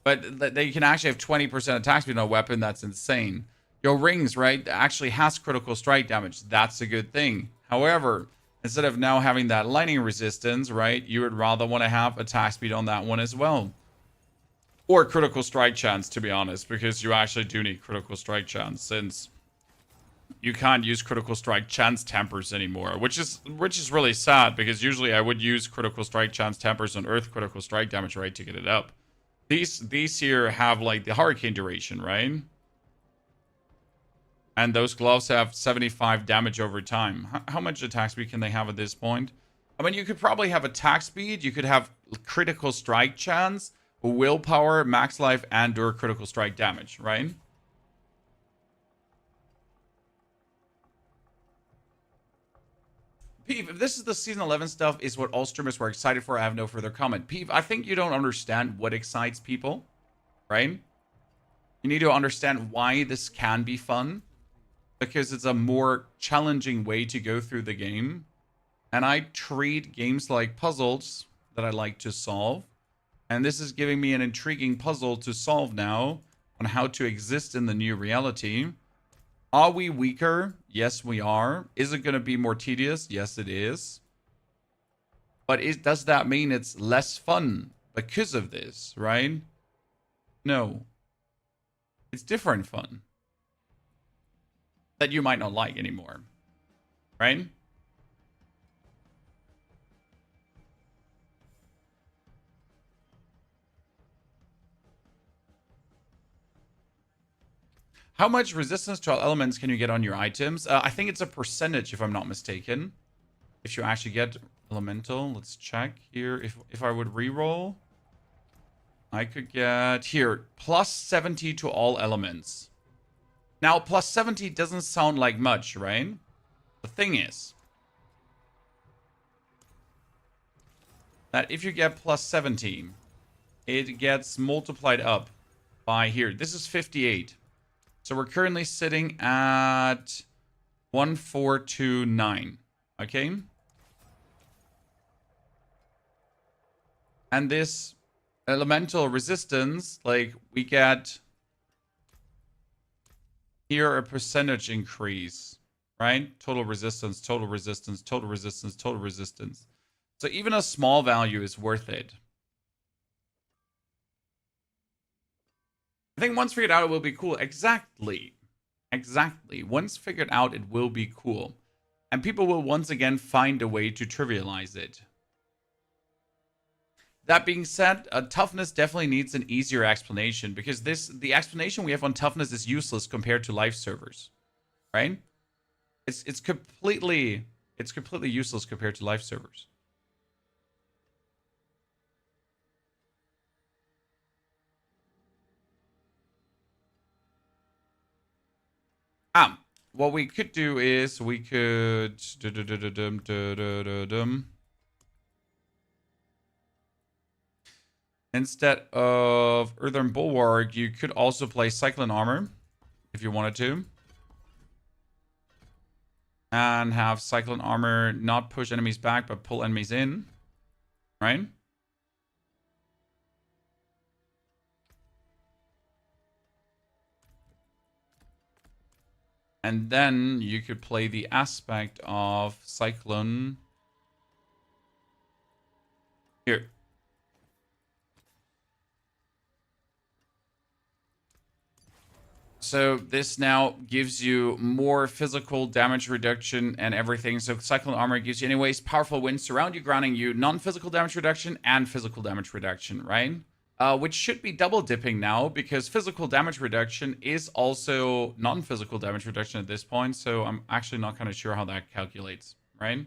But they can actually have 20% attack speed on a weapon. That's insane. Your rings, right, actually has critical strike damage. That's a good thing. However, instead of now having that lightning resistance, right, you would rather want to have attack speed on that one as well. Or critical strike chance, to be honest, because you actually do need critical strike chance, since you can't use critical strike chance tempers anymore, which is really sad, because usually I would use critical strike chance tempers on earth critical strike damage, right, to get it up. These here have like the hurricane duration, right? And those gloves have 75 damage over time. How much attack speed can they have at this point? I mean, you could probably have attack speed. You could have critical strike chance, willpower, max life, and or critical strike damage, right? Peeve, if this is the season 11 stuff is what all streamers were excited for, I have no further comment. Peeve, I think you don't understand what excites people, right? You need to understand why this can be fun, because it's a more challenging way to go through the game. And I treat games like puzzles that I like to solve. And this is giving me an intriguing puzzle to solve now on how to exist in the new reality. Are we weaker? Yes, we are. Is it going to be more tedious? Yes, it is. But does that mean it's less fun because of this, right? No. It's different fun that you might not like anymore, right? How much resistance to all elements can you get on your items? I think it's a percentage, if I'm not mistaken. If you actually get elemental, let's check here. If I would reroll, I could get here plus 70 to all elements. Now, plus 70 doesn't sound like much, right? The thing is that if you get plus 70, it gets multiplied up by here. This is 58. So we're currently sitting at 1429. Okay. And this elemental resistance, like we get here a percentage increase, right? Total resistance, total resistance, total resistance, total resistance. So even a small value is worth it. I think once figured out, it will be cool. Exactly. Exactly. Once figured out, it will be cool. And people will once again find a way to trivialize it. That being said, toughness definitely needs an easier explanation, because the explanation we have on toughness is useless compared to live servers, right? It's completely useless compared to live servers. What we could do is we could instead of Earthen Bulwark, you could also play Cyclone Armor if you wanted to. And have Cyclone Armor not push enemies back, but pull enemies in. Right? And then you could play the aspect of Cyclone. Here. So this now gives you more physical damage reduction and everything. So Cyclone Armor gives you anyways powerful winds surround you, grounding you, non-physical damage reduction and physical damage reduction, right? Which should be double dipping now, because physical damage reduction is also non-physical damage reduction at this point. So I'm actually not kind of sure how that calculates, right?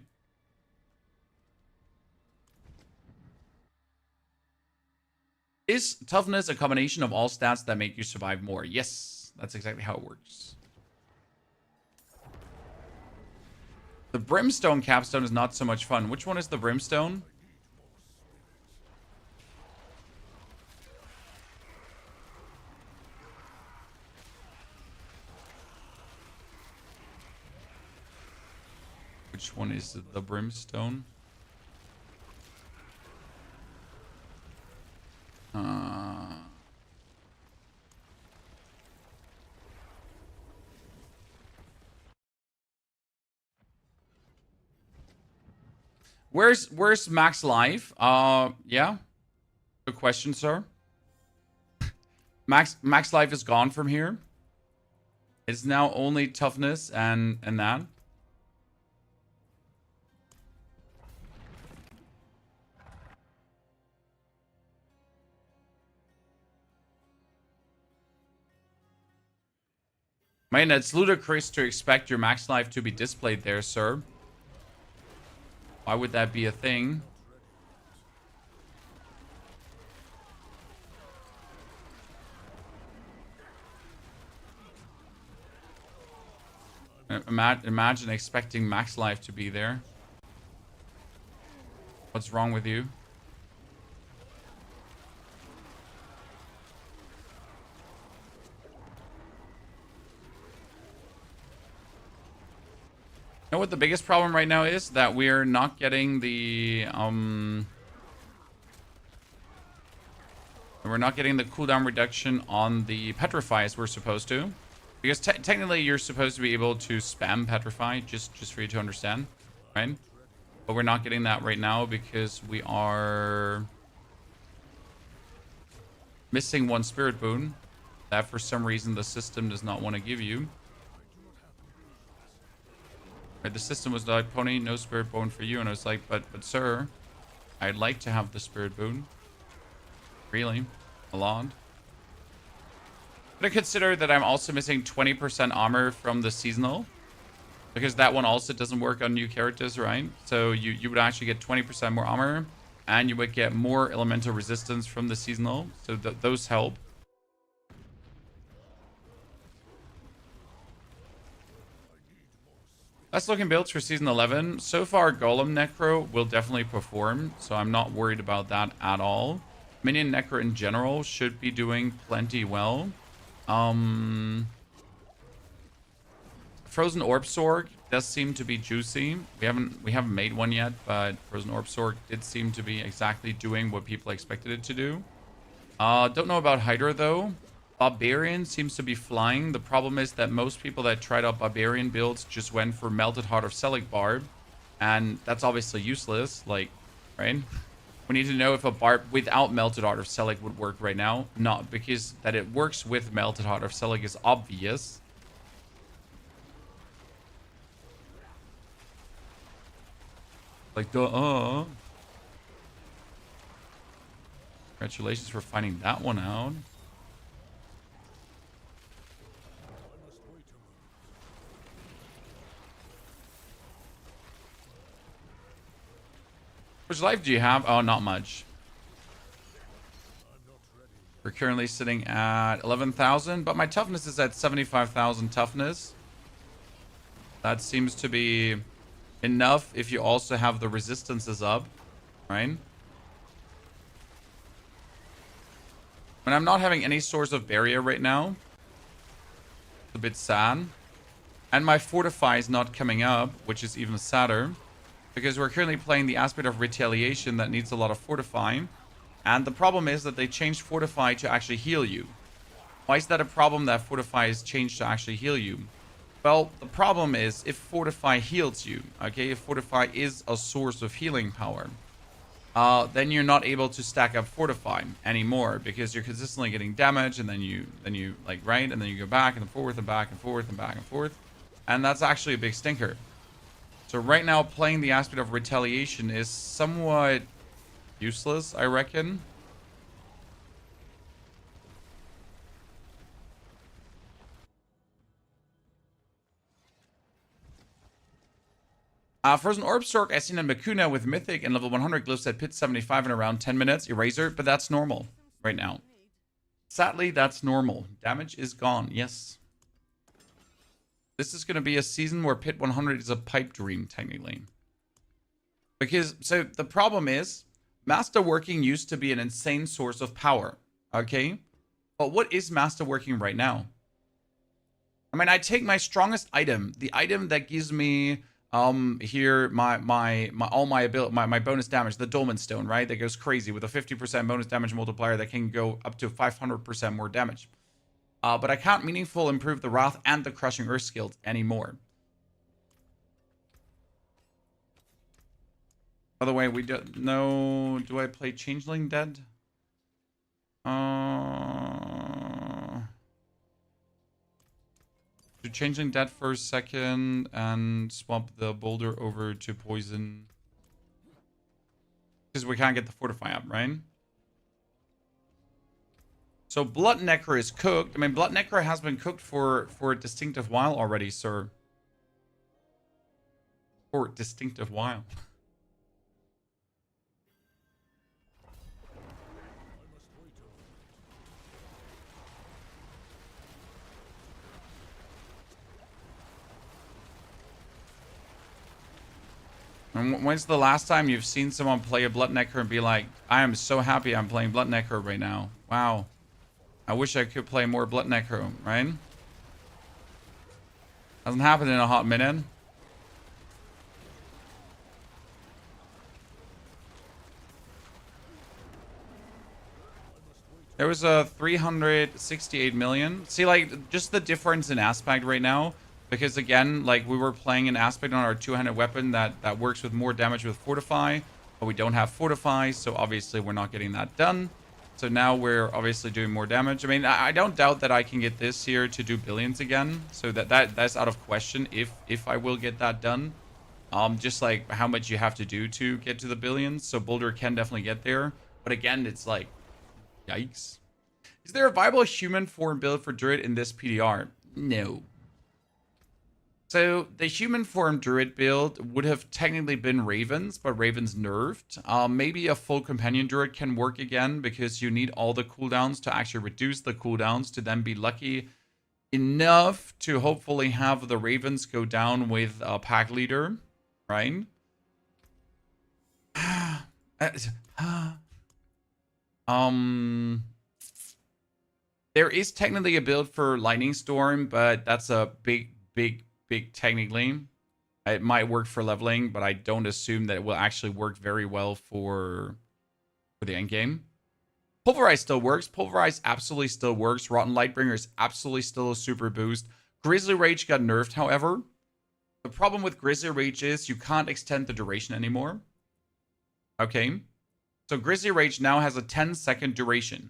Is toughness a combination of all stats that make you survive more? Yes, that's exactly how it works. The Brimstone Capstone is not so much fun. Which one is the Brimstone? Which one is the Brimstone? Where's max life? Yeah. Good question, sir. Max life is gone from here. It's now only toughness and that. Man, it's ludicrous to expect your max life to be displayed there, sir. Why would that be a thing? Imagine expecting max life to be there. What's wrong with you? You know what the biggest problem right now is? That we're not getting the we're not getting the cooldown reduction on the petrify as we're supposed to. Because technically you're supposed to be able to spam petrify, just for you to understand, right? But we're not getting that right now because we are missing one spirit boon that for some reason the system does not want to give you. Right, the system was like, Pony, no spirit boon for you. And I was like, but sir, I'd like to have the spirit boon. Really? A lot. But I consider that I'm also missing 20% armor from the seasonal. Because that one also doesn't work on new characters, right? So you would actually get 20% more armor. And you would get more elemental resistance from the seasonal. So those help. Best looking builds for season 11. So far, Golem Necro will definitely perform. So I'm not worried about that at all. Minion Necro in general should be doing plenty well. Frozen Orb Sorg does seem to be juicy. We haven't made one yet, but Frozen Orb Sorg did seem to be exactly doing what people expected it to do. Don't know about Hydra though. Barbarian seems to be flying. The problem is that most people that tried out Barbarian builds just went for Melted Heart of Selig Barb. And that's obviously useless, like, right? We need to know if a Barb without Melted Heart of Selig would work right now. Not because that it works with Melted Heart of Selig is obvious. Like, duh. Congratulations for finding that one out. How much life do you have? Oh, not much. We're currently sitting at 11,000, but my toughness is at 75,000 toughness. That seems to be enough if you also have the resistances up, right? When I'm not having any source of barrier right now, it's a bit sad. And my fortify is not coming up, which is even sadder. Because we're currently playing the aspect of retaliation that needs a lot of fortifying. And the problem is that they changed fortify to actually heal you. Why is that a problem that fortify is changed to actually heal you? Well, the problem is if fortify heals you, okay, if fortify is a source of healing power, then you're not able to stack up fortify anymore because you're consistently getting damage and then you like, right, and then you go back and forth and back and forth and back and forth, and that's actually a big stinker. So right now playing the aspect of retaliation is somewhat useless, I reckon. Frozen Orb Stork, I seen a Makuna with Mythic and level 100 glyphs at Pit 75 in around 10 minutes. Eraser, but that's normal right now. Sadly, that's normal. Damage is gone, yes. This is going to be a season where Pit 100 is a pipe dream, technically. Because, so the problem is, Masterworking used to be an insane source of power, okay? But what is Masterworking right now? I mean, I take my strongest item, the item that gives me here my bonus damage, the Dolmen Stone, right? That goes crazy with a 50% bonus damage multiplier that can go up to 500% more damage. But I can't meaningfully improve the Wrath and the Crushing Earth skills anymore. By the way, we don't know. Do I play Changeling Dead? Do Changeling Dead for a second and swap the boulder over to poison. Because we can't get the fortify up, right? So Blood Necro is cooked. I mean, Blood Necro has been cooked for a distinctive while already, sir. For distinctive while. And when's the last time you've seen someone play a Blood Necro and be like, I am so happy I'm playing Blood Necro right now. Wow. I wish I could play more Blood Necro, right? Hasn't happened in a hot minute. There was a 368 million. See, like, just the difference in aspect right now. Because, again, like, we were playing an aspect on our two-handed weapon that works with more damage with Fortify. But we don't have Fortify, so obviously we're not getting that done. So now we're obviously doing more damage. I mean, I don't doubt that I can get this here to do billions again. So that's out of question if I will get that done. Just like how much you have to do to get to the billions. So Boulder can definitely get there. But again, it's like, yikes. Is there a viable human form build for Druid in this PTR? No. So the human form Druid build would have technically been Ravens, but Ravens nerfed. Maybe a full companion Druid can work again because you need all the cooldowns to actually reduce the cooldowns to then be lucky enough to hopefully have the Ravens go down with a pack leader, right? There is technically a build for Lightning Storm, but that's a big technically. It might work for leveling, but I don't assume that it will actually work very well for the end game. Pulverize still works. Pulverize absolutely still works. Rotten Lightbringer is absolutely still a super boost. Grizzly Rage got nerfed, however. The problem with Grizzly Rage is you can't extend the duration anymore. Okay. So Grizzly Rage now has a 10-second duration.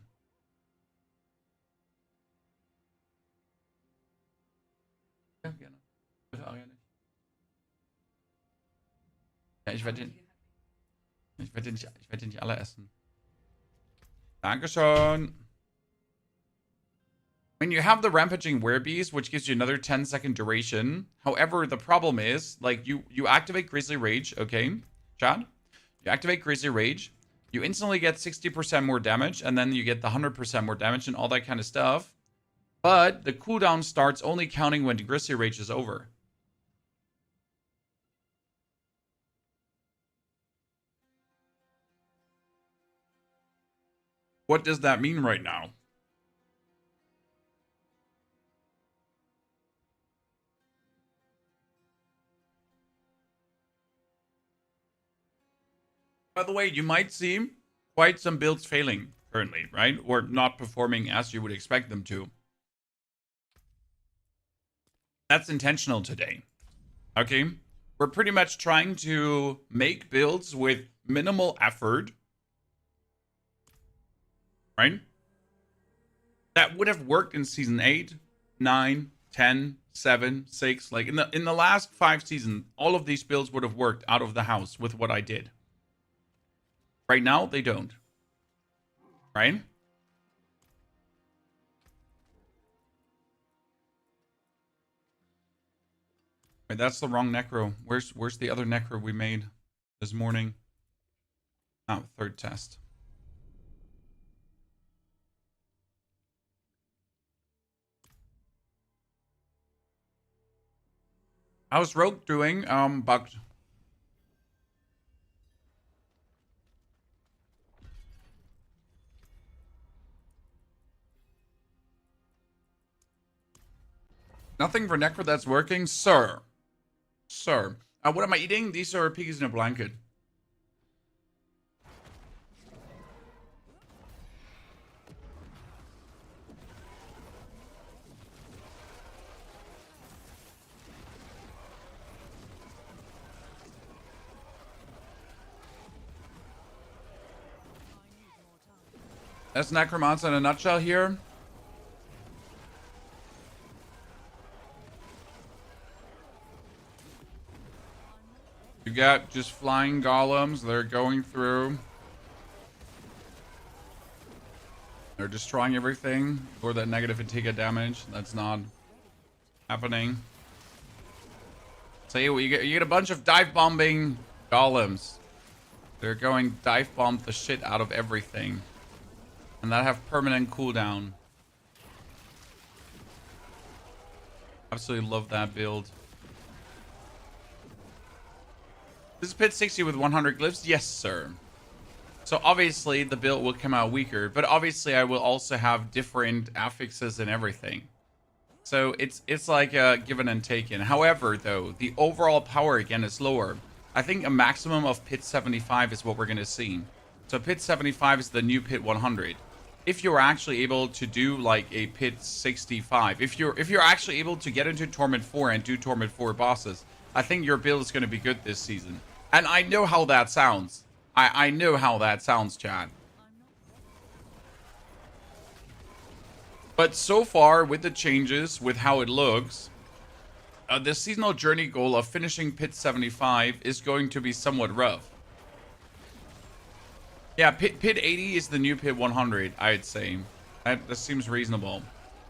Ja, ich werde den nicht alle essen. Dankeschön. When you have the Rampaging Werebeast, which gives you another 10-second duration. However, the problem is, like, you activate Grizzly Rage, okay, Chad? You activate Grizzly Rage. You instantly get 60% more damage, and then you get the 100% more damage and all that kind of stuff. But the cooldown starts only counting when Grizzly Rage is over. What does that mean right now? By the way, you might see quite some builds failing currently, right? Or not performing as you would expect them to. That's intentional today. Okay? We're pretty much trying to make builds with minimal effort. Right? That would have worked in season 8, 9, 10, 7, 6. Like in the last 5 seasons, all of these builds would have worked out of the house with what I did. Right now, they don't. Right? Wait, that's the wrong necro. Where's the other necro we made this morning? Oh, third test. How's Rogue doing? Bugged. Nothing for Necro that's working? Sir. Sir. What am I eating? These are piggies in a blanket. That's Necromancer in a nutshell here. You got just flying golems. They're going through. They're destroying everything. Or that negative fatigue damage. That's not happening. So you get a bunch of dive bombing golems. They're going dive bomb the shit out of everything. And that have permanent cooldown. Absolutely love that build. This is pit 60 with 100 glyphs? Yes, sir. So obviously the build will come out weaker, but obviously I will also have different affixes and everything. So it's like a given and taken. However, though, the overall power again is lower. I think a maximum of pit 75 is what we're going to see. So pit 75 is the new pit 100. If you're actually able to do like a pit 65, if you're actually able to get into Torment 4 and do Torment 4 bosses, I think your build is going to be good this season. And I know how that sounds. I know how that sounds, chat. But so far, with the changes, with how it looks, the seasonal journey goal of finishing pit 75 is going to be somewhat rough. Yeah, pit 80 is the new pit 100, I'd say. That seems reasonable.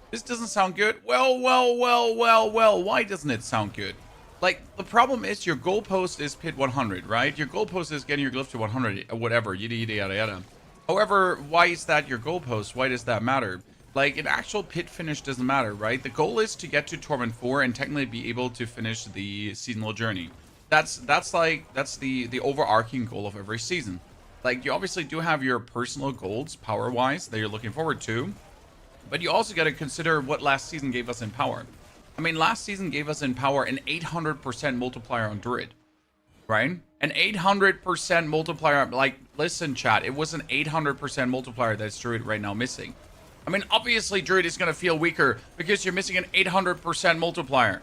This doesn't sound good. Well. Why doesn't it sound good? Like, the problem is your goalpost is pit 100, right? Your goalpost is getting your glyph to 100, whatever, yada. However, why is that your goalpost? Why does that matter? Like, an actual pit finish doesn't matter, right? The goal is to get to Torment 4 and technically be able to finish the seasonal journey. That's the overarching goal of every season. Like, you obviously do have your personal goals, power-wise, that you're looking forward to. But you also got to consider what last season gave us in power. I mean, last season gave us in power an 800% multiplier on Druid, right? An 800% multiplier. Like, listen, chat, it was an 800% multiplier that's Druid right now missing. I mean, obviously, Druid is going to feel weaker because you're missing an 800% multiplier.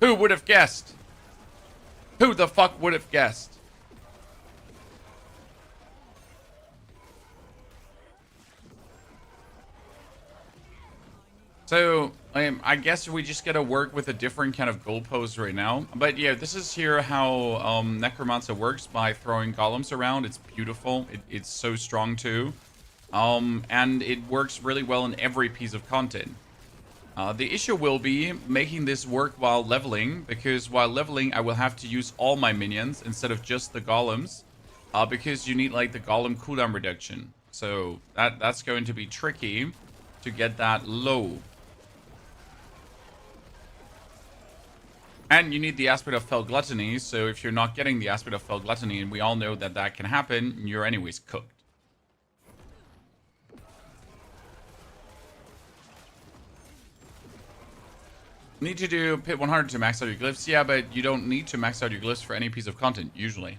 Who would have guessed? Who the fuck would have guessed? So, I guess we just gotta work with a different kind of goalpost right now. But yeah, this is here how Necromancer works by throwing golems around. It's beautiful. It's so strong too. And it works really well in every piece of content. The issue will be making this work while leveling, because while leveling I will have to use all my minions instead of just the golems, because you need like the golem cooldown reduction. So that's going to be tricky to get that low. And you need the aspect of fell gluttony, so if you're not getting the aspect of fell gluttony, and we all know that that can happen, you're anyways cooked. Need to do pit 100 to max out your glyphs? Yeah, but you don't need to max out your glyphs for any piece of content, usually.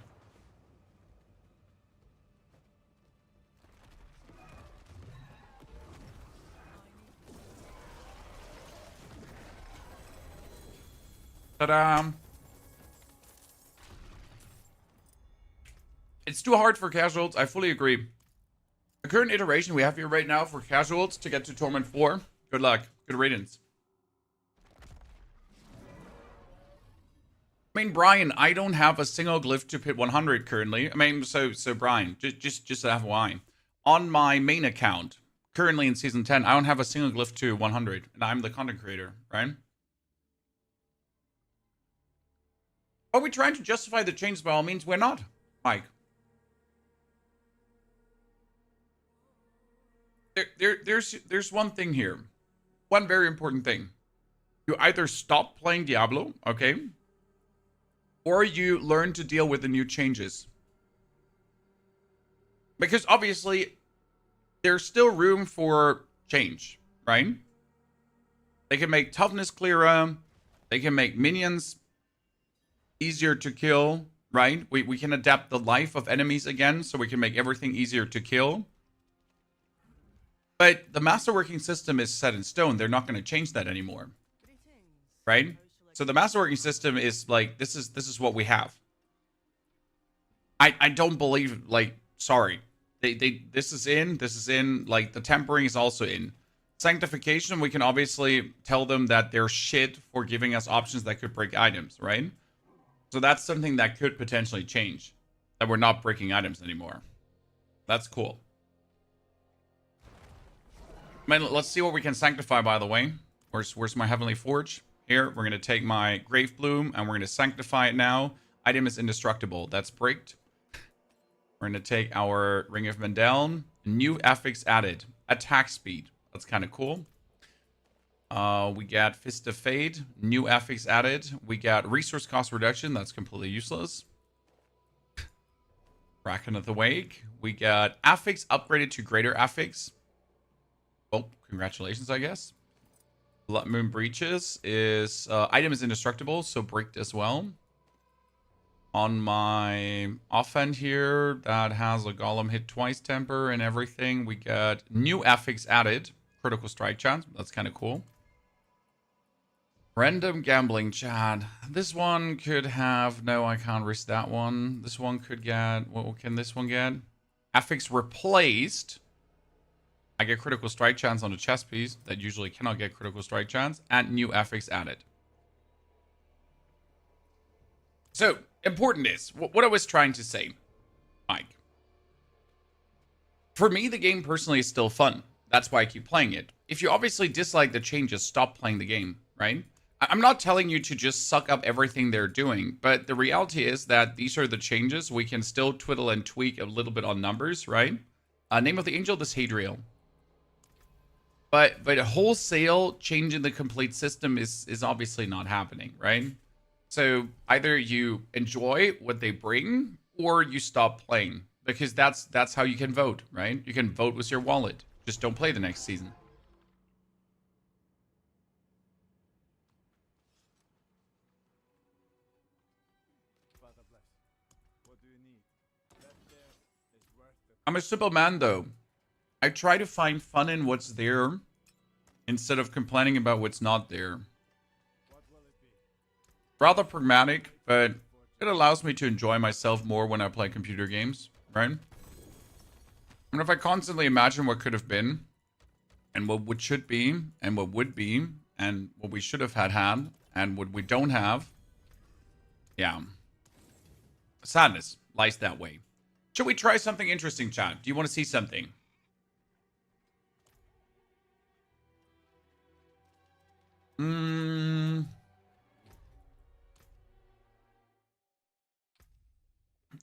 Ta-da! It's too hard for casuals. I fully agree. The current iteration we have here right now for casuals to get to Torment 4. Good luck. Good riddance. I mean, Brian, I don't have a single glyph to pit 100 currently. I mean, so Brian, just FYI. On my main account, currently in Season 10, I don't have a single glyph to 100. And I'm the content creator, right? Are we trying to justify the change? By all means, we're not, Mike. There's one thing here. One very important thing. You either stop playing Diablo, okay? Or you learn to deal with the new changes. Because obviously, there's still room for change, right? They can make toughness clearer. They can make minions easier to kill, right? We can adapt the life of enemies again, so we can make everything easier to kill. But the Masterworking system is set in stone. They're not going to change that anymore, right? So the Masterworking system is like, this is what we have. I don't believe, like, sorry. This is in, like the tempering is also in. Sanctification, we can obviously tell them that they're shit for giving us options that could break items, right? So that's something that could potentially change. That we're not breaking items anymore. That's cool. Man, let's see what we can sanctify, by the way. Where's my Heavenly Forge? Here, we're going to take my Grave Bloom, and we're going to sanctify it now. Item is indestructible. That's bricked. We're going to take our Ring of Mendel. New affix added. Attack speed. That's kind of cool. We got Fist of Fate. New affix added. We got resource cost reduction. That's completely useless. Kraken of the Wake. We got affix upgraded to greater affix. Well, congratulations, I guess. Blood Moon Breaches is... item is indestructible, so bricked as well. On my offhand here, that has a golem hit twice temper and everything. We got new affix added. Critical strike chance. That's kind of cool. Random gambling chat. This one could have... No, I can't risk that one. This one could get... What can this one get? Affix replaced. I get critical strike chance on the chess piece that usually cannot get critical strike chance, and new affix added. So, important is what I was trying to say, Mike. For me, the game personally is still fun. That's why I keep playing it. If you obviously dislike the changes, stop playing the game, right? I'm not telling you to just suck up everything they're doing, but the reality is that these are the changes. We can still twiddle and tweak a little bit on numbers, right? Name of the Angel, this Hadriel. But wholesale changing the complete system is obviously not happening, right? So either you enjoy what they bring or you stop playing, because that's how you can vote, right? You can vote with your wallet. Just don't play the next season. I'm a simple man, though. I try to find fun in what's there instead of complaining about what's not there. Rather pragmatic, but it allows me to enjoy myself more when I play computer games, right? And if I constantly imagine what could have been, and what should be, and what would be, and what we should have had, and what we don't have, yeah. Sadness lies that way. Should we try something interesting, chat? Do you want to see something?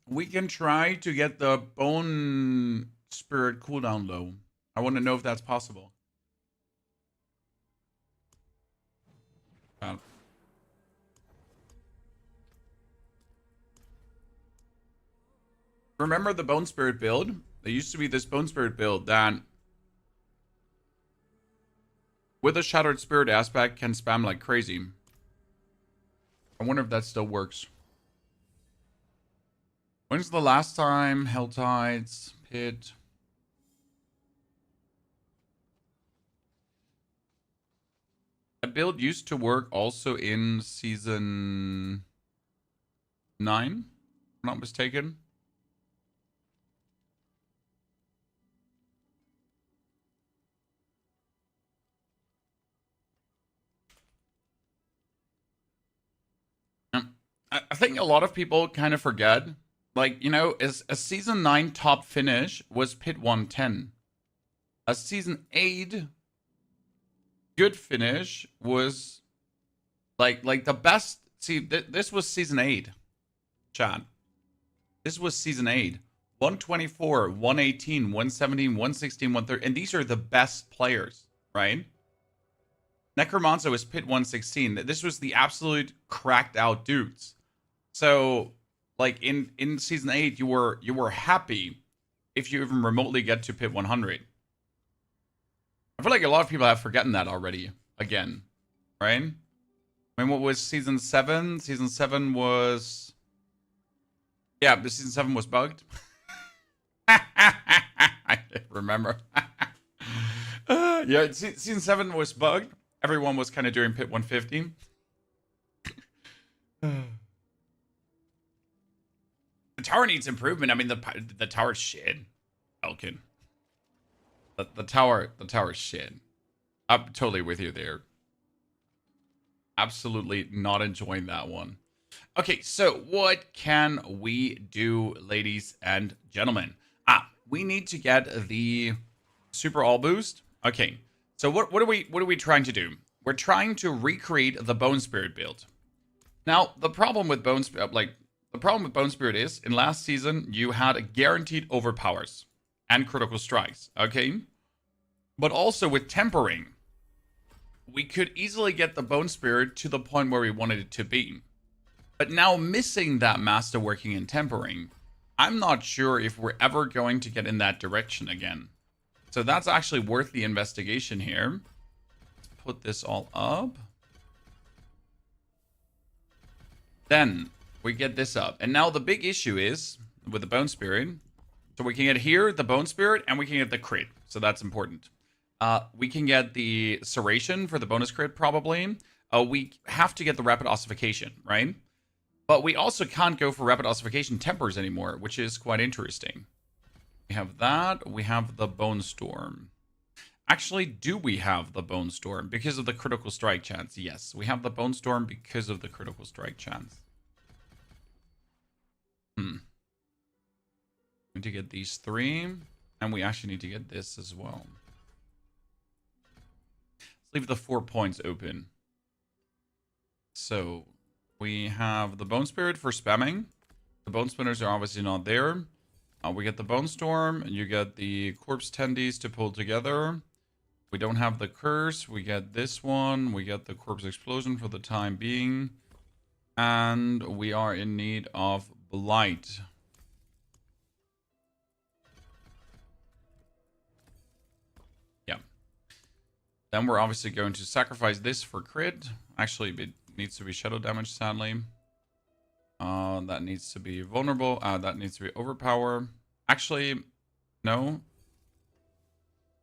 We can try to get the bone spirit cooldown low. I want to know if that's possible. Remember the bone spirit build? There used to be this bone spirit build that, with a shattered spirit aspect, can spam like crazy. I wonder if that still works. When's the last time? Helltides, Pit. That build used to work also in season 9, if I'm not mistaken. I think a lot of people kind of forget, like, you know, as a season 9 top finish was Pit 110. A season 8 good finish was like the best. See, this was season 8, chat. This was season 8. 124, 118, 117, 116, 130, and these are the best players, right? Necromancer was Pit 116. This was the absolute cracked out dudes. So, like in season 8, you were happy if you even remotely get to Pit 100. I feel like a lot of people have forgotten that already. Again, right? I mean, what was season 7? Season 7 was... Yeah, the season 7 was bugged. I remember. Yeah, season 7 was bugged. Everyone was kind of doing Pit 150. The tower needs improvement. I mean, the tower's shit. Elkin. The tower is shit. I'm totally with you there. Absolutely not enjoying that one. Okay, so what can we do, ladies and gentlemen? We need to get the super all boost. Okay, so what are we trying to do? We're trying to recreate the Bone Spirit build. Now, the problem with Bone Spirit is in last season you had guaranteed overpowers and critical strikes. Okay, but also with tempering, we could easily get the Bone Spirit to the point where we wanted it to be. But now missing that Masterworking and tempering, I'm not sure if we're ever going to get in that direction again. So that's actually worth the investigation here. Let's put this all up. Then we get this up. And now the big issue is with the Bone Spirit. So we can get here the Bone Spirit and we can get the crit. So that's important. We can get the Serration for the bonus crit probably. We have to get the Rapid Ossification, right? But we also can't go for Rapid Ossification Tempers anymore, which is quite interesting. We have that. We have the Bone Storm. Actually, do we have the Bone Storm because of the critical strike chance? Yes, we have the Bone Storm because of the critical strike chance. We need to get these 3, and we actually need to get this as well. Let's leave the 4 points open. So we have the Bone Spirit for spamming. The Bone Spinners are obviously not there. We get the Bone Storm, and you get the Corpse Tendies to pull together. We don't have the Curse. We get this one. We get the Corpse Explosion for the time being. And we are in need of Blight. Yeah. Then we're obviously going to sacrifice this for crit. Actually, it needs to be shadow damage, sadly. That needs to be vulnerable. That needs to be overpower. Actually, no.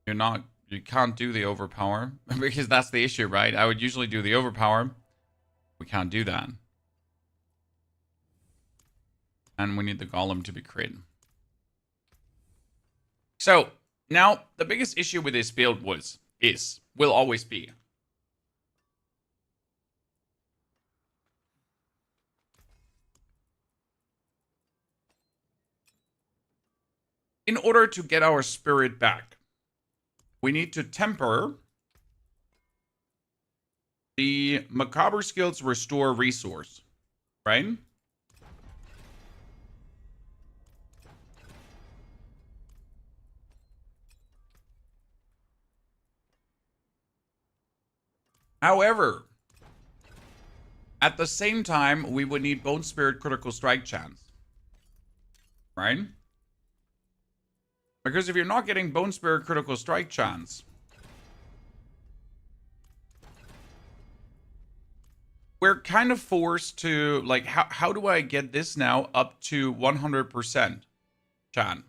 You can't do the overpower because that's the issue, right? I would usually do the overpower. We can't do that. And we need the golem to be crit. So now the biggest issue with this build will always be in order to get our spirit back, we need to temper the Macabre skills restore resource, right? However, at the same time, we would need Bone Spirit critical strike chance, right? Because if you're not getting Bone Spirit critical strike chance, we're kind of forced to, like, how do I get this now up to 100%, Chan?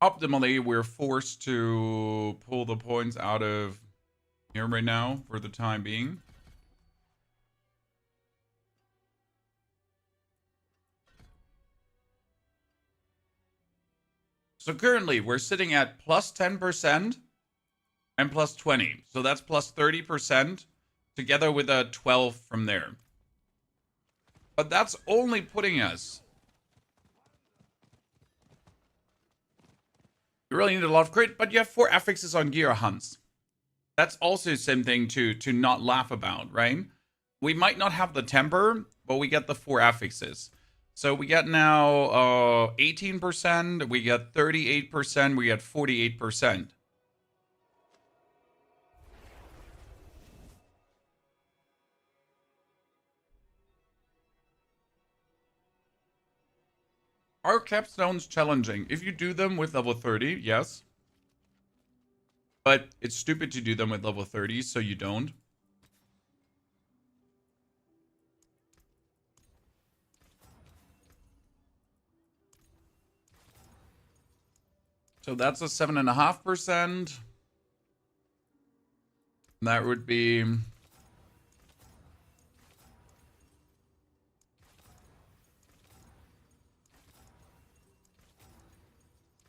Optimally, we're forced to pull the points out of here right now for the time being. So currently, we're sitting at plus 10% and plus 20. So that's plus 30% together with a 12 from there. But that's only putting us... You really need a lot of crit, but you have 4 affixes on Gear Hunts. That's also something to not laugh about, right? We might not have the temper, but we get the 4 affixes. So we get now 18%, we get 38%, we get 48%. Are capstones challenging? If you do them with level 30, yes. But it's stupid to do them with level 30, so you don't. So that's a 7.5%. That would be... I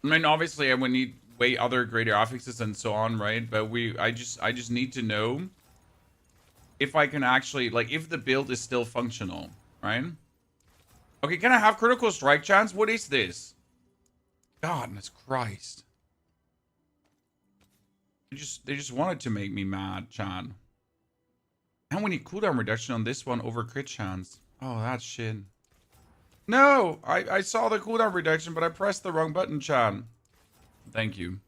mean, obviously, I would need way other greater affixes and so on, right? But I just need to know if I can actually, like, if the build is still functional, right? Okay, can I have critical strike chance? What is this? Godness Christ. They just wanted to make me mad, chat. And we need cooldown reduction on this one over crit chance. Oh, that shit. No, I saw the cooldown reduction, but I pressed the wrong button, chat. Thank you.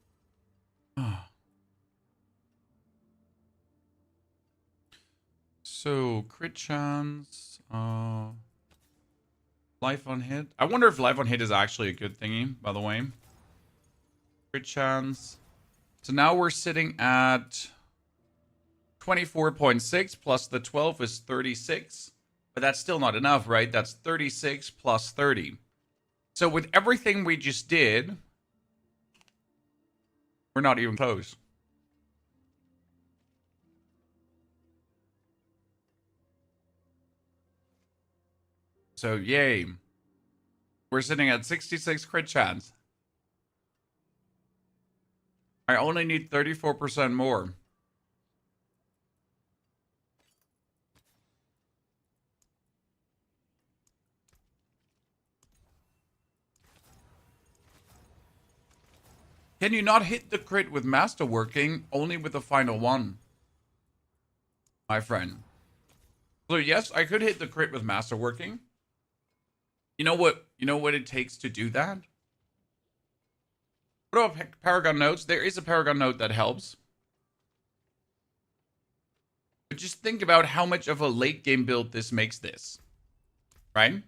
So, crit chance. Life on hit. I wonder if life on hit is actually a good thingy, by the way. Crit chance. So now we're sitting at 24.6 plus the 12 is 36. But that's still not enough, right? That's 36 plus 30. So with everything we just did, we're not even close. So yay. We're sitting at 66 crit chance. I only need 34% more. Can you not hit the crit with Masterworking, only with the final one? My friend. So yes, I could hit the crit with Masterworking. You know what it takes to do that? What about Paragon notes? There is a Paragon note that helps. But just think about how much of a late game build this makes this. Right?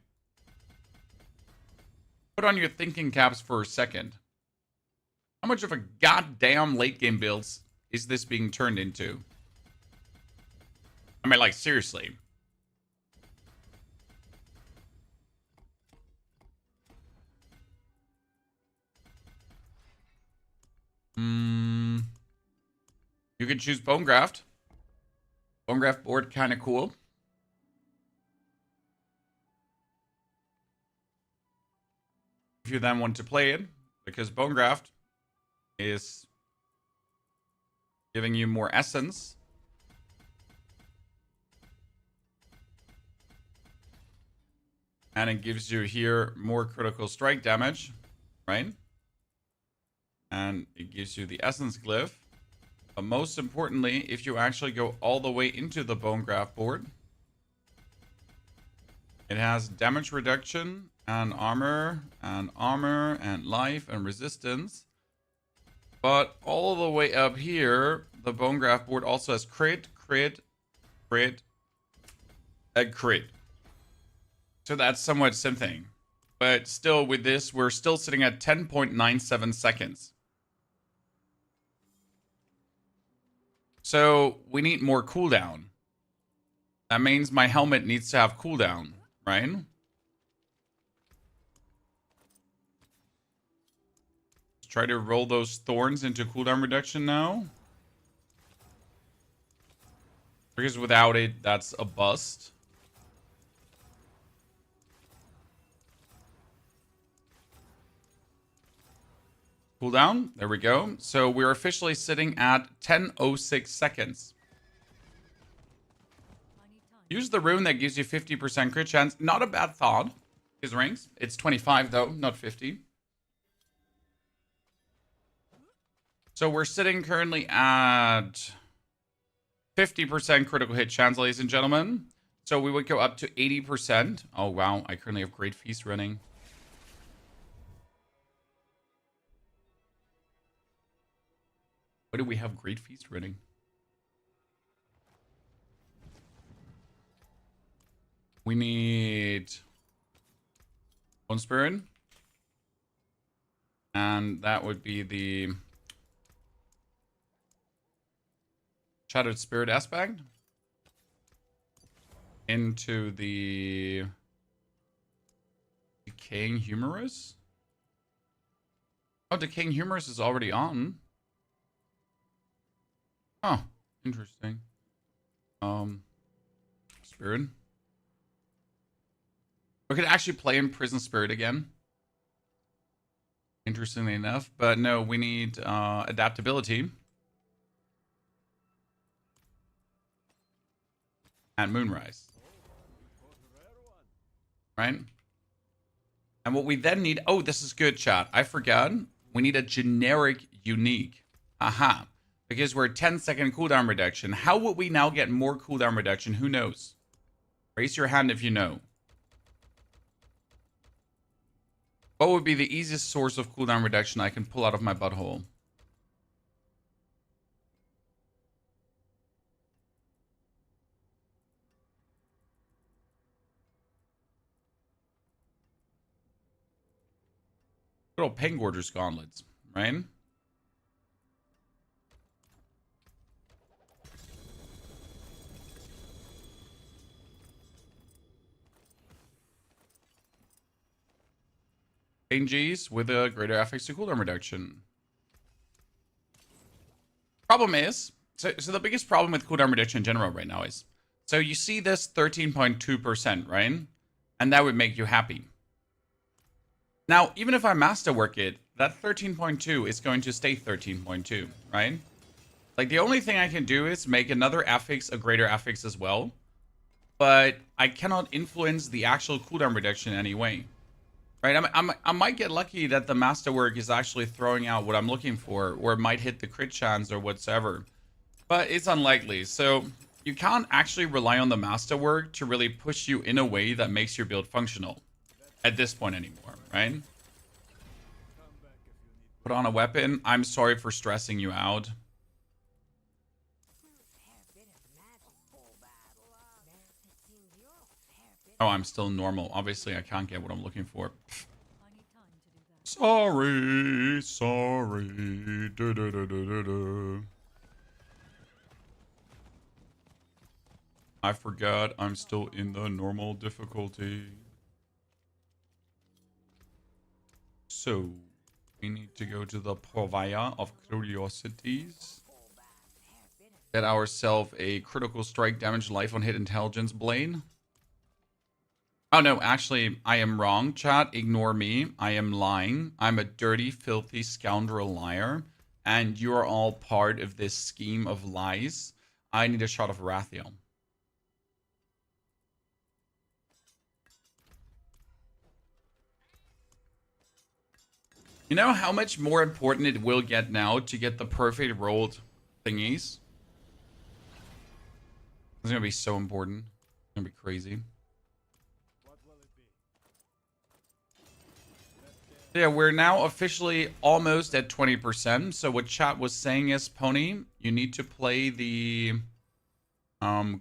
Put on your thinking caps for a second. How much of a goddamn late game build is this being turned into? I mean, like, seriously. You can choose Bone Graft. Bone Graft board, kind of cool. If you then want to play it, because Bone Graft is giving you more essence. And it gives you here more critical strike damage, right? And it gives you the essence glyph. But most importantly, if you actually go all the way into the Bone Graft board, it has damage reduction and armor and life and resistance. But all the way up here, the Bone Graft board also has crit, and crit. So that's somewhat something. But still, with this, we're still sitting at 10.97 seconds. So we need more cooldown. That means my helmet needs to have cooldown, right? Let's try to roll those thorns into cooldown reduction now. Because without it, that's a bust. Cooldown. There we go. So we're officially sitting at 10:06 seconds. Use the rune that gives you 50% crit chance. Not a bad thought. His ranks. It's 25 though, not 50. So we're sitting currently at 50% critical hit chance, ladies and gentlemen. So we would go up to 80%. Oh wow, I currently have Great Feast running. What do we have Great Feast running? We need Bone Spirit. And that would be the Shattered Spirit aspect. Into the Decaying Humerus. Oh, Decaying Humorous is already on. Oh, interesting. Spirit. We could actually play in Prison Spirit again. Interestingly enough, but no, we need adaptability. And Moonrise. Right? And what we then need... Oh, this is good, chat. I forgot. We need a generic unique. Aha. Because we're 10-second cooldown reduction. How would we now get more cooldown reduction? Who knows? Raise your hand if you know. What would be the easiest source of cooldown reduction I can pull out of my butthole? Little Paingorger's gauntlets, right? G's with a greater affix to cooldown reduction. Problem is, so the biggest problem with cooldown reduction in general right now is, so you see this 13.2%, right? And that would make you happy. Now, even if I masterwork it, that 13.2 is going to stay 13.2, right? Like, the only thing I can do is make another affix a greater affix as well. But I cannot influence the actual cooldown reduction in any way. Right? I might get lucky that the masterwork is actually throwing out what I'm looking for, or it might hit the crit chance or whatsoever. But it's unlikely. So you can't actually rely on the masterwork to really push you in a way that makes your build functional at this point anymore, right? Put on a weapon. I'm sorry for stressing you out. Oh, I'm still normal. Obviously, I can't get what I'm looking for. Sorry. I forgot I'm still in the normal difficulty. So, we need to go to the Purveyor of Curiosities. Get ourselves a critical strike damage life on hit intelligence blade. Oh no, actually, I am wrong, chat. Ignore me. I am lying. I'm a dirty, filthy scoundrel liar. And you are all part of this scheme of lies. I need a shot of Rathiel. You know how much more important it will get now to get the perfect rolled thingies? It's gonna be so important. It's gonna be crazy. Yeah, we're now officially almost at 20%. So what chat was saying is, Pony, you need to play the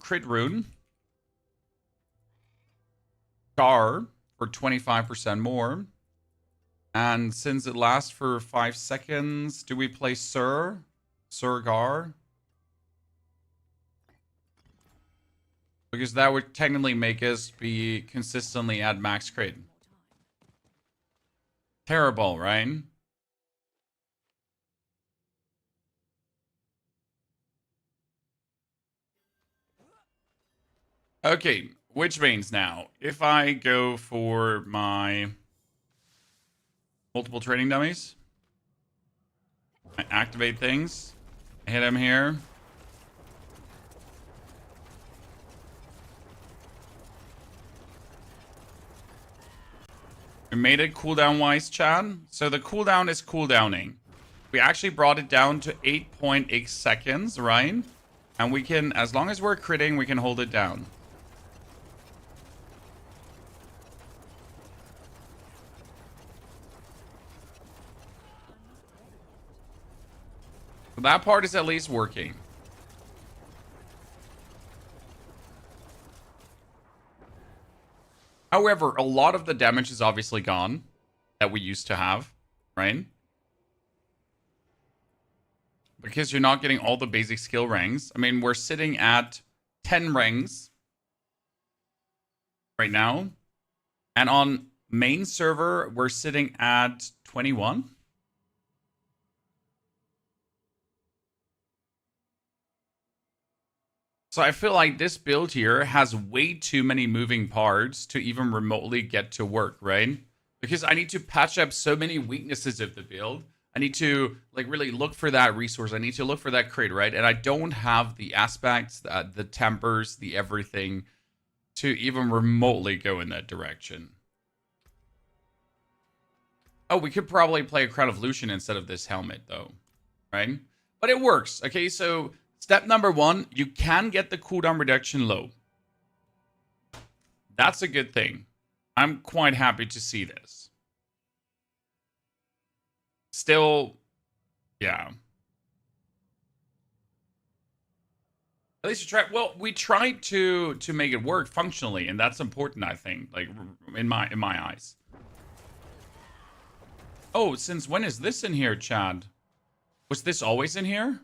crit rune. Gar for 25% more. And since it lasts for 5 seconds, do we play Sir Gar? Because that would technically make us be consistently at max crit. Terrible, right? Okay, which means now, if I go for my multiple training dummies, I activate things, I hit him here. We made it cooldown wise, Chad. So the cooldown is cooldowning. We actually brought it down to 8.8 seconds, right? And we can, as long as we're critting, we can hold it down. So that part is at least working. However, a lot of the damage is obviously gone that we used to have, right? Because you're not getting all the basic skill ranks. I mean, we're sitting at 10 ranks right now. And on main server, we're sitting at 21. So I feel like this build here has way too many moving parts to even remotely get to work, right? Because I need to patch up so many weaknesses of the build. I need to like really look for that resource. I need to look for that crate, right? And I don't have the aspects, the tempers, the everything to even remotely go in that direction. Oh, we could probably play a Crown of Lucian instead of this helmet, though, right? But it works. Okay, so step number 1, you can get the cooldown reduction low. That's a good thing. I'm quite happy to see this. Still, yeah. At least you try. Well, we tried to make it work functionally, and that's important, I think. Like in my eyes. Oh, since when is this in here, Chad? Was this always in here?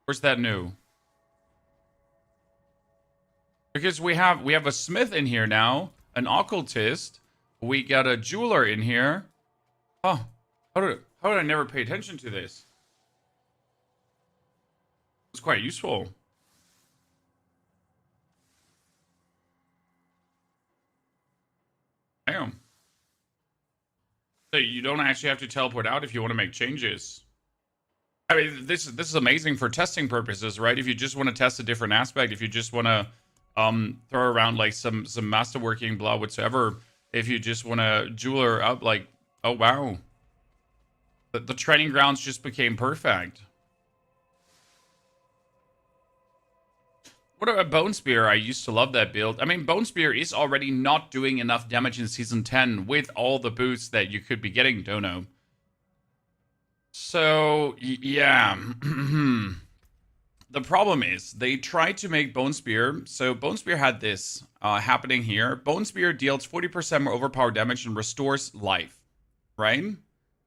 Or is that new? Because we have a smith in here now, an occultist. We got a jeweler in here. Oh, how did I never pay attention to this? It's quite useful. Damn. So you don't actually have to teleport out if you want to make changes. I mean, this is amazing for testing purposes, right? If you just want to test a different aspect, if you just want to throw around like some masterworking blah whatsoever, if you just want to jeweler up, like, oh wow, the training grounds just became perfect. What about Bone Spear? I used to love that build. I mean, Bone Spear is already not doing enough damage in Season 10 with all the boosts that you could be getting, Dono. So, yeah. The problem is, they tried to make Bone Spear. So, Bone Spear had this happening here. Bone Spear deals 40% more overpowered damage and restores life, right?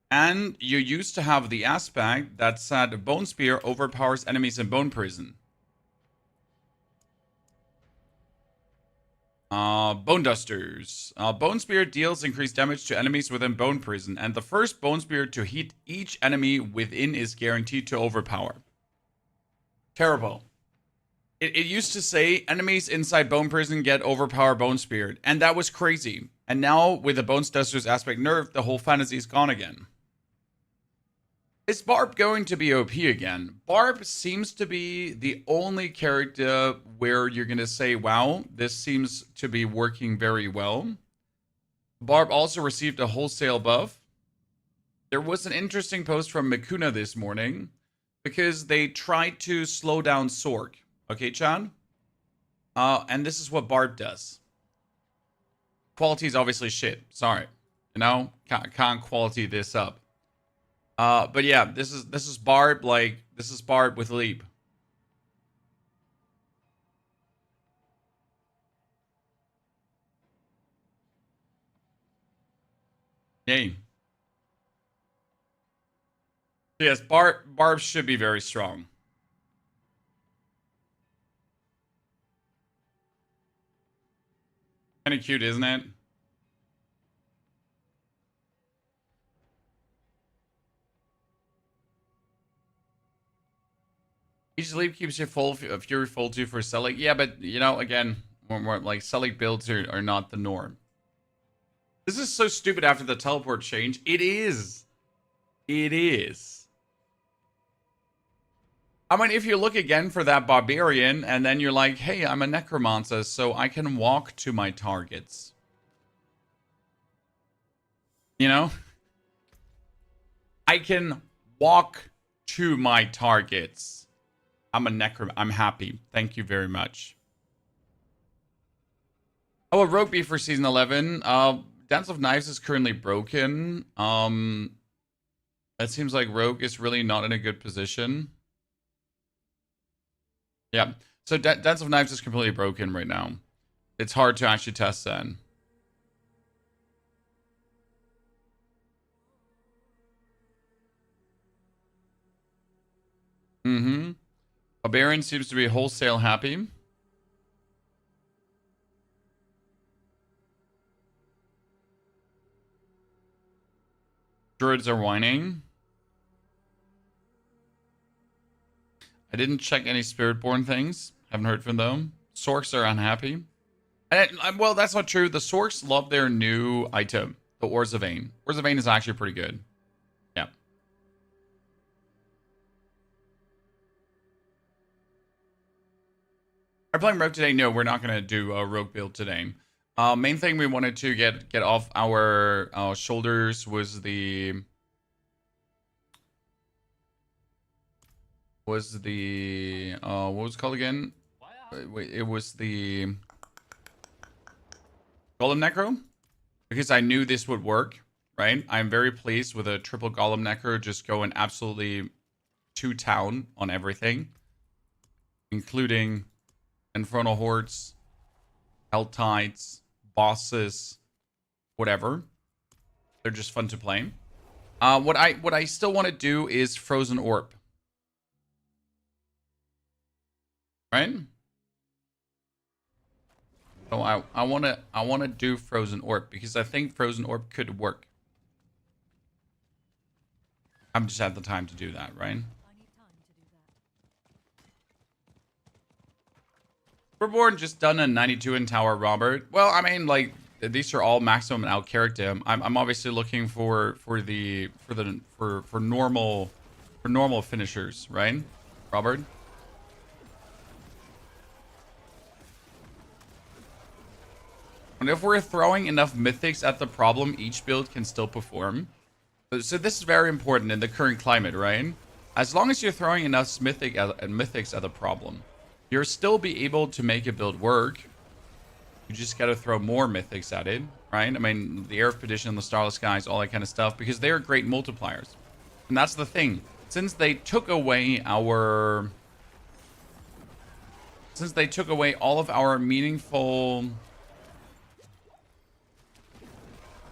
And you used to have the aspect that said Bone Spear overpowers enemies in Bone Prison. Bone Dusters. Bone Spear deals increased damage to enemies within Bone Prison, and the first Bone Spear to hit each enemy within is guaranteed to overpower. Terrible. It used to say enemies inside Bone Prison get overpower Bone Speared, and that was crazy. And now, with the Bone Dusters aspect nerfed, the whole fantasy is gone again. Is Barb going to be OP again? Barb seems to be the only character where you're going to say, wow, this seems to be working very well. Barb also received a wholesale buff. There was an interesting post from Mikuna this morning because they tried to slow down Sork. Okay, Chan? And this is what Barb does. Quality is obviously shit. Sorry. You know? Can't quality this up. But yeah, this is Barb, like, this is Barb with Leap. Yay. Yes, Barb should be very strong. Kind of cute, isn't it? Each leap keeps your full fury full too for Selig. Yeah, but you know, again, more like Selig builds are not the norm. This is so stupid after the teleport change. It is. It is. I mean, if you look again for that barbarian, and then you're like, hey, I'm a necromancer, so I can walk to my targets. You know? I can walk to my targets. I'm a I'm happy. Thank you very much. Oh, a rogue beef for season 11. Dance of Knives is currently broken. It seems like rogue is really not in a good position. Yeah. So Dance of Knives is completely broken right now. It's hard to actually test then. Mm-hmm. Barbarian seems to be wholesale happy. Druids are whining. I didn't check any Spiritborn things. Haven't heard from them. Sorks are unhappy. Well, that's not true. The Sorks love their new item, the Ores of Ain. Ores of Ain is actually pretty good. Yeah. Are we playing Rogue today? No, we're not going to do a Rogue build today. Main thing we wanted to get off our shoulders was the... what was it called again? Wait, it was the Golem Necro, because I knew this would work, right? I'm very pleased with a triple Golem Necro just going absolutely to town on everything, including Infernal Hordes, Hell Tides, bosses, whatever. They're just fun to play. What I still want to do is Frozen Orb. Right? So I wanna do Frozen Orb because I think Frozen Orb could work. I'm just at the time to do that, right? We're born just done a 92 in Tower, Robert. Well, I mean, like these are all maximum out character. I'm obviously looking for normal finishers, right, Robert? And if we're throwing enough mythics at the problem, each build can still perform. So this is very important in the current climate, right? As long as you're throwing enough mythics at the problem, you'll still be able to make a build work. You just gotta throw more mythics at it, right? I mean, the Air of Perdition, the Starless Skies, all that kind of stuff, because they are great multipliers. And that's the thing. Since they took away all of our meaningful...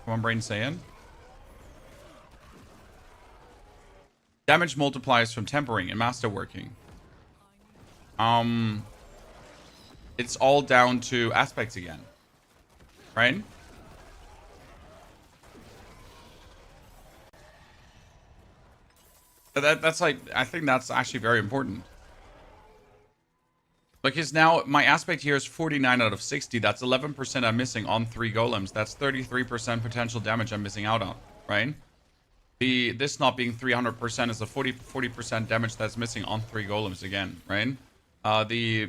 Come on, brain, say it. Damage multipliers from tempering and masterworking. It's all down to aspects again, right? That's like, I think that's actually very important. Because now my aspect here is 49 out of 60. That's 11% I'm missing on 3 golems. That's 33% potential damage I'm missing out on, right? This not being 300% is a 40% damage that's missing on 3 golems again, right? The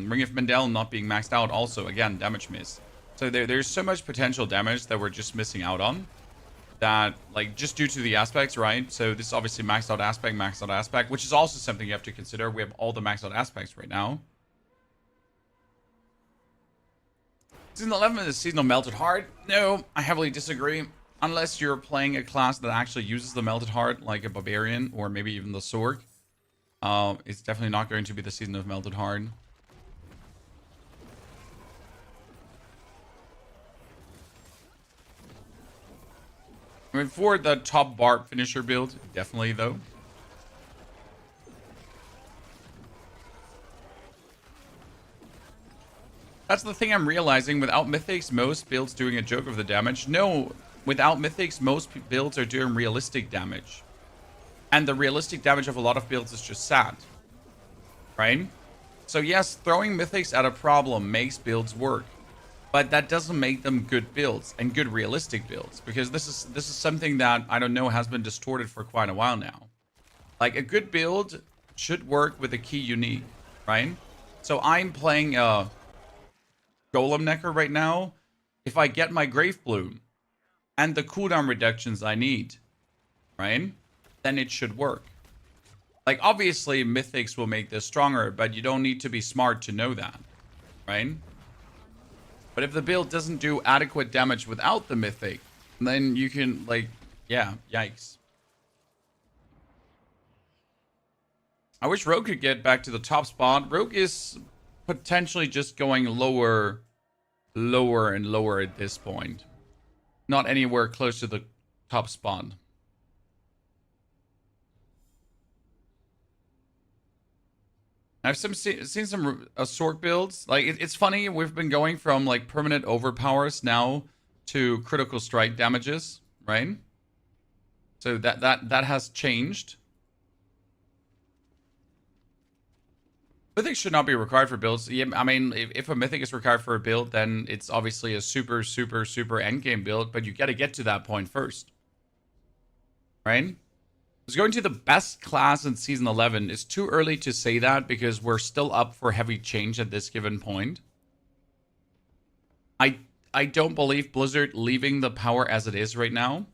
Ring of Mendel not being maxed out also, again, damage miss. So there's so much potential damage that we're just missing out on. That, like, just due to the aspects, right? So this is obviously maxed out aspect, which is also something you have to consider. We have all the maxed out aspects right now. Season 11 is seasonal melted heart. No, I heavily disagree. Unless you're playing a class that actually uses the melted heart, like a barbarian or maybe even the Sorg. It's definitely not going to be the season of melted heart. I mean, for the top barb finisher build, definitely though. That's the thing I'm realizing. Without mythics, most builds doing a joke of the damage. No, without mythics, most builds are doing realistic damage. And the realistic damage of a lot of builds is just sad. Right? So yes, throwing mythics at a problem makes builds work. But that doesn't make them good builds and good realistic builds, because this is something that I don't know has been distorted for quite a while now. Like, a good build should work with a key unique, right? So I'm playing a Golem Necker right now. If I get my Grave Bloom and the cooldown reductions I need, right, then it should work. Like, obviously mythics will make this stronger, but you don't need to be smart to know that, right? But if the build doesn't do adequate damage without the mythic, then you can, like, yeah, yikes. I wish Rogue could get back to the top spot. Rogue is potentially just going lower and lower at this point. Not anywhere close to the top spot. I've seen some Sork builds. Like, it's funny, we've been going from, like, permanent overpowers now to critical strike damages, right? So that has changed. Mythic should not be required for builds. Yeah, I mean, if a mythic is required for a build, then it's obviously a super, super, super endgame build, but you got to get to that point first. Right? Because going to the best class in Season 11 is too early to say that because we're still up for heavy change at this given point. I don't believe Blizzard leaving the power as it is right now.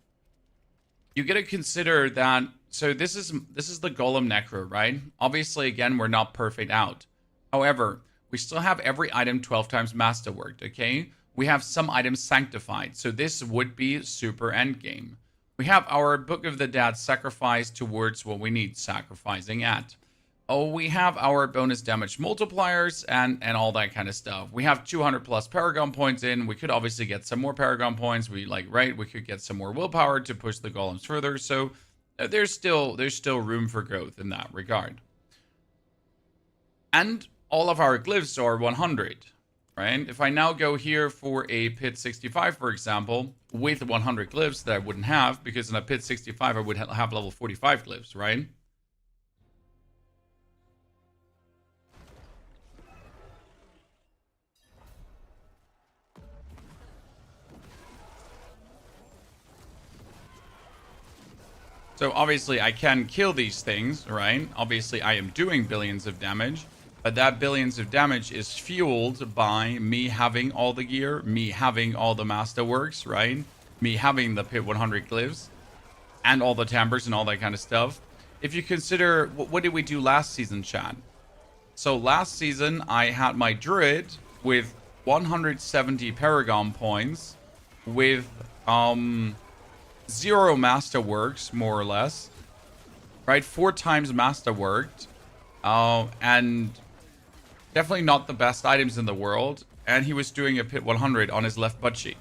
You got to consider that. So this is the Golem Necro, right? Obviously, again, we're not perfect out. However, we still have every item 12 times masterworked, okay? We have some items sanctified. So this would be super endgame. We have our Book of the Dead sacrificed towards what we need sacrificing at. Oh, we have our bonus damage multipliers and all that kind of stuff. We have 200 plus Paragon points in. We could obviously get some more Paragon points. We could get some more willpower to push the golems further. So there's still room for growth in that regard. And all of our glyphs are 100, right? If I now go here for a pit 65, for example, with 100 glyphs that I wouldn't have, because in a pit 65 I would have level 45 glyphs, right? So obviously I can kill these things, right? Obviously I am doing billions of damage, but that billions of damage is fueled by me having all the gear, me having all the masterworks, right? Me having the pit 100 glyphs, and all the timbers and all that kind of stuff. If you consider, what did we do last season, chat? So last season I had my druid with 170 Paragon points, with 0 masterworks, more or less, right? 4 times masterworked, and definitely not the best items in the world. And he was doing a pit 100 on his left butt cheek.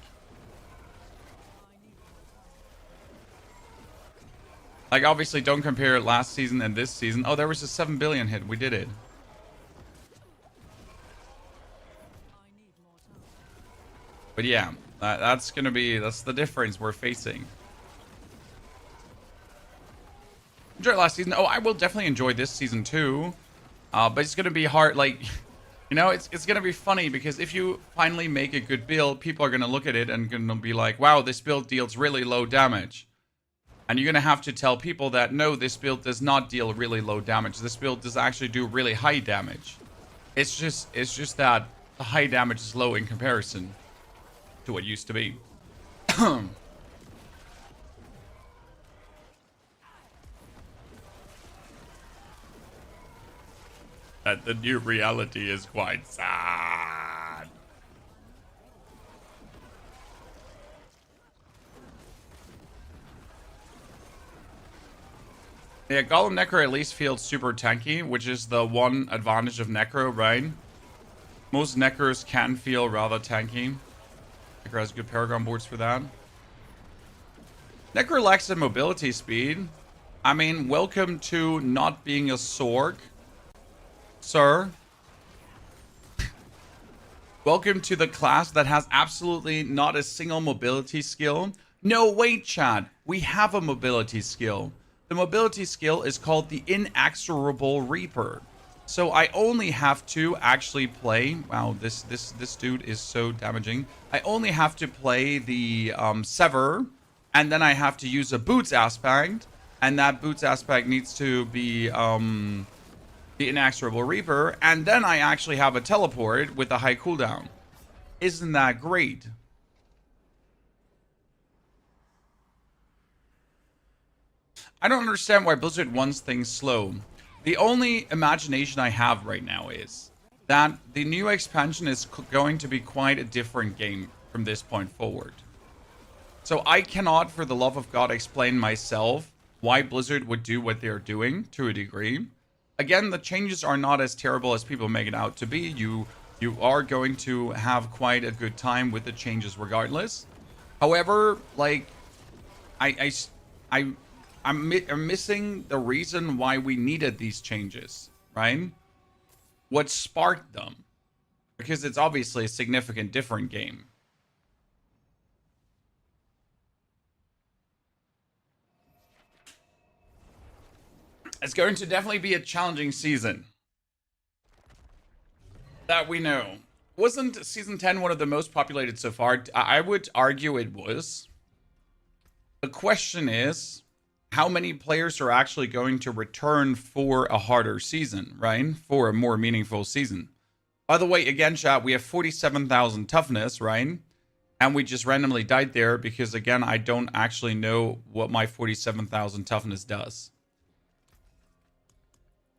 Like, obviously, don't compare last season and this season. Oh, there was a 7 billion hit. We did it. But yeah, that's the difference we're facing. Enjoy last season. Oh, I will definitely enjoy this season too. But it's gonna be hard. Like, you know, it's gonna be funny because if you finally make a good build, people are gonna look at it and gonna be like, "Wow, this build deals really low damage." And you're gonna have to tell people that no, this build does not deal really low damage. This build does actually do really high damage. It's just that the high damage is low in comparison to what used to be. That the new reality is quite sad. Yeah, Golem Necro at least feels super tanky, which is the one advantage of Necro, right? Most Necros can feel rather tanky. Necro has good Paragon boards for that. Necro lacks in mobility speed. I mean, welcome to not being a Sork, sir. Welcome to the class that has absolutely not a single mobility skill. No, wait, Chad. We have a mobility skill. The mobility skill is called the Inexorable Reaper. So I only have to actually play... Wow, this dude is so damaging. I only have to play the Sever, and then I have to use a Boots aspect, and that Boots aspect needs to be the Inexorable Reaper, and then I actually have a teleport with a high cooldown. Isn't that great? I don't understand why Blizzard wants things slow. The only imagination I have right now is that the new expansion is going to be quite a different game from this point forward. So I cannot, for the love of God, explain myself why Blizzard would do what they're doing to a degree. Again, the changes are not as terrible as people make it out to be. You are going to have quite a good time with the changes regardless. However, like, I'm missing the reason why we needed these changes, right? What sparked them? Because it's obviously a significant different game. It's going to definitely be a challenging season. That we know. Wasn't Season 10 one of the most populated so far? I would argue it was. The question is, how many players are actually going to return for a harder season, right? For a more meaningful season. By the way, again, chat, we have 47,000 toughness, right? And we just randomly died there because, again, I don't actually know what my 47,000 toughness does.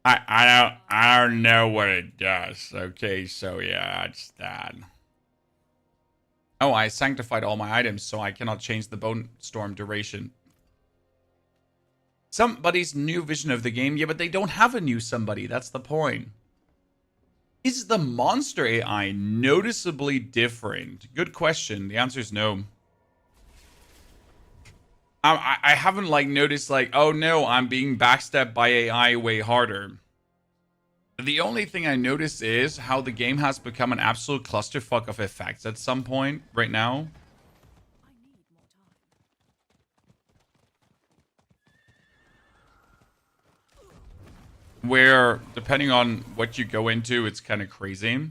I don't know what it does. Okay, so yeah, it's that. Oh, I sanctified all my items, so I cannot change the bone storm duration. Somebody's new vision of the game. Yeah, but they don't have a new somebody. That's the point. Is the monster AI noticeably different? Good question. The answer is no. I haven't like noticed like, oh no, I'm being backstabbed by AI way harder. The only thing I notice is how the game has become an absolute clusterfuck of effects at some point right now. Where, depending on what you go into, it's kind of crazy.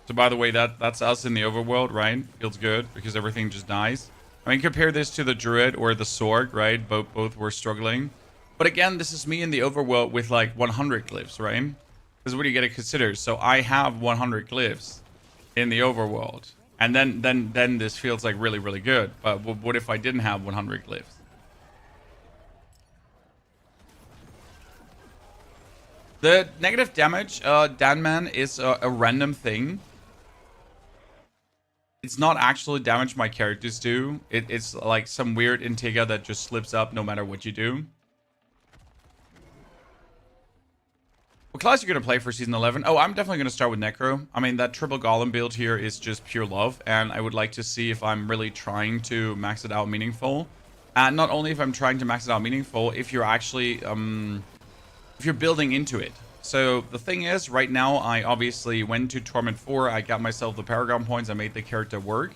So by the way, that's us in the overworld, right? Feels good because everything just dies. I mean, compare this to the druid or the sword, right? Both were struggling. But again, this is me in the overworld with like 100 glyphs, right? This is what you got to consider. So I have 100 glyphs in the overworld. And then this feels like really, really good. But what if I didn't have 100 glyphs? The negative damage, Danman, is a random thing. It's not actually damage my characters do. It's like some weird Integra that just slips up no matter what you do. What class are you going to play for Season 11? Oh, I'm definitely going to start with Necro. I mean, that triple golem build here is just pure love. And I would like to see if I'm really trying to max it out meaningful. And not only if I'm trying to max it out meaningful, if you're actually... if you're building into it. So the thing is, right now, I obviously went to Torment 4. I got myself the Paragon points. I made the character work.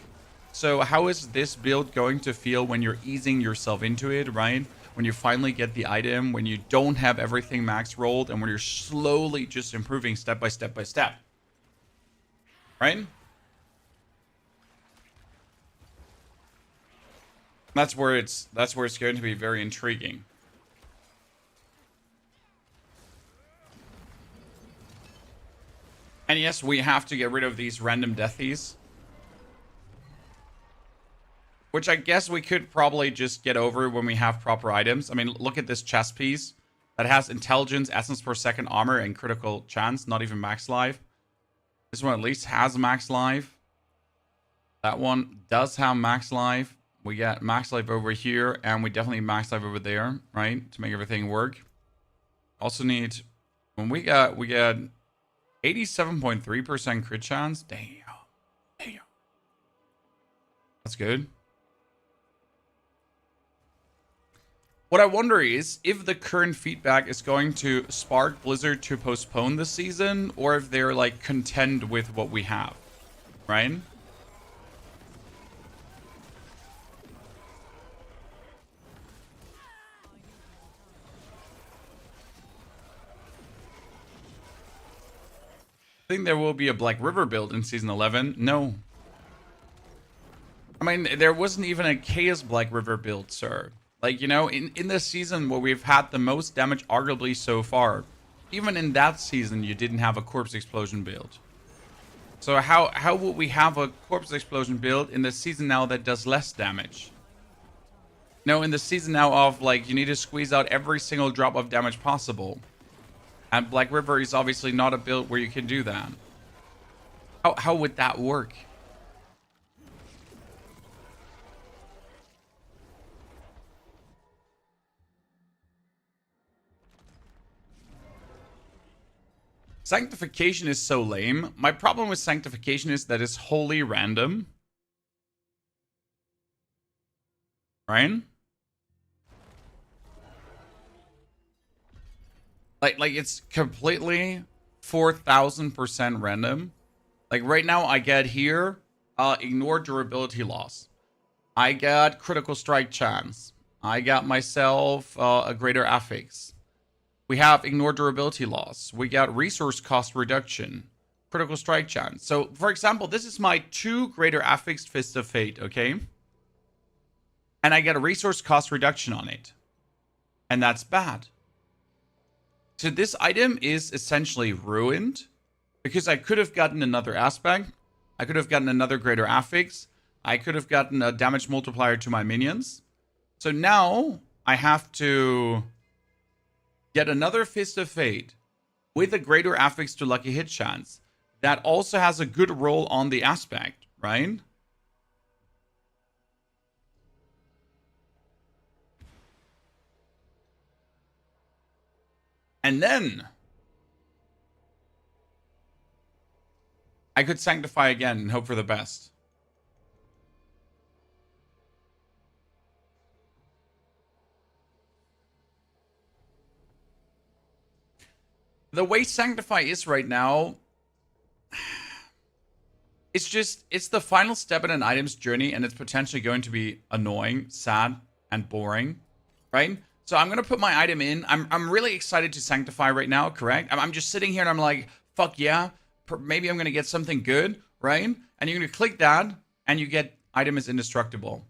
So how is this build going to feel when you're easing yourself into it, right? When you finally get the item, when you don't have everything max rolled, and when you're slowly just improving step by step by step. Right? That's where it's going to be very intriguing. And yes, we have to get rid of these random deathies. Which I guess we could probably just get over when we have proper items. I mean, look at this chest piece. That has intelligence, essence per second, armor, and critical chance. Not even max life. This one at least has max life. That one does have max life. We get max life over here. And we definitely max life over there, right? To make everything work. Also need... When we get 87.3% crit chance. Damn. That's good. What I wonder is if the current feedback is going to spark Blizzard to postpone the season, or if they're like content with what we have, right? Think there will be a Black River build in Season 11? No. I mean, there wasn't even a Chaos Black River build, sir. Like, you know, in this season where we've had the most damage arguably so far, even in that season, you didn't have a Corpse Explosion build. So how would we have a Corpse Explosion build in the season now that does less damage? No, in the season now of, like, you need to squeeze out every single drop of damage possible. And Black River is obviously not a build where you can do that. How would that work? Sanctification is so lame. My problem with Sanctification is that it's wholly random. Right? Like it's completely 4,000% random. Like right now I get here, ignore durability loss. I got critical strike chance. I got myself a greater affix. We have ignore durability loss. We got resource cost reduction, critical strike chance. So, for example, this is my 2 greater affixed Fist of Fate, okay? And I get a resource cost reduction on it. And that's bad. So this item is essentially ruined because I could have gotten another aspect. I could have gotten another greater affix. I could have gotten a damage multiplier to my minions. So now I have to get another Fist of Fate with a greater affix to lucky hit chance that also has a good roll on the aspect, right? And then I could sanctify again and hope for the best. The way Sanctify is right now, it's the final step in an item's journey, and it's potentially going to be annoying, sad, and boring, right? So I'm gonna put my item in. I'm really excited to Sanctify right now, correct? I'm just sitting here and I'm like, fuck yeah, maybe I'm gonna get something good, right? And you're gonna click that, and you get item is indestructible.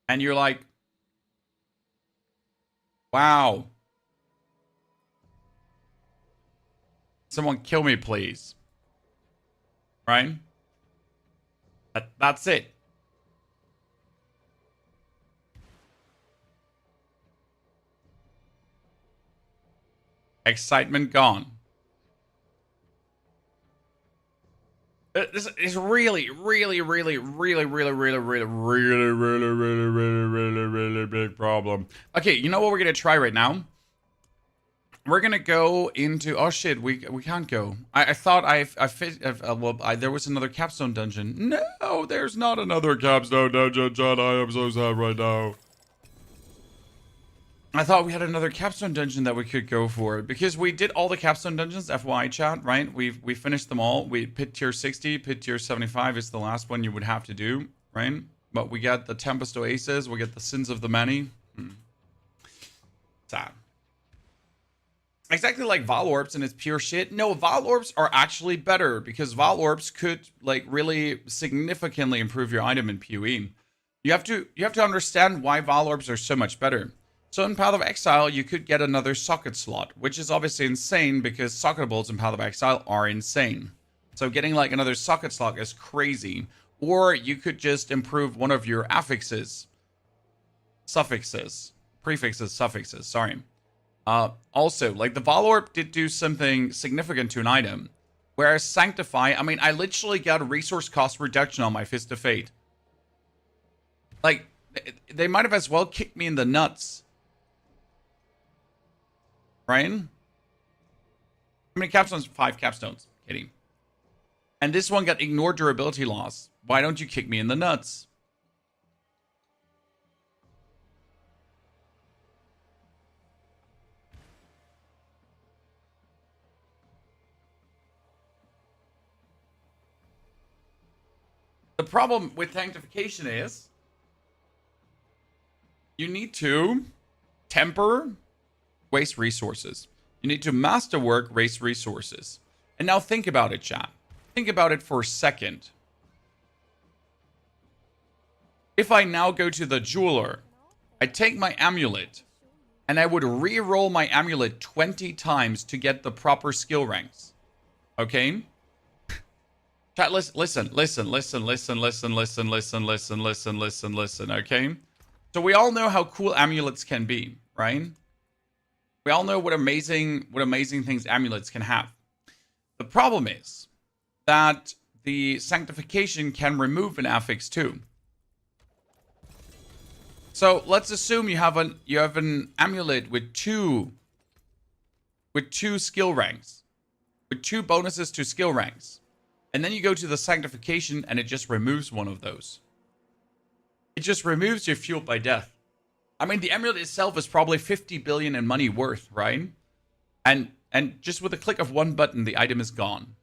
And you're like, wow. Someone kill me, please. Right? That's it. Excitement gone. This is really big problem. Okay, you know what we're gonna try right now? We're gonna go into. Oh shit, we can't go. I thought there was another Capstone Dungeon. No, there's not another Capstone Dungeon, John. I am so sad right now. I thought we had another Capstone Dungeon that we could go for because we did all the Capstone Dungeons. FYI, chat, right? We finished them all. We pit tier 60, pit tier 75 is the last one you would have to do, right? But we got the Tempest Oasis. We get the Sins of the Many. Sad. Exactly like Val Orbs and it's pure shit. No, Val Orbs are actually better because Val Orbs could like really significantly improve your item in PoE. You have to understand why Val Orbs are so much better. So in Path of Exile, you could get another socket slot, which is obviously insane because socketables in Path of Exile are insane. So getting like another socket slot is crazy. Or you could just improve one of your affixes, prefixes, suffixes, sorry. Also, like the Val Orb did do something significant to an item. Whereas Sanctify, I mean, I literally got a resource cost reduction on my Fist of Fate. Like, they might have as well kicked me in the nuts. Right? How many capstones? 5 capstones. Kidding. And this one got ignore durability loss. Why don't you kick me in the nuts? The problem with sanctification is you need to temper, waste resources. You need to masterwork, waste resources. And now think about it, chat. Think about it for a second. If I now go to the jeweler, I take my amulet, and I would re-roll my amulet 20 times to get the proper skill ranks. Okay? Chat, listen, okay? So we all know how cool amulets can be, right? We all know what amazing things amulets can have. The problem is that the sanctification can remove an affix too. So let's assume you have an amulet with two skill ranks, with 2 bonuses to skill ranks. And then you go to the sanctification and it just removes one of those. It just removes your fueled by death. I mean, the amulet itself is probably 50 billion in money worth, right? And just with a click of one button, the item is gone.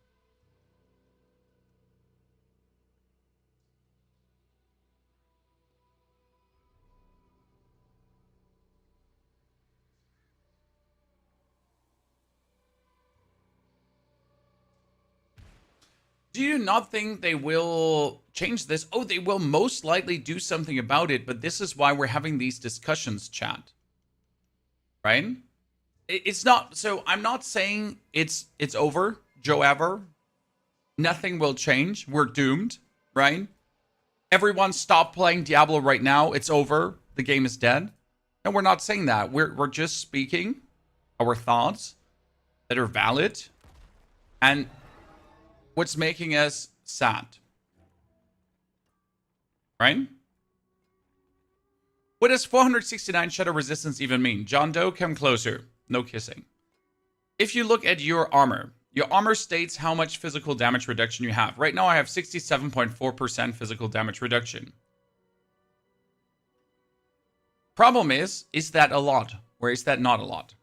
Do you not think they will change this? Oh, they will most likely do something about it, but this is why we're having these discussions, chat. Right? It's not, so I'm not saying it's over, Joe ever. Nothing will change. We're doomed, right? Everyone stop playing Diablo right now. It's over. The game is dead. No, we're not saying that. We're just speaking our thoughts that are valid and what's making us sad. Right? What does 469 shadow resistance even mean? John Doe, come closer. No kissing. If you look at your armor states how much physical damage reduction you have. Right now I have 67.4% physical damage reduction. Problem is that a lot? Or is that not a lot?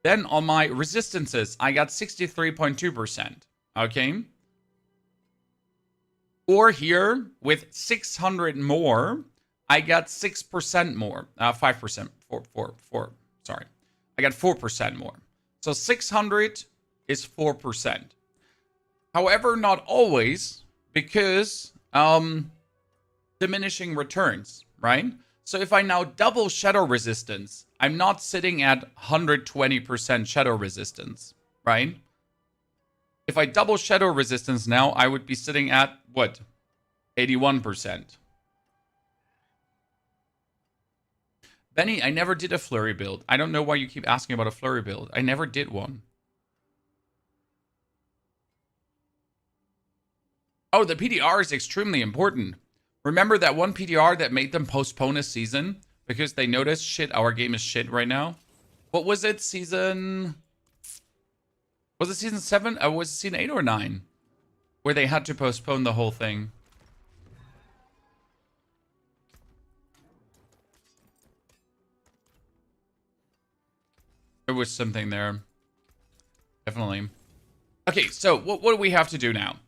Then on my resistances, I got 63.2%. Okay? Or here, with 600 more, I got 6% more. 5%. 4. Sorry. I got 4% more. So 600 is 4%. However, not always, because diminishing returns, right? So if I now double shadow resistance, I'm not sitting at 120% shadow resistance, right? If I double shadow resistance now, I would be sitting at, what? 81%. Benny, I never did a flurry build. I don't know why you keep asking about a flurry build. I never did one. Oh, the PTR is extremely important. Remember that one PTR that made them postpone a season? Because they noticed, shit, our game is shit right now. What was it? Season... Was it season 7? Was it season 8 or 9? Where they had to postpone the whole thing. There was something there. Definitely. Okay, so what do we have to do now?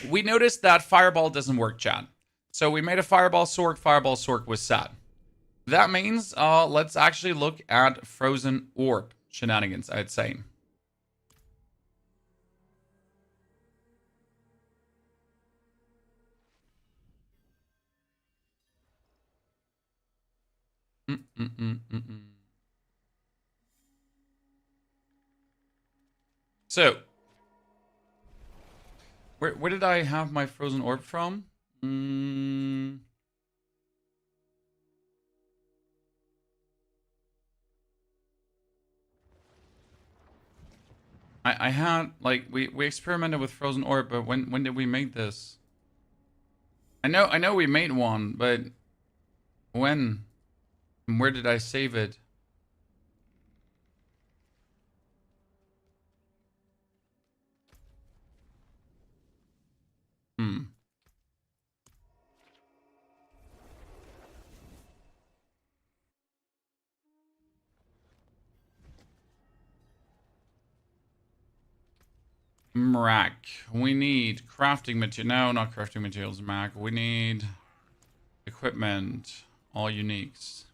We noticed that Fireball doesn't work, chat. So we made a Fireball Sork. Fireball Sork was sad. That means let's actually look at Frozen Orb shenanigans, I'd say. So, where did I have my Frozen Orb from? I had, like, we experimented with Frozen Orb, but when did we make this? I know we made one, but when? And where did I save it? Mrack. We need crafting material. No, not crafting materials, Mac. We need equipment. All uniques.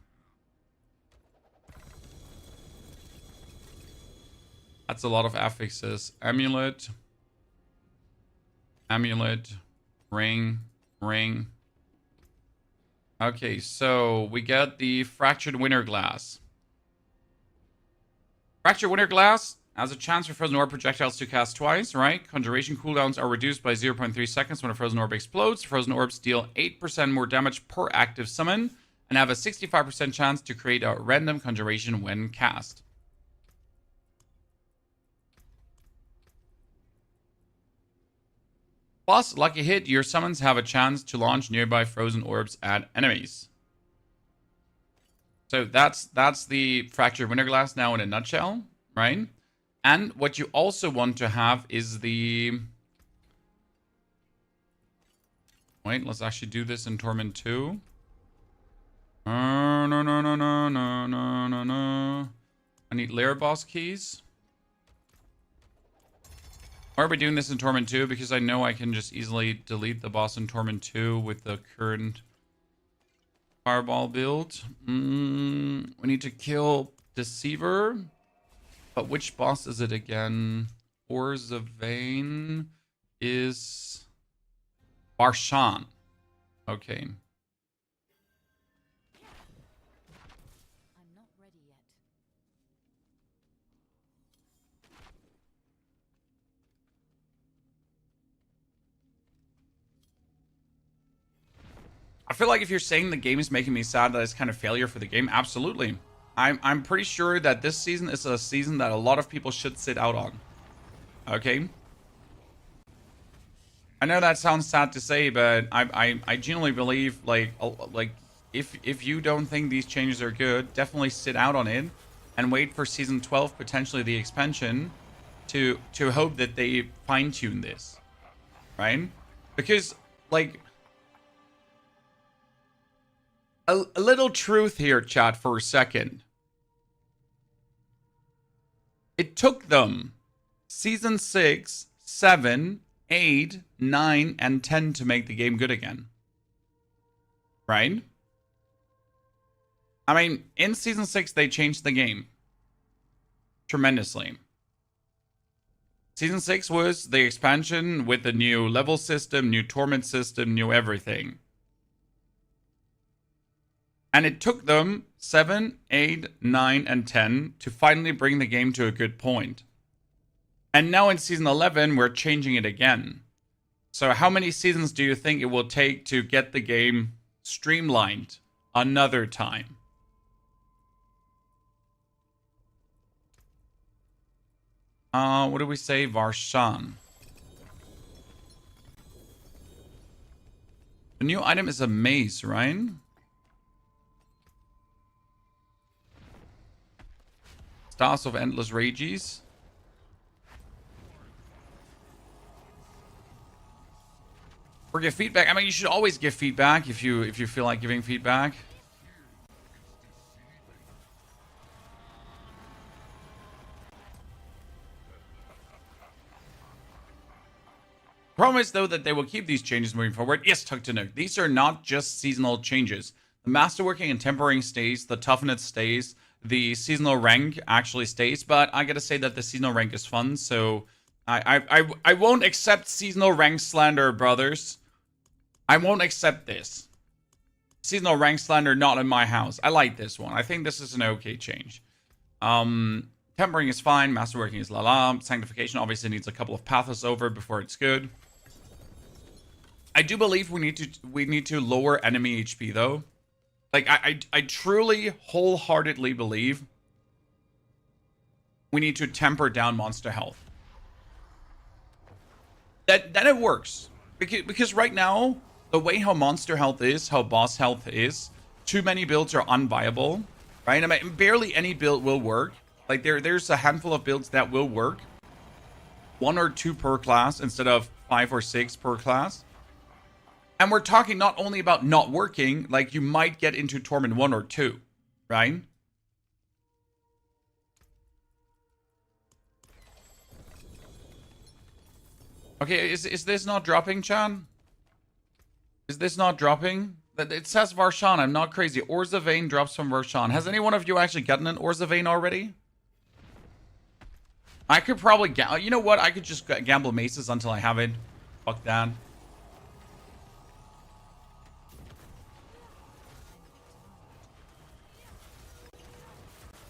That's a lot of affixes. Amulet. Amulet. Ring. Ring. Okay, so we get the Fractured Winter Glass. Fractured Winter Glass has a chance for Frozen Orb projectiles to cast twice, right? Conjuration cooldowns are reduced by 0.3 seconds when a Frozen Orb explodes. Frozen Orbs deal 8% more damage per active summon and have a 65% chance to create a random conjuration when cast. Plus, lucky hit, your summons have a chance to launch nearby Frozen Orbs at enemies. So that's the Fractured Winter Glass now in a nutshell, right? And what you also want to have is the... Wait, let's actually do this in Torment 2. No. I need lair boss keys. Why are we doing this in Torment 2? Because I know I can just easily delete the boss in Torment 2 with the current Fireball build. We need to kill Deceiver. But which boss is it again? Ores of Vein is Barshan. Okay. I'm not ready yet. I feel like if you're saying the game is making me sad that it's kind of failure for the game, absolutely. I'm pretty sure that this season is a season that a lot of people should sit out on. Okay? I know that sounds sad to say, but I genuinely believe like if you don't think these changes are good, definitely sit out on it and wait for season 12, potentially the expansion, to hope that they fine-tune this. Right? Because like a little truth here, chat, for a second. It took them season 6, 7, 8, 9, and 10 to make the game good again. Right? I mean, in season 6, they changed the game tremendously. Season 6 was the expansion with the new level system, new torment system, new everything. And it took them 7, 8, 9, and 10 to finally bring the game to a good point. And now in season 11, we're changing it again. So how many seasons do you think it will take to get the game streamlined another time? What do we say? Varshan. The new item is a maze, right? Stars of Endless Rages. Or give feedback. I mean, you should always give feedback if you feel like giving feedback. Problem is, though, that they will keep these changes moving forward. Yes, Tuck to Nook. These are not just seasonal changes. The Masterworking and Tempering stays. The Toughness stays. The seasonal rank actually stays. But I gotta say that the seasonal rank is fun. So I won't accept seasonal rank slander, brothers. I won't accept this. Seasonal rank slander not in my house. I like this one. I think this is an okay change. Tempering is fine. Masterworking is la-la. Sanctification obviously needs a couple of pathos over before it's good. I do believe we need to lower enemy HP though. Like I truly wholeheartedly believe we need to temper down monster health. Then it works. Because right now, the way how monster health is, how boss health is, too many builds are unviable. Right? I mean, barely any build will work. Like there's a handful of builds that will work. 1 or 2 per class instead of 5 or 6 per class. And we're talking not only about not working, like you might get into Torment 1 or 2, right? Okay, is this not dropping, Chan? Is this not dropping? It says Varshan, I'm not crazy. Ores of Vein drops from Varshan. Has any one of you actually gotten an Ores of Vein already? I could probably, you know what? I could just gamble maces until I have it. Fuck that.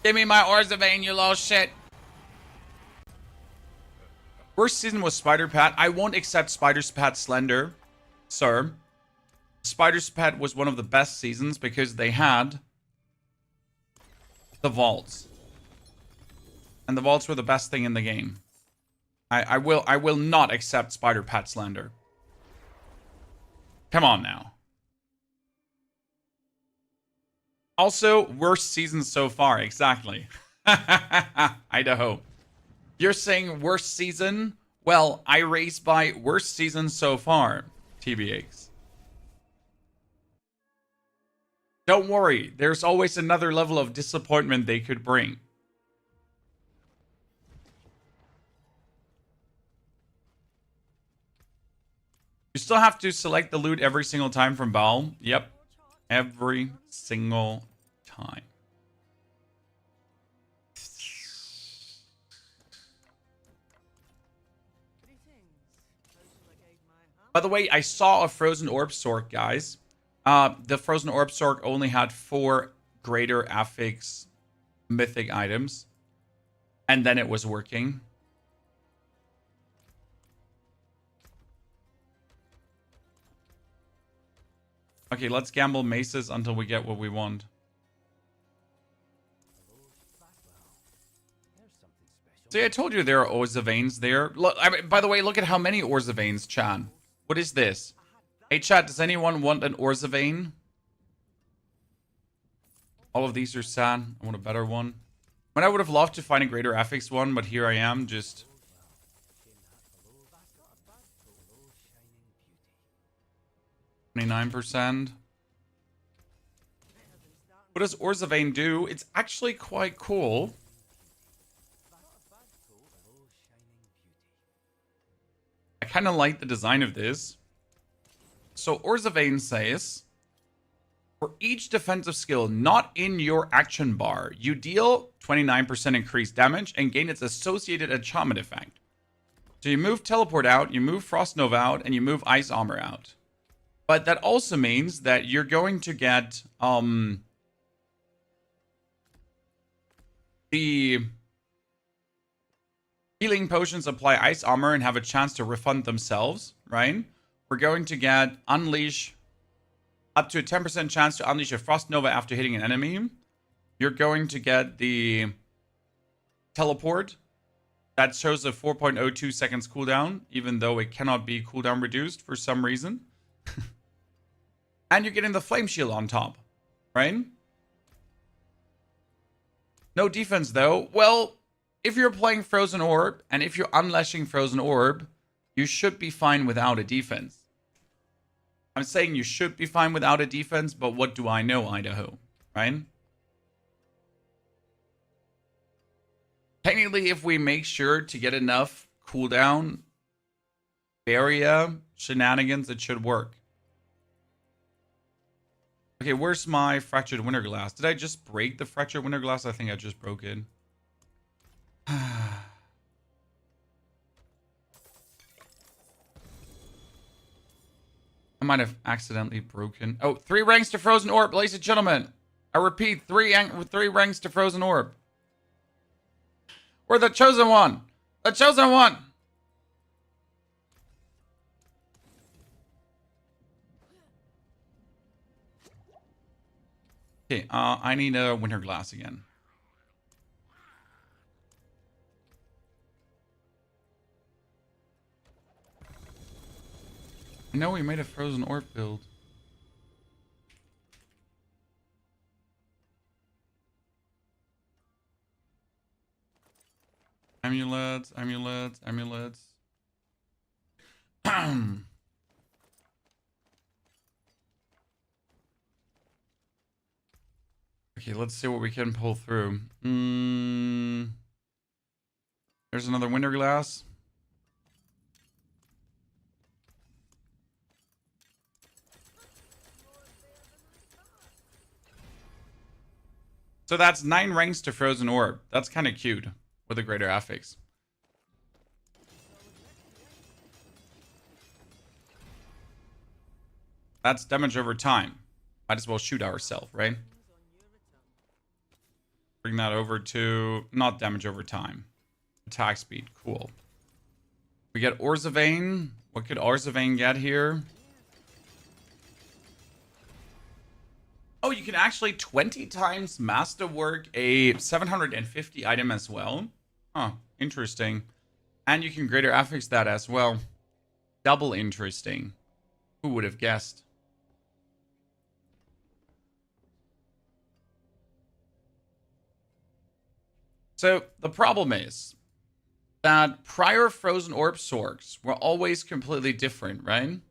Give me my Ores of Vein, you little shit. Worst season was Spider Pat. I won't accept Spider Pat Slender, sir. Spider Pat was one of the best seasons because they had the vaults. And the vaults were the best thing in the game. I will not accept Spider Pat Slender. Come on now. Also, worst season so far. Exactly. Idaho. You're saying worst season? Well, I race by worst season so far. TBX. Don't worry. There's always another level of disappointment they could bring. You still have to select the loot every single time from Baal. Yep. Every single time. By the way, I saw a Frozen Orb Sork, guys. The Frozen Orb Sork only had 4 greater affix mythic items. And then it was working. Okay, let's gamble maces until we get what we want. See, I told you there are Orzavanes there. Look, by the way, look at how many Orzavanes, Chan. What is this? Hey, chat, does anyone want an Orzavane? All of these are sad. I want a better one. I would have loved to find a greater affix one, but here I am, just... 29%. What does Orzavane do? It's actually quite cool. I kind of like the design of this. So Orzavane says, for each defensive skill not in your action bar, you deal 29% increased damage and gain its associated enchantment effect. So you move Teleport out, you move Frost Nova out, and you move Ice Armor out. But that also means that you're going to get the healing potions apply Ice Armor and have a chance to refund themselves, right? We're going to get Unleash, up to a 10% chance to unleash a Frost Nova after hitting an enemy. You're going to get the Teleport. That shows a 4.02 seconds cooldown, even though it cannot be cooldown reduced for some reason. And you're getting the Flame Shield on top, right? No defense, though. Well, if you're playing Frozen Orb, and if you're unleashing Frozen Orb, you should be fine without a defense. I'm saying you should be fine without a defense, but what do I know, Idaho, right? Technically, if we make sure to get enough cooldown area shenanigans, it should work. Okay, where's my Fractured Winter Glass? Did I just break the Fractured Winter Glass? I think I just broke it. I might have accidentally broken. Oh, 3 ranks to Frozen Orb, ladies and gentlemen. I repeat, 3 ranks to Frozen Orb. We're the chosen one. The chosen one. Okay, I need a Winter Glass again. I know we made a Frozen Orb build. Amulets, amulets, amulets. Okay, let's see what we can pull through. There's another Winter Glass. So that's 9 ranks to Frozen Orb. That's kind of cute with a greater affix. That's damage over time. Might as well shoot ourselves, right? Bring that over to not damage over time. Attack speed. Cool. We get Orzavane. What could Orzavane get here? Oh, you can actually 20 times masterwork a 750 item as well. Huh, interesting. And you can greater affix that as well. Double interesting. Who would have guessed? So the problem is that prior Frozen Orb Sorks were always completely different, right?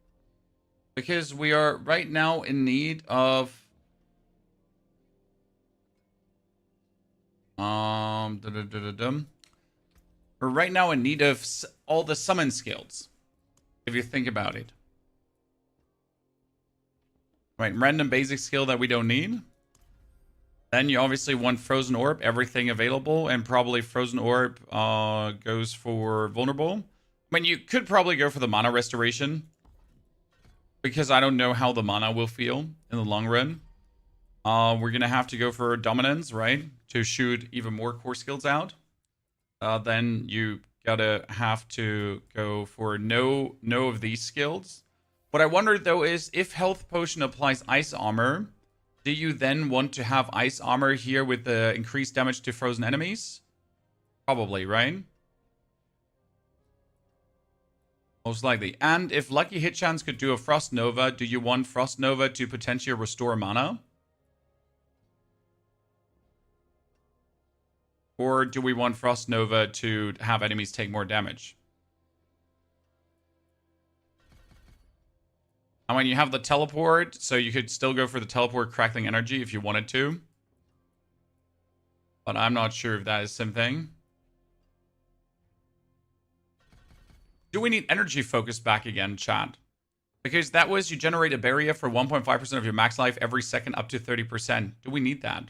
Because we are right now in need of we're right now in need of all the summon skills, if you think about it. Right, random basic skill that we don't need. Then you obviously want Frozen Orb, everything available, and probably Frozen Orb goes for vulnerable. I mean, you could probably go for the mana restoration, because I don't know how the mana will feel in the long run. We're going to have to go for dominance, right? To shoot even more core skills out. Then you gotta have to go for no of these skills. What I wonder though is if health potion applies ice armor, do you then want to have ice armor here with the increased damage to frozen enemies? Probably, right? Most likely. And if Lucky Hit Chance could do a Frost Nova, do you want Frost Nova to potentially restore mana? Or do we want Frost Nova to have enemies take more damage? I mean, you have the teleport, so you could still go for the teleport crackling energy if you wanted to. But I'm not sure if that is something. Do we need energy focus back again, chat? Because that was you generate a barrier for 1.5% of your max life every second up to 30%. Do we need that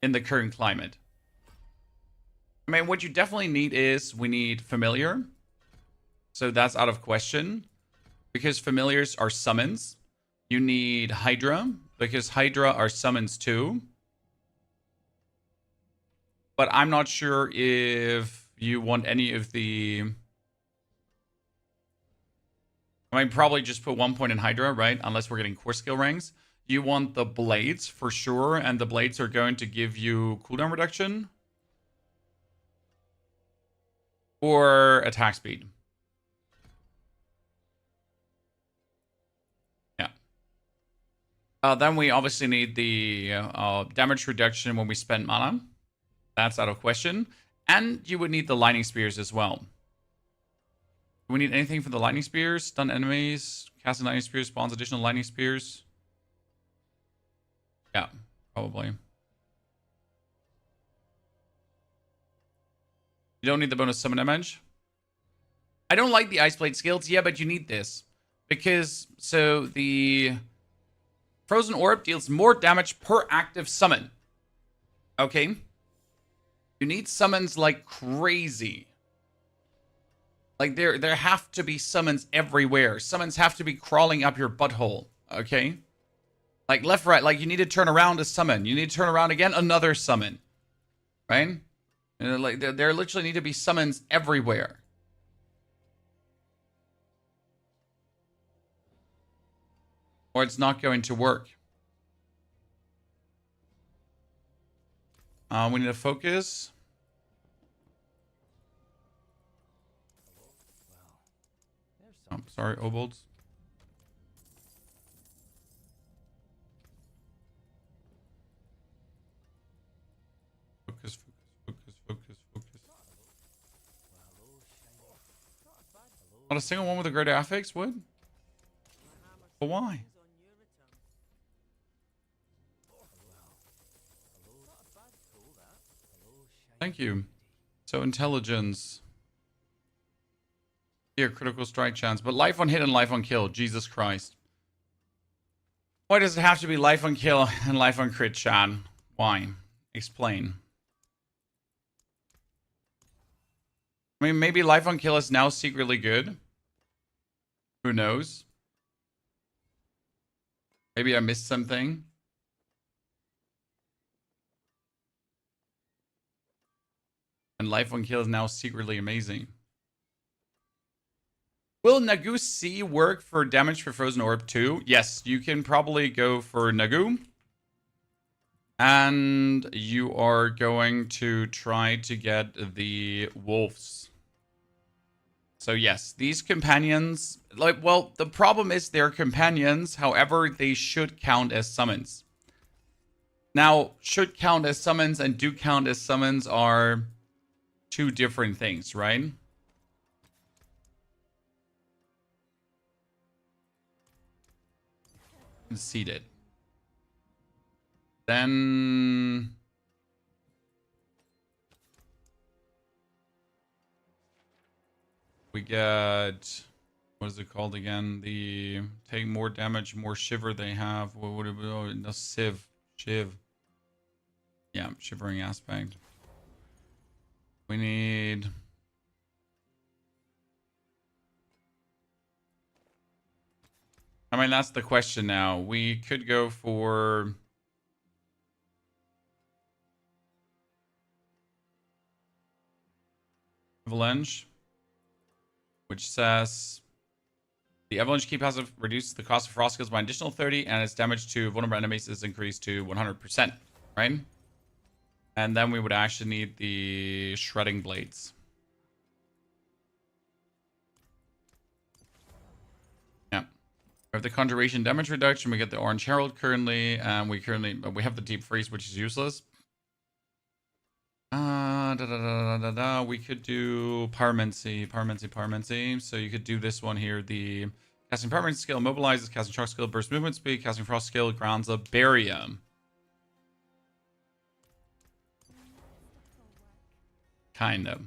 in the current climate? I mean, what you definitely need is we need familiar. So that's out of question. Because familiars are summons. You need Hydra. Because Hydra are summons too. But I'm not sure if you want any of the... I mean, probably just put 1 point in Hydra, right? Unless we're getting core skill ranks. You want the blades for sure. And the blades are going to give you cooldown reduction. Or attack speed. Yeah. Then we obviously need the damage reduction when we spend mana. That's out of question. And you would need the lightning spears as well. Do we need anything for the lightning spears? Stun enemies. Casting lightning spears spawns additional lightning spears. Yeah, probably. You don't need the bonus summon damage. I don't like the Ice Blade skills. Yeah, but you need this. Because, so the Frozen Orb deals more damage per active summon. Okay? You need summons like crazy. Like, there have to be summons everywhere. Summons have to be crawling up your butthole. Okay? Like, left, right. Like, you need to turn around to summon. You need to turn around again, another summon. Right? And like there literally need to be summons everywhere. Or it's not going to work. We need to focus. Oh, sorry, Obolds. Focus. Not a single one with a greater affix would? But why? Thank you. So intelligence. Here, critical strike chance. But life on hit and life on kill. Jesus Christ. Why does it have to be life on kill and life on crit, Chan? Why? Explain. I mean, maybe life on kill is now secretly good. Who knows? Maybe I missed something. And life on kill is now secretly amazing. Will Nagu C work for damage for Frozen Orb too? Yes, you can probably go for Nagu. And you are going to try to get the wolves. So yes, these companions, like, well, the problem is they're companions. However, they should count as summons. Now, should count as summons and do count as summons are two different things, right? Conceded. Then... we get, what is it called again? The take more damage, more shiver they have. What would it be? Oh, no, Shiv. Yeah, shivering aspect. We need... I mean, that's the question now. We could go for... Avalanche, which says the Avalanche Key passive reduces the cost of frost skills by an additional 30, and its damage to vulnerable enemies is increased to 100%, right? And then we would actually need the Shredding Blades. Yeah. We have the Conjuration damage reduction. We get the Orange Herald currently, and we have the Deep Freeze, which is useless. We could do Pyromancy. So you could do this one here. The casting Pyromancy skill immobilizes, casting Shock skill burst movement speed, casting Frost skill grounds a barrier. Kind of.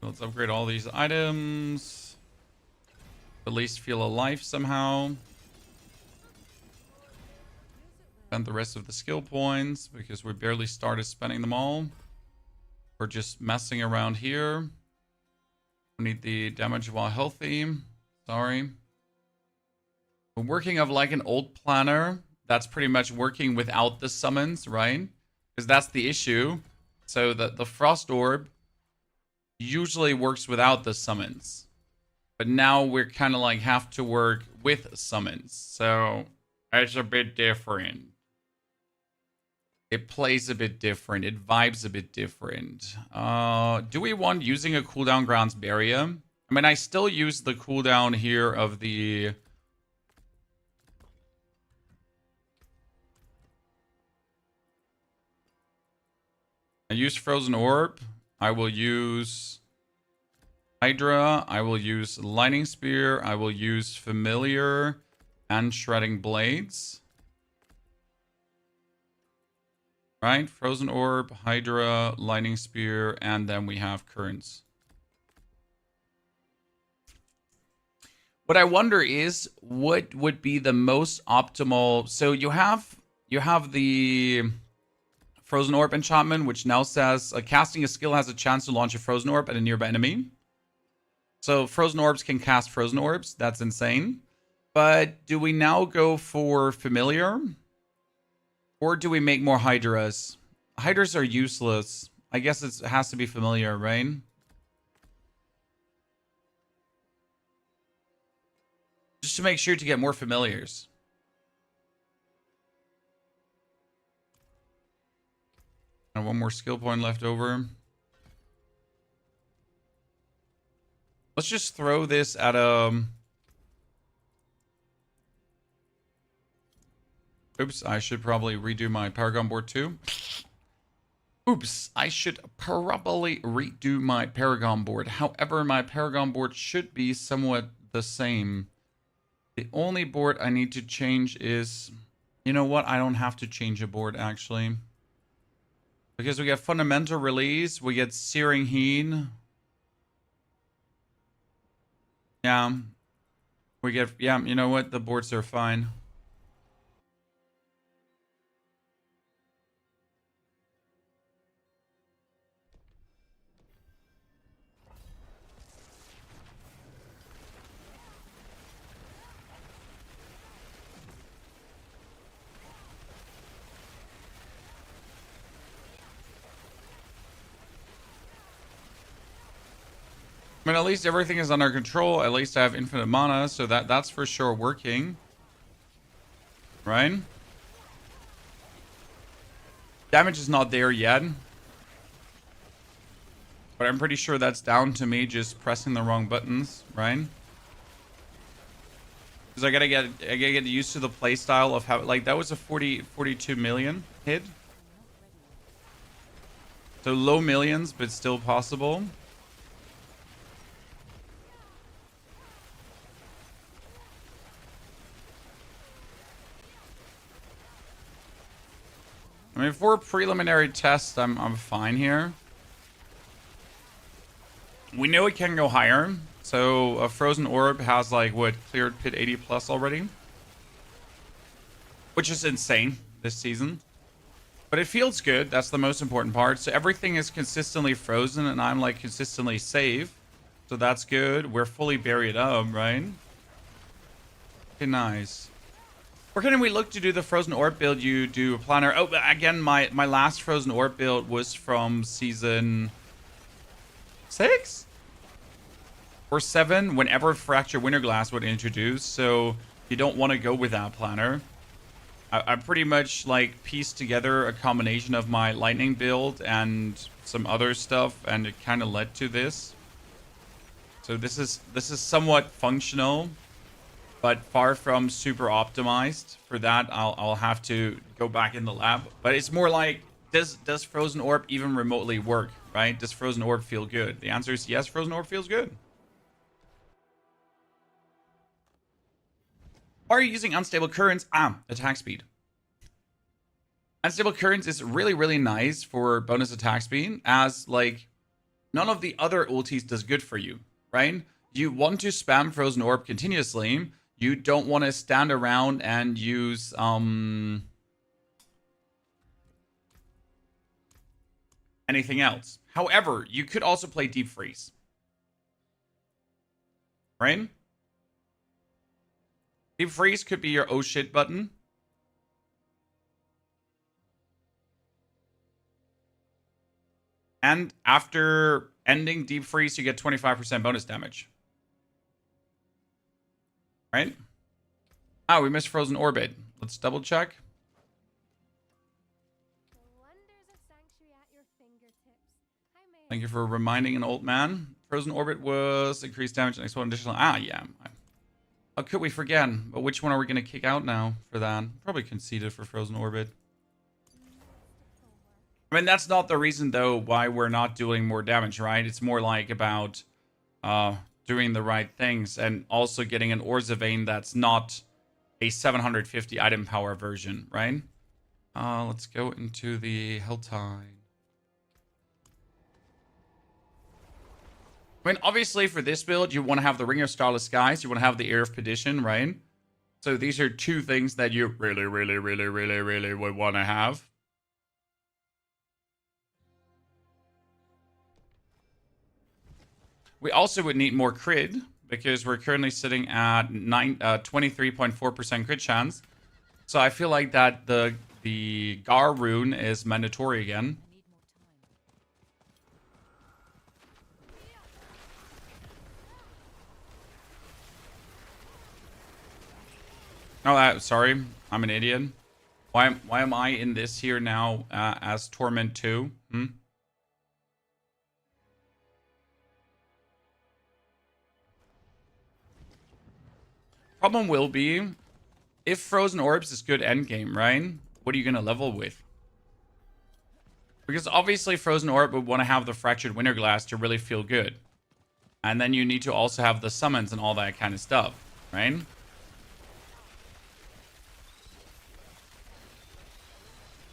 Let's upgrade all these items. At least feel alive somehow. Spend the rest of the skill points because we barely started spending them all. We're just messing around here. We need the damage while healthy. Sorry. We're working of like an old planner. That's pretty much working without the summons, right? Because that's the issue. So the Frost Orb usually works without the summons. But now we're kind of like have to work with summons. So it's a bit different. It plays a bit different. It vibes a bit different. Do we want using a cooldown grounds barrier? I mean, I still use the cooldown here of the... I use Frozen Orb. I will use Hydra. I will use Lightning Spear. I will use Familiar and Shredding Blades. Right? Frozen Orb, Hydra, Lightning Spear, and then we have Currents. What I wonder is what would be the most optimal... So you have the Frozen Orb enchantment, which now says casting a skill has a chance to launch a Frozen Orb at a nearby enemy. So Frozen Orbs can cast Frozen Orbs. That's insane. But do we now go for Familiar? Or do we make more Hydras? Hydras are useless. I guess it has to be Familiar, right? Just to make sure to get more Familiars. And one more skill point left over. Let's just throw this at a... Oops, I should probably redo my Paragon board too. Oops, I should probably redo my Paragon board. However, my Paragon board should be somewhat the same. The only board I need to change is... You know what? I don't have to change a board, actually. Because we get Fundamental Release, we get Searing Heat. Yeah. We get... Yeah, you know what? The boards are fine. I mean, at least everything is under control. At least I have infinite mana, so that's for sure working. Right? Damage is not there yet. But I'm pretty sure that's down to me just pressing the wrong buttons, right? Because I gotta get used to the playstyle of how, like, that was a 42 million hit. So low millions, but still possible. I mean, for a preliminary test, I'm fine here. We know it can go higher. So a Frozen Orb has like what, cleared pit 80 plus already, which is insane this season. But it feels good. That's the most important part. So everything is consistently frozen and I'm like consistently safe. So that's good. We're fully buried up, right? Okay, nice. Where can we look to do the frozen orb build? You do a planner. Oh, again, my last frozen orb build was from season 6 or 7, whenever Fractured Winterglass would introduce. So you don't want to go with that planner. I pretty much like pieced together a combination of my lightning build and some other stuff, and it kind of led to this. So this is somewhat functional, but far from super optimized. For that, I'll have to go back in the lab. But it's more like, does Frozen Orb even remotely work, right? Does Frozen Orb feel good? The answer is yes, Frozen Orb feels good. Why are you using Unstable Currents? Attack speed. Unstable Currents is really, really nice for bonus attack speed, as like none of the other ultis does good for you, right? You want to spam Frozen Orb continuously. You don't want to stand around and use anything else. However, you could also play Deep Freeze, right? Deep Freeze could be your oh shit button. And after ending Deep Freeze, you get 25% bonus damage. Right? We missed Frozen Orbit. Let's double check. Thank you for reminding an old man. Frozen Orbit was increased damage and explode additional. Yeah. How could we forget? But which one are we going to kick out now for that? Probably conceded for Frozen Orbit. I mean, that's not the reason, though, why we're not doing more damage, right? It's more like about doing the right things and also getting an Orza Vein that's not a 750 item power version, right? Let's go into the Helltide. I mean, obviously, for this build, you want to have the Ring of Starless Skies. You want to have the Ear of Perdition, right? So these are two things that you really would want to have. We also would need more crit, because we're currently sitting at 23.4% crit chance. So I feel like that the Gar rune is mandatory again. Oh, sorry. I'm an idiot. Why am I in this here now as Torment 2? Problem will be, if Frozen Orbs is good endgame, right? What are you going to level with? Because obviously Frozen Orb would want to have the Fractured Winterglass to really feel good. And then you need to also have the summons and all that kind of stuff, right?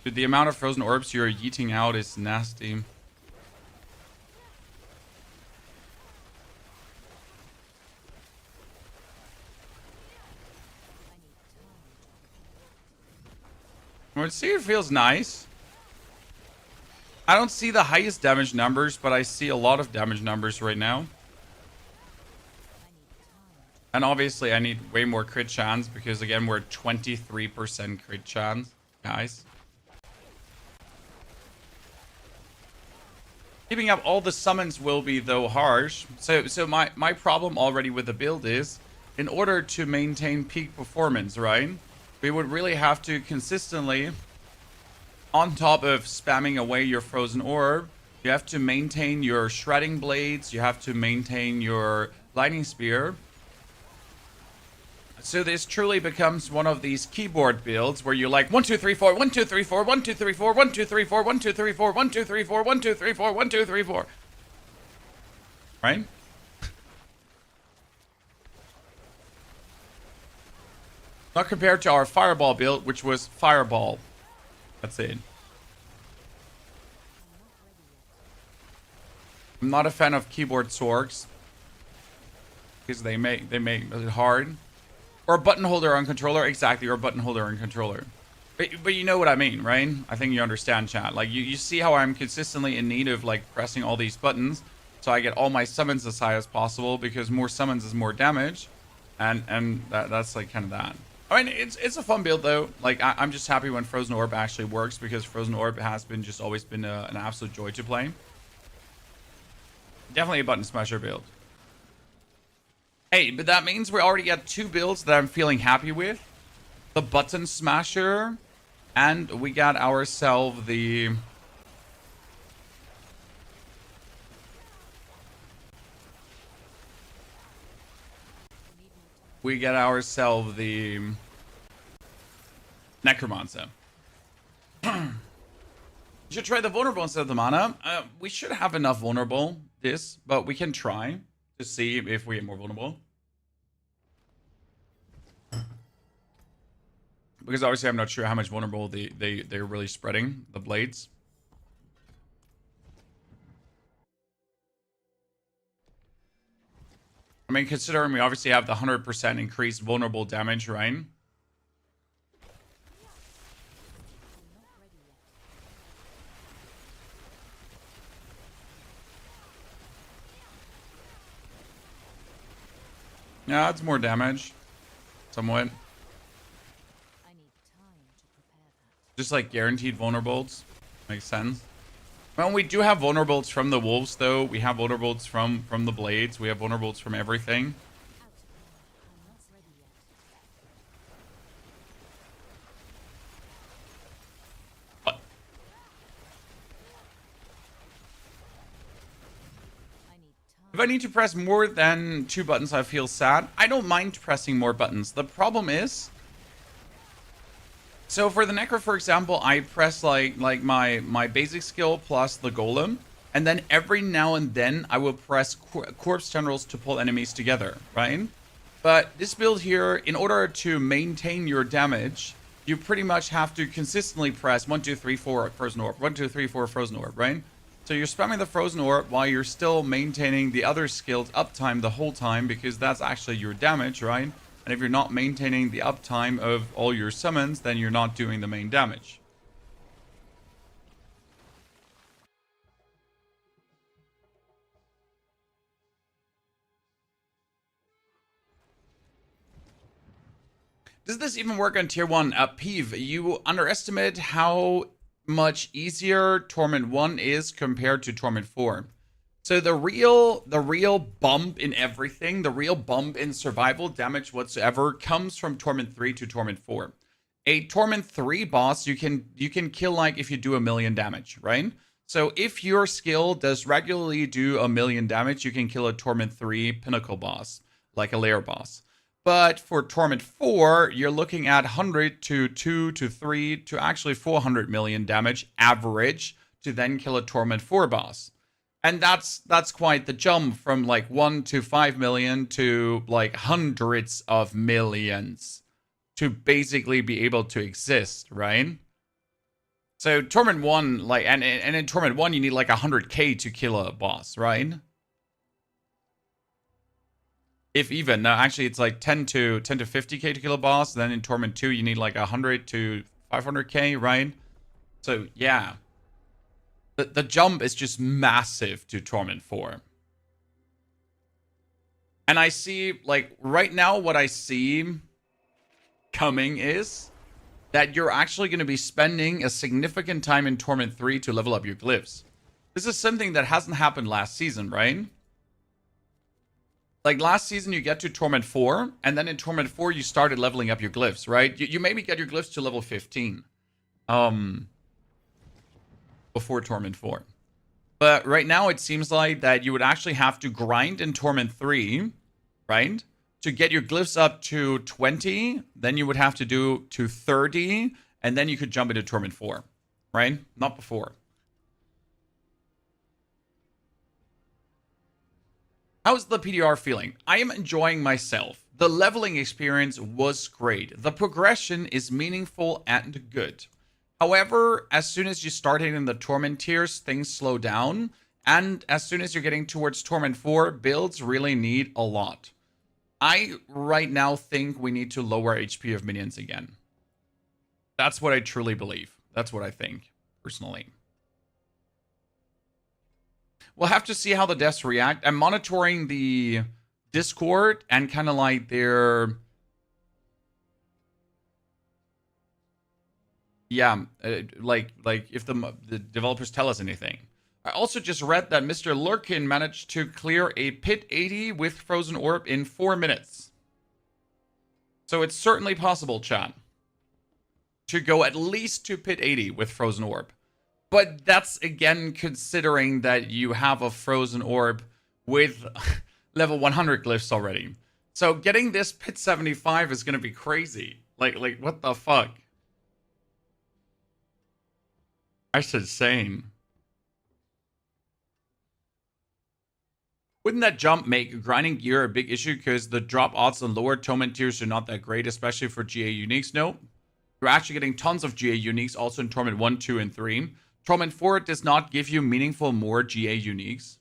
Dude, the amount of Frozen Orbs you're yeeting out is nasty. Well, see, it feels nice. I don't see the highest damage numbers, but I see a lot of damage numbers right now. And obviously, I need way more crit chance because, again, we're 23% crit chance, guys. Keeping up all the summons will be, though, harsh. So my problem already with the build is, in order to maintain peak performance, right? We would really have to consistently, on top of spamming away your Frozen Orb, you have to maintain your Shredding Blades, you have to maintain your Lightning Spear. So this truly becomes one of these keyboard builds where you're like 1 2 3 4 1 2 3 4 1 2 3 4 1 2 3 4 1 2 3 4 1 2 3 4 1 2 3 4 1 2 3 4. Right? Not compared to our Fireball build, which was Fireball. That's it. I'm not a fan of keyboard sorks because they make it hard. Or a button holder on controller, exactly, or a button holder on controller. But you know what I mean, right? I think you understand, chat. Like, you see how I'm consistently in need of, like, pressing all these buttons so I get all my summons as high as possible, because more summons is more damage. And that's, like, kind of that. I mean, it's a fun build, though. Like, I'm just happy when Frozen Orb actually works, because Frozen Orb has been just always been an absolute joy to play. Definitely a button smasher build. Hey, but that means we already got 2 builds that I'm feeling happy with. The button smasher, and we got ourselves the... We get ourselves the... Necromancer. You should try the vulnerable instead of the mana. We should have enough vulnerable this, but we can try to see if we get more vulnerable. Because obviously I'm not sure how much vulnerable they're really spreading, the blades. I mean, considering we obviously have the 100% increased vulnerable damage, right? Yeah, it's more damage. Somewhat. I need time to prepare that. Just like guaranteed vulnerables. Makes sense. Well, we do have vulnerables from the wolves, though. We have vulnerables from the blades. We have vulnerables from everything. Out of here. I'm not ready yet. But I need time. if I need to press more than 2 buttons, I feel sad. I don't mind pressing more buttons. The problem is... So for the Necro, for example, I press like my basic skill plus the golem, and then every now and then I will press corpse generals to pull enemies together, right? But this build here, in order to maintain your damage, you pretty much have to consistently press 1, 2, 3, 4 Frozen Orb, 1, 2, 3, 4 Frozen Orb, right? So you're spamming the Frozen Orb while you're still maintaining the other skills uptime the whole time, because that's actually your damage, right? And if you're not maintaining the uptime of all your summons, then you're not doing the main damage. Does this even work on tier 1? Peeve, you underestimate how much easier Torment 1 is compared to Torment 4. So the real bump in everything, the real bump in survival damage whatsoever comes from Torment 3 to Torment 4. A Torment 3 boss, you can kill like if you do 1,000,000 damage, right? So if your skill does regularly do 1,000,000 damage, you can kill a Torment 3 pinnacle boss, like a lair boss. But for Torment 4, you're looking at 100 to 2 to 3 to actually 400 million damage average to then kill a Torment 4 boss. And that's quite the jump from like 1 to 5 million to like hundreds of millions to basically be able to exist, right? So Torment 1, like, and in Torment 1, you need like 100k to kill a boss, right? If even. No, actually, it's like 10 to 50k to kill a boss. Then in Torment 2, you need like 100 to 500k, right? So, yeah. The jump is just massive to Torment 4. And I see, like, right now what I see coming is that you're actually going to be spending a significant time in Torment 3 to level up your glyphs. This is something that hasn't happened last season, right? Like, last season you get to Torment 4, and then in Torment 4 you started leveling up your glyphs, right? You maybe get your glyphs to level 15. Before Torment 4. But right now it seems like that you would actually have to grind in Torment 3, right? To get your glyphs up to 20, then you would have to do to 30, and then you could jump into Torment 4, right? Not before. How's the PTR feeling? I am enjoying myself. The leveling experience was great. The progression is meaningful and good. However, as soon as you start hitting the Torment tiers, things slow down. And as soon as you're getting towards Torment 4, builds really need a lot. I right now think we need to lower HP of minions again. That's what I truly believe. That's what I think, personally. We'll have to see how the devs react. I'm monitoring the Discord and kind of like their... Yeah, like if the developers tell us anything. I also just read that Mr. Lurkin managed to clear a pit 80 with Frozen Orb in 4 minutes. So it's certainly possible, chat, to go at least to pit 80 with Frozen Orb. But that's, again, considering that you have a Frozen Orb with level 100 glyphs already. So getting this pit 75 is going to be crazy. Like, what the fuck? That's insane. Wouldn't that jump make grinding gear a big issue because the drop odds on lower Torment tiers are not that great, especially for GA uniques? No. You're actually getting tons of GA uniques also in Torment 1, 2, and 3. Torment 4 does not give you meaningful more GA uniques.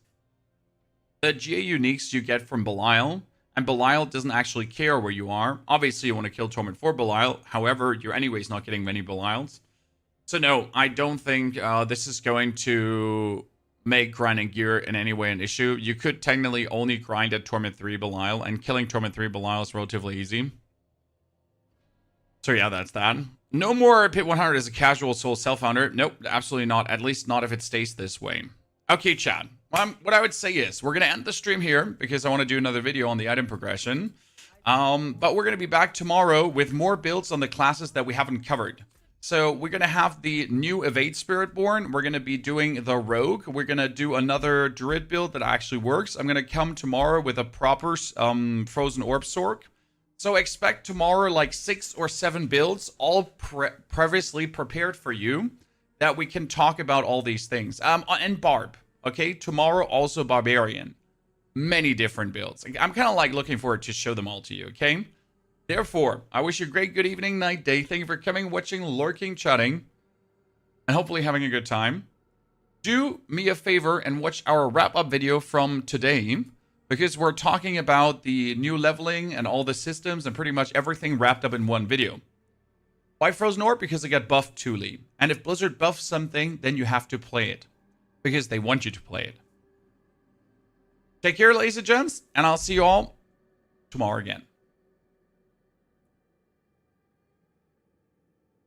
The GA uniques you get from Belial, and Belial doesn't actually care where you are. Obviously, you want to kill Torment 4 Belial. However, you're anyways not getting many Belials. So no, I don't think this is going to make grinding gear in any way an issue. You could technically only grind at Torment 3 Belial, and killing Torment 3 Belial is relatively easy. So yeah, that's that. No more Pit 100 as a casual soul self-founder. Nope, absolutely not. At least not if it stays this way. Okay, chat. What I would say is, we're going to end the stream here because I want to do another video on the item progression. But we're going to be back tomorrow with more builds on the classes that we haven't covered. So we're going to have the new Evade Spiritborn. We're going to be doing the Rogue. We're going to do another Druid build that actually works. I'm going to come tomorrow with a proper Frozen Orb Sork. So expect tomorrow like 6 or 7 builds, all previously prepared for you, that we can talk about all these things. And Barb, okay? Tomorrow also Barbarian. Many different builds. I'm kind of like looking forward to show them all to you, okay? Therefore, I wish you a great good evening, night, day. Thank you for coming, watching, lurking, chatting, and hopefully having a good time. Do me a favor and watch our wrap-up video from today, because we're talking about the new leveling and all the systems and pretty much everything wrapped up in one video. Why Frozen Orb? Because it got buffed Thule. And if Blizzard buffs something, then you have to play it. Because they want you to play it. Take care, ladies and gents, and I'll see you all tomorrow again.